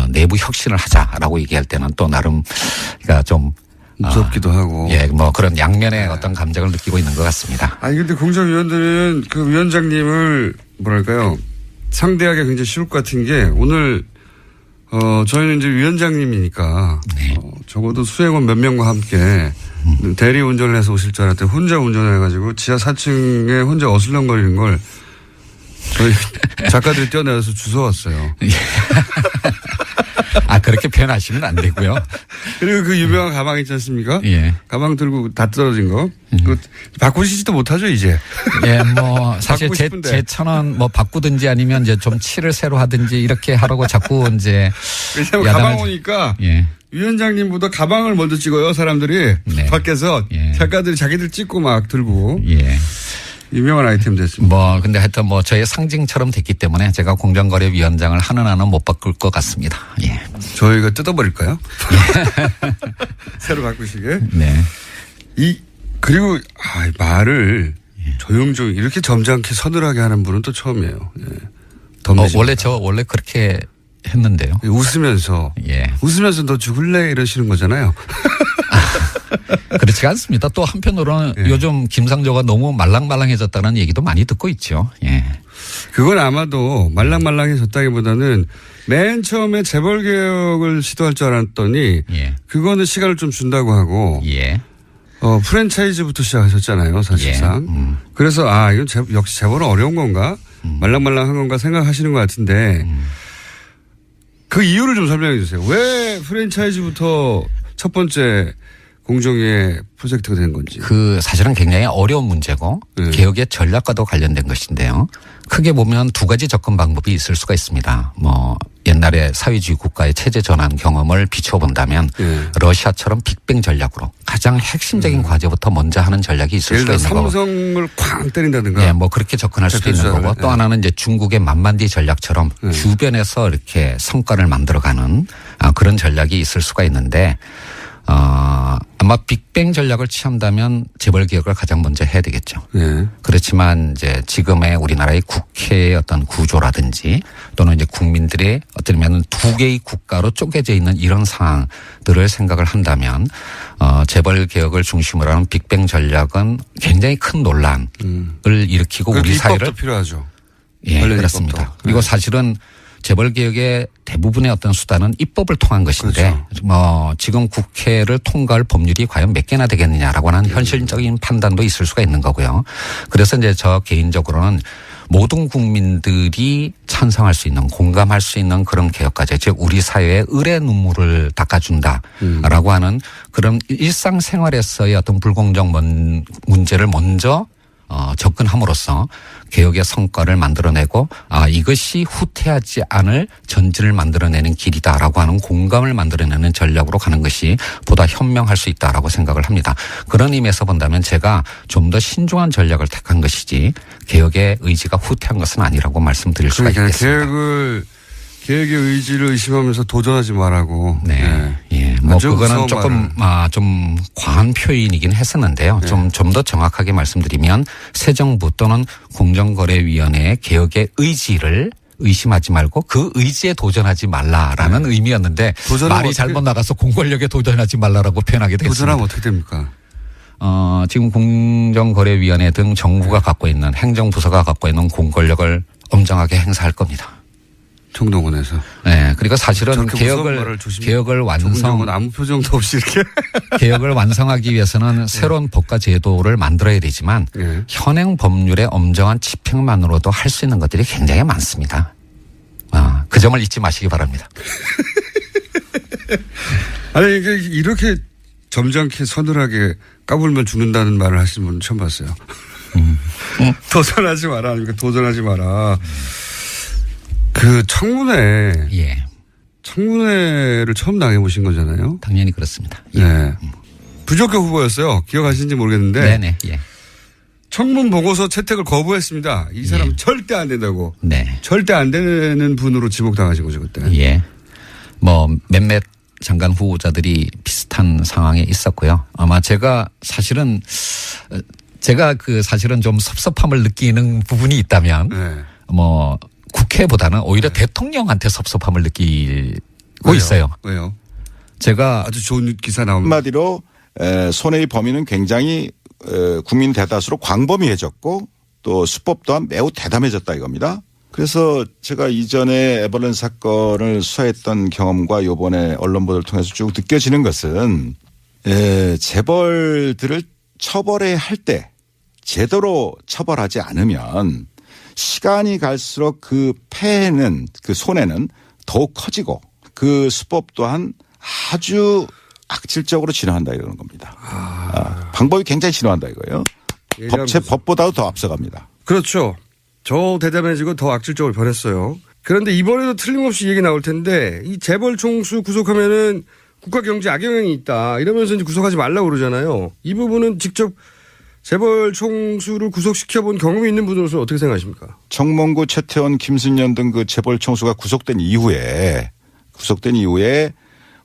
내부 혁신을 하자라고 얘기할 때는 또 나름 그러니까 좀 무섭기도 하고. 그런 양면의 어떤 감정을 느끼고 있는 것 같습니다. 아니, 근데 공정위원들은 그 위원장님을 뭐랄까요. 상대하기 굉장히 쉬울 것 같은 게 오늘, 저희는 이제 위원장님이니까. 적어도 수행원 몇 명과 함께 대리 운전을 해서 오실 줄 알았더니 혼자 운전해가지고 지하 4층에 혼자 어슬렁거리는 걸 저희 작가들이 뛰어내려서 주워왔어요. 그렇게 표현하시면 안 되고요. 그리고 그 유명한 가방 있지 않습니까? 예. 가방 들고 다 떨어진 거. 그거 바꾸시지도 못하죠, 이제. 예, 사실 제 1,000원 바꾸든지 아니면 이제 좀 칠을 새로 하든지 이렇게 하라고 자꾸 이제. 왜냐면 가방 오니까. 위원장님보다 가방을 먼저 찍어요, 사람들이. 밖에서. 작가들이 자기들 찍고 막 들고. 유명한 아이템 됐습니다. 근데 하여튼 저의 상징처럼 됐기 때문에 제가 공정거래위원장을 하는 한은 못 바꿀 것 같습니다. 예. 저희가 뜯어버릴까요? 새로 바꾸시게. 네. 그리고, 말을 조용조용 이렇게 점잖게 서늘하게 하는 분은 또 처음이에요. 원래 그렇게 했는데요. 웃으면서. 웃으면서 너 죽을래? 이러시는 거잖아요. 그렇지가 않습니다. 또 한편으로는 요즘 김상조가 너무 말랑말랑해졌다는 얘기도 많이 듣고 있죠. 예. 그건 아마도 말랑말랑해졌다기보다는 맨 처음에 재벌 개혁을 시도할 줄 알았더니 그거는 시간을 좀 준다고 하고 프랜차이즈부터 시작하셨잖아요, 사실상. 그래서 이건 역시 재벌은 어려운 건가? 말랑말랑한 건가 생각하시는 것 같은데 그 이유를 좀 설명해 주세요. 왜 프랜차이즈부터 첫 번째 공정위의 프로젝트가 된 건지. 그 사실은 굉장히 어려운 문제고 개혁의 전략과도 관련된 것인데요. 크게 보면 두 가지 접근 방법이 있을 수가 있습니다. 뭐 옛날에 사회주의 국가의 체제 전환 경험을 비춰본다면 러시아처럼 빅뱅 전략으로 가장 핵심적인 과제부터 먼저 하는 전략이 있을 수가 있는 거고. 삼성을 쾅 때린다든가. 네, 뭐 그렇게 접근할 수도 있는 거고 또 하나는 이제 중국의 만만디 전략처럼 주변에서 이렇게 성과를 만들어가는 그런 전략이 있을 수가 있는데 아마 빅뱅 전략을 취한다면 재벌 개혁을 가장 먼저 해야 되겠죠. 그렇지만 이제 지금의 우리나라의 국회의 어떤 구조라든지 또는 이제 국민들의 어쩌면 두 개의 국가로 쪼개져 있는 이런 상황들을 생각을 한다면 재벌 개혁을 중심으로 하는 빅뱅 전략은 굉장히 큰 논란을 일으키고 우리 사회를 입법도 필요하죠. 예, 그렇습니다. 그리고 사실은 재벌 개혁의 대부분의 어떤 수단은 입법을 통한 것인데 뭐 지금 국회를 통과할 법률이 과연 몇 개나 되겠느냐라고 하는 현실적인 판단도 있을 수가 있는 거고요. 그래서 이제 저 개인적으로는 모든 국민들이 찬성할 수 있는 공감할 수 있는 그런 개혁 과제, 즉 우리 사회의 을의 눈물을 닦아준다라고 하는 그런 일상생활에서의 어떤 불공정 문제를 먼저 접근함으로써 개혁의 성과를 만들어내고 이것이 후퇴하지 않을 전진을 만들어내는 길이다라고 하는 공감을 만들어내는 전략으로 가는 것이 보다 현명할 수 있다라고 생각을 합니다. 그런 의미에서 본다면 제가 좀 더 신중한 전략을 택한 것이지 개혁의 의지가 후퇴한 것은 아니라고 말씀드릴 수가 있겠습니다. 개혁의 의지를 의심하면서 도전하지 말라고. 네. 예. 뭐 그거는 조금 좀 과한 표현이긴 했었는데요. 좀 더 정확하게 말씀드리면 새 정부 또는 공정거래위원회의 개혁의 의지를 의심하지 말고 그 의지에 도전하지 말라라는 의미였는데 말이 잘못 나가서 공권력에 도전하지 말라라고 표현하게 됐습니다. 도전하면 어떻게 됩니까? 지금 공정거래위원회 등 정부가 갖고 있는 행정부서가 갖고 있는 공권력을 엄정하게 행사할 겁니다. 청동원에서. 네. 그리고 사실은 개혁을 완성. 아무 표정도 없이 이렇게. 개혁을 완성하기 위해서는 새로운 법과 제도를 만들어야 되지만 현행 법률의 엄정한 집행만으로도 할 수 있는 것들이 굉장히 많습니다. 그 점을 잊지 마시기 바랍니다. 아니, 이렇게 점잖게 서늘하게 까불면 죽는다는 말을 하시는 분은 처음 봤어요. 도전하지 마라. 아닙니까? 도전하지 마라. 그 청문회. 청문회를 처음 당해보신 거잖아요. 당연히 그렇습니다. 네. 부적격 후보였어요. 기억하시는지 모르겠는데. 네네. 예. 청문 보고서 채택을 거부했습니다. 이 사람은 절대 안 된다고. 네. 절대 안 되는 분으로 지목당하신 거죠, 그때. 예. 뭐 몇몇 장관 후보자들이 비슷한 상황에 있었고요. 아마 제가 사실은 좀 섭섭함을 느끼는 부분이 있다면 뭐 국회보다는 오히려 대통령한테 섭섭함을 느끼고 있어요. 왜요? 제가 아주 좋은 기사 나옵니다. 한마디로 손해의 범위는 굉장히 국민 대다수로 광범위해졌고 또 수법 또한 매우 대담해졌다 이겁니다. 그래서 제가 이전에 에버랜드 사건을 수사했던 경험과 이번에 언론 보도를 통해서 쭉 느껴지는 것은 재벌들을 처벌해야 할 때 제대로 처벌하지 않으면 시간이 갈수록 그 폐해는 그 손해는 더욱 커지고 그 수법 또한 아주 악질적으로 진화한다 이러는 겁니다. 방법이 굉장히 진화한다 이거예요. 법보다도 더 앞서갑니다. 그렇죠. 더 대담해지고 더 악질적으로 변했어요. 그런데 이번에도 틀림없이 얘기 나올 텐데 이 재벌 총수 구속하면은 국가 경제 악영향이 있다 이러면서 이제 구속하지 말라고 그러잖아요. 이 부분은 직접 재벌 총수를 구속시켜본 경험이 있는 분으로서 어떻게 생각하십니까? 정몽구, 최태원, 김순년 등 그 재벌 총수가 구속된 이후에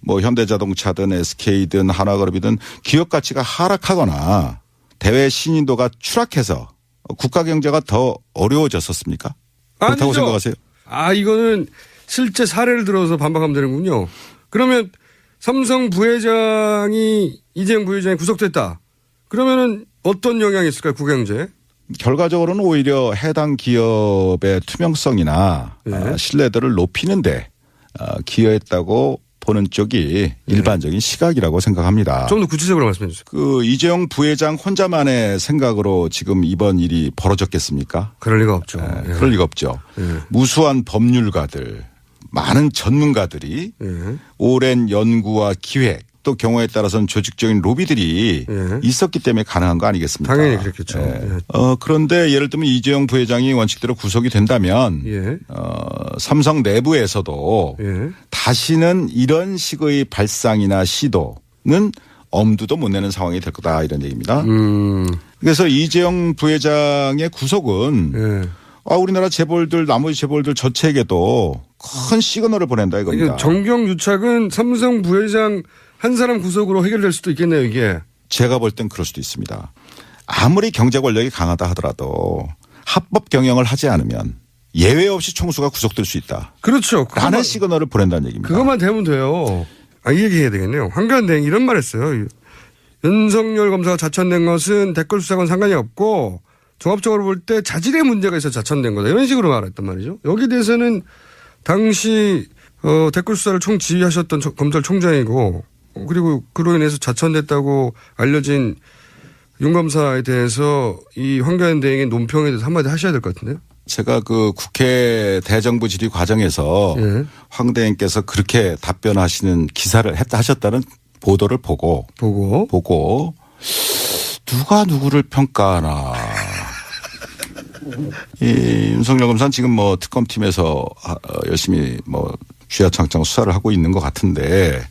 뭐 현대자동차든 SK든 하나그룹이든 기업 가치가 하락하거나 대외 신인도가 추락해서 국가 경제가 더 어려워졌었습니까? 그렇다고 아니죠. 생각하세요? 이거는 실제 사례를 들어서 반박하면 되는군요. 그러면 삼성 부회장이 이재용 부회장이 구속됐다. 그러면은 어떤 영향이 있을까요? 국경제에? 결과적으로는 오히려 해당 기업의 투명성이나 신뢰도를 높이는데 기여했다고 보는 쪽이 일반적인 시각이라고 생각합니다. 좀 더 구체적으로 말씀해 주세요. 그 이재용 부회장 혼자만의 생각으로 지금 이번 일이 벌어졌겠습니까? 그럴 리가 없죠. 그럴 리가 없죠. 무수한 법률가들, 많은 전문가들이 오랜 연구와 기획 또 경우에 따라서는 조직적인 로비들이 있었기 때문에 가능한 거 아니겠습니까? 당연히 그렇겠죠. 그런데 예를 들면 이재용 부회장이 원칙대로 구속이 된다면 삼성 내부에서도 다시는 이런 식의 발상이나 시도는 엄두도 못 내는 상황이 될 거다 이런 얘기입니다. 그래서 이재용 부회장의 구속은 우리나라 재벌들 나머지 재벌들 전체에게도 큰 시그널을 보낸다 이겁니다. 정경유착은 삼성 부회장 한 사람 구속으로 해결될 수도 있겠네요 이게. 제가 볼 땐 그럴 수도 있습니다. 아무리 경제 권력이 강하다 하더라도 합법 경영을 하지 않으면 예외 없이 총수가 구속될 수 있다. 그렇죠. 라는 시그널을 보낸다는 얘기입니다. 그것만 되면 돼요. 이 얘기해야 되겠네요. 황교안 이런 말 했어요. 윤석열 검사가 자천된 것은 댓글 수사와는 상관이 없고 종합적으로 볼 때 자질의 문제가 있어 자천된 거다. 이런 식으로 말했단 말이죠. 여기에 대해서는 당시 댓글 수사를 총지휘하셨던 검찰총장이고 그리고 그로 인해서 자천됐다고 알려진 윤 검사에 대해서 이 황교안 대행의 논평에 대해서 한마디 하셔야 될 것 같은데요. 제가 그 국회 대정부 질의 과정에서 황 대행께서 그렇게 답변하시는 기사를 하셨다는 보도를 보고 누가 누구를 평가하나. 이 윤석열 검사는 지금 뭐 특검팀에서 열심히 뭐 쥐야창창 수사를 하고 있는 것 같은데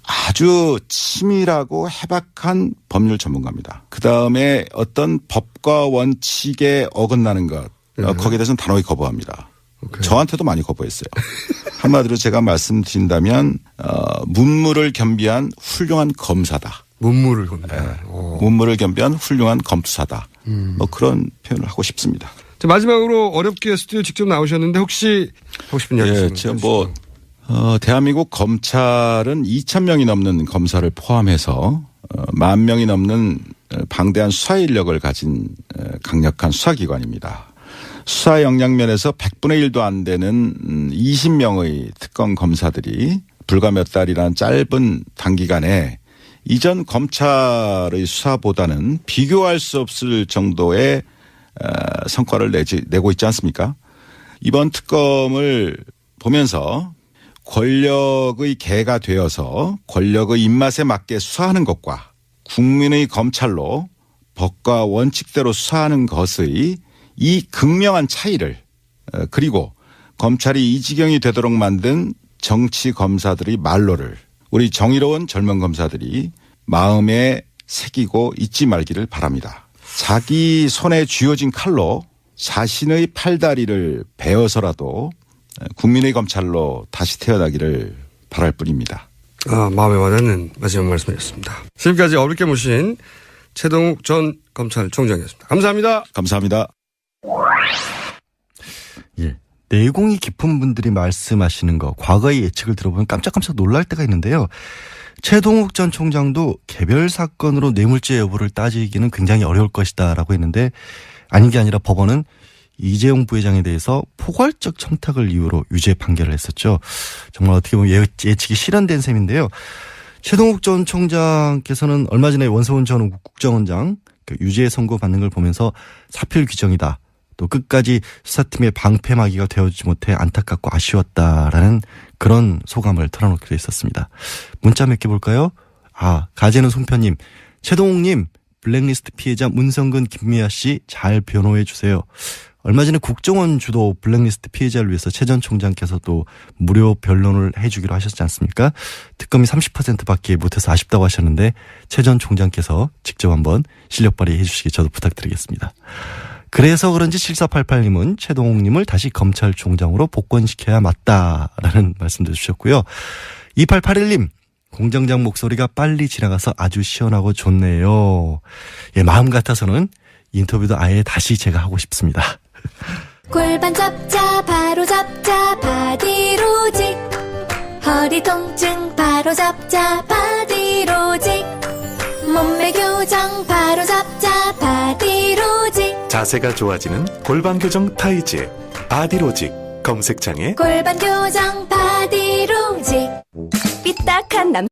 아주 치밀하고 해박한 법률 전문가입니다. 그다음에 어떤 법과 원칙에 어긋나는 것 거기에 대해서는 단호히 거부합니다. 저한테도 많이 거부했어요. 한마디로 제가 말씀드린다면 문무를 겸비한 훌륭한 검사다. 문무를 겸비한. 문무를 겸비한 훌륭한 검투사다. 뭐 그런 표현을 하고 싶습니다. 자, 마지막으로 어렵게 스튜디오 직접 나오셨는데 혹시 하고 싶은 이야기 있으면. 제가 뭐 대한민국 검찰은 2,000명이 넘는 검사를 포함해서 10,000명이 넘는 방대한 수사 인력을 가진 강력한 수사기관입니다. 수사 역량 면에서 100분의 1도 안 되는 20명의 특검 검사들이 불과 몇 달이라는 짧은 단기간에 이전 검찰의 수사보다는 비교할 수 없을 정도의 성과를 내고 있지 않습니까? 이번 특검을 보면서 권력의 개가 되어서 권력의 입맛에 맞게 수사하는 것과 국민의 검찰로 법과 원칙대로 수사하는 것의 이 극명한 차이를 그리고 검찰이 이 지경이 되도록 만든 정치 검사들의 말로를 우리 정의로운 젊은 검사들이 마음에 새기고 잊지 말기를 바랍니다. 자기 손에 쥐어진 칼로 자신의 팔다리를 베어서라도 국민의 검찰로 다시 태어나기를 바랄 뿐입니다. 마음에 와닿는 마지막 말씀이었습니다. 지금까지 어렵게 모신 최동욱 전 검찰총장이었습니다. 감사합니다. 감사합니다. 예. 내공이 깊은 분들이 말씀하시는 거 과거의 예측을 들어보면 깜짝깜짝 놀랄 때가 있는데요. 최동욱 전 총장도 개별 사건으로 뇌물죄 여부를 따지기는 굉장히 어려울 것이다라고 했는데 아닌 게 아니라 법원은 이재용 부회장에 대해서 포괄적 청탁을 이유로 유죄 판결을 했었죠. 정말 어떻게 보면 예측이 실현된 셈인데요. 최동욱 전 총장께서는 얼마 전에 원서훈 전 국정원장 유죄 선고받는 걸 보면서 사필 규정이다. 또 끝까지 수사팀의 방패막이가 되어주지 못해 안타깝고 아쉬웠다라는 그런 소감을 털어놓기도 했었습니다. 문자 몇 개 볼까요? 가재는 송편님, 최동욱님, 블랙리스트 피해자 문성근 김미아 씨 잘 변호해 주세요. 얼마 전에 국정원 주도 블랙리스트 피해자를 위해서 최 전 총장께서도 무료 변론을 해주기로 하셨지 않습니까? 특검이 30%밖에 못해서 아쉽다고 하셨는데 최 전 총장께서 직접 한번 실력 발휘해 주시기 저도 부탁드리겠습니다. 그래서 그런지 7488님은 최동욱님을 다시 검찰총장으로 복권시켜야 맞다라는 말씀도 주셨고요. 2881님, 공장장 목소리가 빨리 지나가서 아주 시원하고 좋네요. 예, 마음 같아서는 인터뷰도 아예 다시 제가 하고 싶습니다. 골반 잡자 바로 잡자 바디로직 허리 통증 바로 잡자 바디로직 몸매 교정 바로 잡자 바디로직 자세가 좋아지는 골반 교정 타이즈 바디로직 검색창에 골반 교정 바디로직 삐딱한 남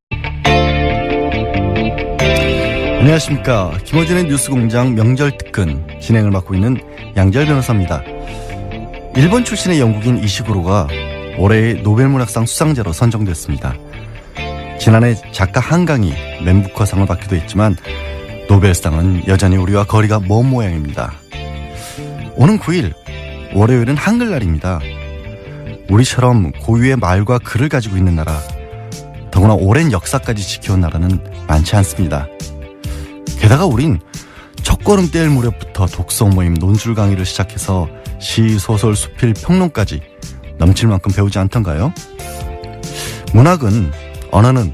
안녕하십니까. 김어준의 뉴스공장 명절특근 진행을 맡고 있는 양절 변호사입니다. 일본 출신의 영국인 이시구로가 올해의 노벨문학상 수상자로 선정됐습니다. 지난해 작가 한강이 맨부커상을 받기도 했지만 노벨상은 여전히 우리와 거리가 먼 모양입니다. 오는 9일 월요일은 한글날입니다. 우리처럼 고유의 말과 글을 가지고 있는 나라, 더구나 오랜 역사까지 지켜온 나라는 많지 않습니다. 게다가 우린 첫걸음 뗄 무렵부터 독서 모임, 논술 강의를 시작해서 시, 소설, 수필, 평론까지 넘칠 만큼 배우지 않던가요? 문학은, 언어는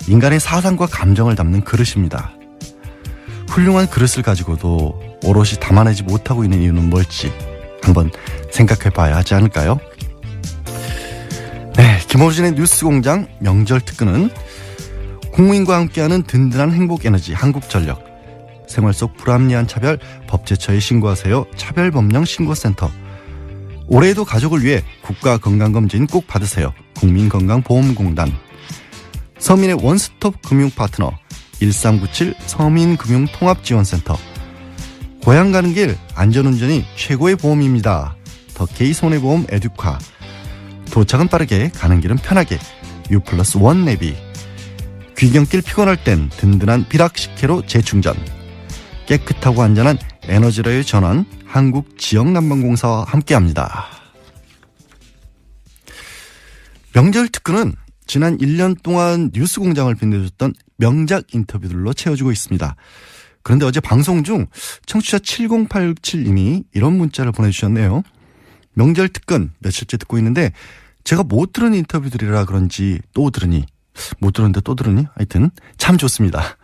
인간의 사상과 감정을 담는 그릇입니다. 훌륭한 그릇을 가지고도 오롯이 담아내지 못하고 있는 이유는 뭘지 한번 생각해 봐야 하지 않을까요? 네, 김호준의 뉴스공장 명절 특근은 국민과 함께하는 든든한 행복에너지 한국전력, 생활 속 불합리한 차별 법제처에 신고하세요 차별법령신고센터, 올해에도 가족을 위해 국가건강검진 꼭 받으세요 국민건강보험공단, 서민의 원스톱 금융파트너 1397 서민금융통합지원센터, 고향 가는 길 안전운전이 최고의 보험입니다 더케이 손해보험 에듀카, 도착은 빠르게 가는 길은 편하게 U+1 내비, 귀경길 피곤할 땐 든든한 비락식혜로 재충전, 깨끗하고 안전한 에너지로의 전환 한국지역난방공사와 함께합니다. 명절 특근은 지난 1년 동안 뉴스공장을 빛내줬던 명작 인터뷰들로 채워지고 있습니다. 그런데 어제 방송 중 청취자 7087님이 이런 문자를 보내주셨네요. 명절 특근 며칠째 듣고 있는데 제가 못 들은 인터뷰들이라 그런지 또 들으니, 못 들었는데 또 들으니 하여튼 참 좋습니다.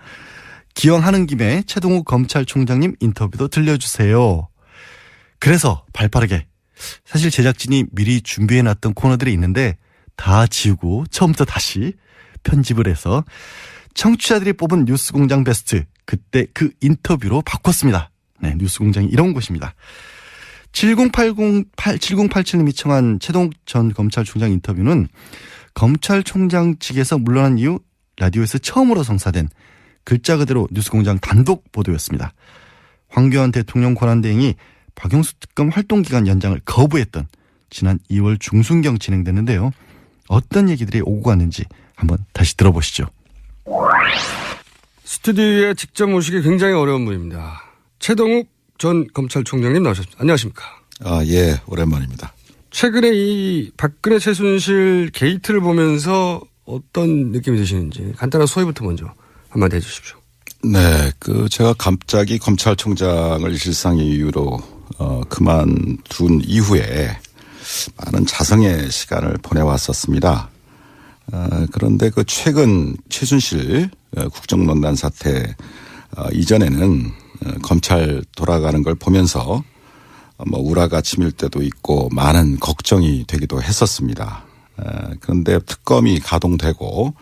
기왕 하는 김에 최동욱 검찰총장님 인터뷰도 들려주세요. 그래서 발빠르게, 사실 제작진이 미리 준비해놨던 코너들이 있는데 다 지우고 처음부터 다시 편집을 해서 청취자들이 뽑은 뉴스공장 베스트, 그때 그 인터뷰로 바꿨습니다. 네, 뉴스공장이 이런 곳입니다. 7087님이 청한 최동욱 전 검찰총장 인터뷰는 검찰총장 측에서 물러난 이후 라디오에서 처음으로 성사된 글자 그대로 뉴스공장 단독 보도였습니다. 황교안 대통령 권한대행이 박영수 특검 활동기간 연장을 거부했던 지난 2월 중순경 진행됐는데요. 어떤 얘기들이 오고 갔는지 한번 다시 들어보시죠. 스튜디오에 직접 모시기 굉장히 어려운 분입니다. 최동욱 전 검찰총장님 나오셨습니다. 안녕하십니까? 예, 오랜만입니다. 최근에 이 박근혜 최순실 게이트를 보면서 어떤 느낌이 드시는지 간단한 소회부터 먼저 한마디 해주십시오. 네, 제가 갑자기 검찰총장을 일상의 이유로 그만둔 이후에 많은 자성의 시간을 보내왔었습니다. 그런데 최근 최순실 국정농단 사태 이전에는 검찰 돌아가는 걸 보면서 우라가 치밀 때도 있고 많은 걱정이 되기도 했었습니다. 그런데 특검이 가동되고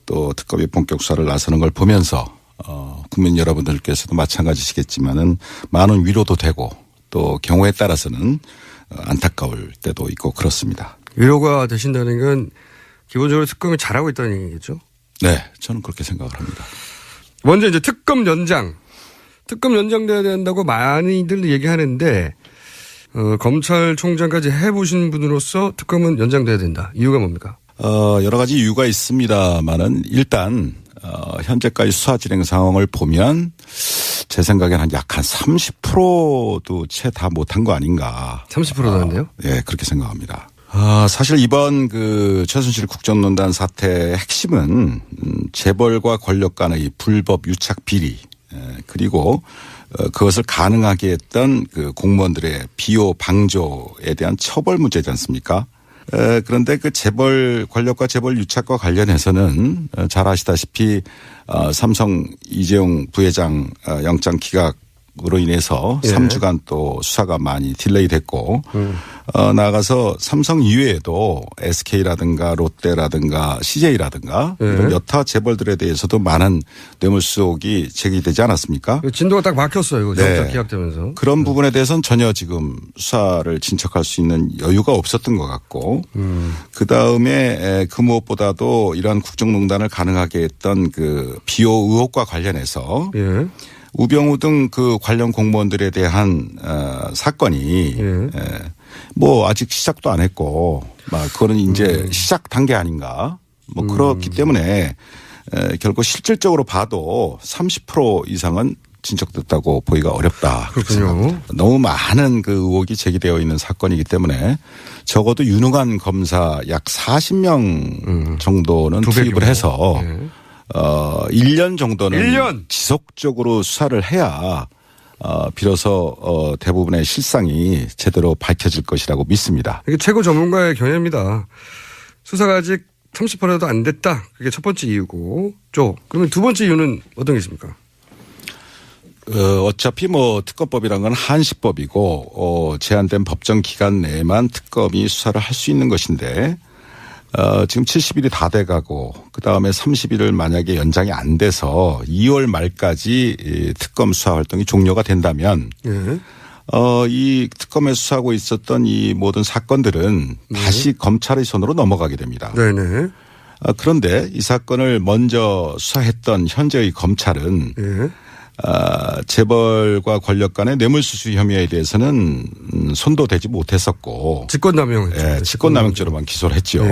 또 특검이 본격 수사를 나서는 걸 보면서 국민 여러분들께서도 마찬가지시겠지만은 많은 위로도 되고 또 경우에 따라서는 안타까울 때도 있고 그렇습니다. 위로가 되신다는 건 기본적으로 특검이 잘하고 있다는 얘기겠죠? 네, 저는 그렇게 생각을 합니다. 먼저 이제 특검 연장돼야 된다고 많이들 얘기하는데 검찰총장까지 해보신 분으로서 특검은 연장돼야 된다. 이유가 뭡니까? 여러 가지 이유가 있습니다만은 일단 현재까지 수사 진행 상황을 보면 제 생각에는 약 한 30%도 채 다 못한 거 아닌가. 30%도 안 돼요? 예, 그렇게 생각합니다. 사실 이번 최순실 국정농단 사태의 핵심은 재벌과 권력 간의 불법 유착 비리, 그리고 그것을 가능하게 했던 공무원들의 비호 방조에 대한 처벌 문제지 않습니까? 그런데 재벌 권력과 재벌 유착과 관련해서는 잘 아시다시피 삼성 이재용 부회장 영장 기각으로 인해서 3주간 또 수사가 많이 딜레이 됐고 나아가서 삼성 이외에도 SK라든가 롯데라든가 CJ라든가 이런 여타 재벌들에 대해서도 많은 뇌물수혹이 제기되지 않았습니까? 진도가 딱 막혔어요. 이거 영장 기각되면서. 그런 부분에 대해서는 전혀 지금 수사를 진척할 수 있는 여유가 없었던 것 같고 그다음에 그 무엇보다도 이러한 국정농단을 가능하게 했던 비호 의혹과 관련해서 우병우 등 관련 공무원들에 대한 사건이 아직 시작도 안 했고 그거는 이제 시작 단계 아닌가 뭐 그렇기 때문에 결국 실질적으로 봐도 30% 이상은 진척됐다고 보기가 어렵다. 그렇군요. 너무 많은 그 의혹이 제기되어 있는 사건이기 때문에 적어도 유능한 검사 약 40명 정도는 투입을 해서 1년 정도는 1년? 지속적으로 수사를 해야 비로소 대부분의 실상이 제대로 밝혀질 것이라고 믿습니다. 이게 최고 전문가의 견해입니다. 수사가 아직 30%도 안 됐다. 그게 첫 번째 이유고. 그러면 두 번째 이유는 어떤 게 있습니까? 어차피 뭐 특검법이란 건 한시법이고 제한된 법정 기간 내에만 특검이 수사를 할 수 있는 것인데 지금 70일이 다 돼가고 그다음에 30일을 만약에 연장이 안 돼서 2월 말까지 특검 수사 활동이 종료가 된다면 이 특검에 수사하고 있었던 이 모든 사건들은 다시 검찰의 손으로 넘어가게 됩니다. 네네. 그런데 이 사건을 먼저 수사했던 현재의 검찰은 재벌과 권력 간의 뇌물수수 혐의에 대해서는 손도 대지 못했었고 직권남용했죠. 직권남용죄로만 기소를 했죠.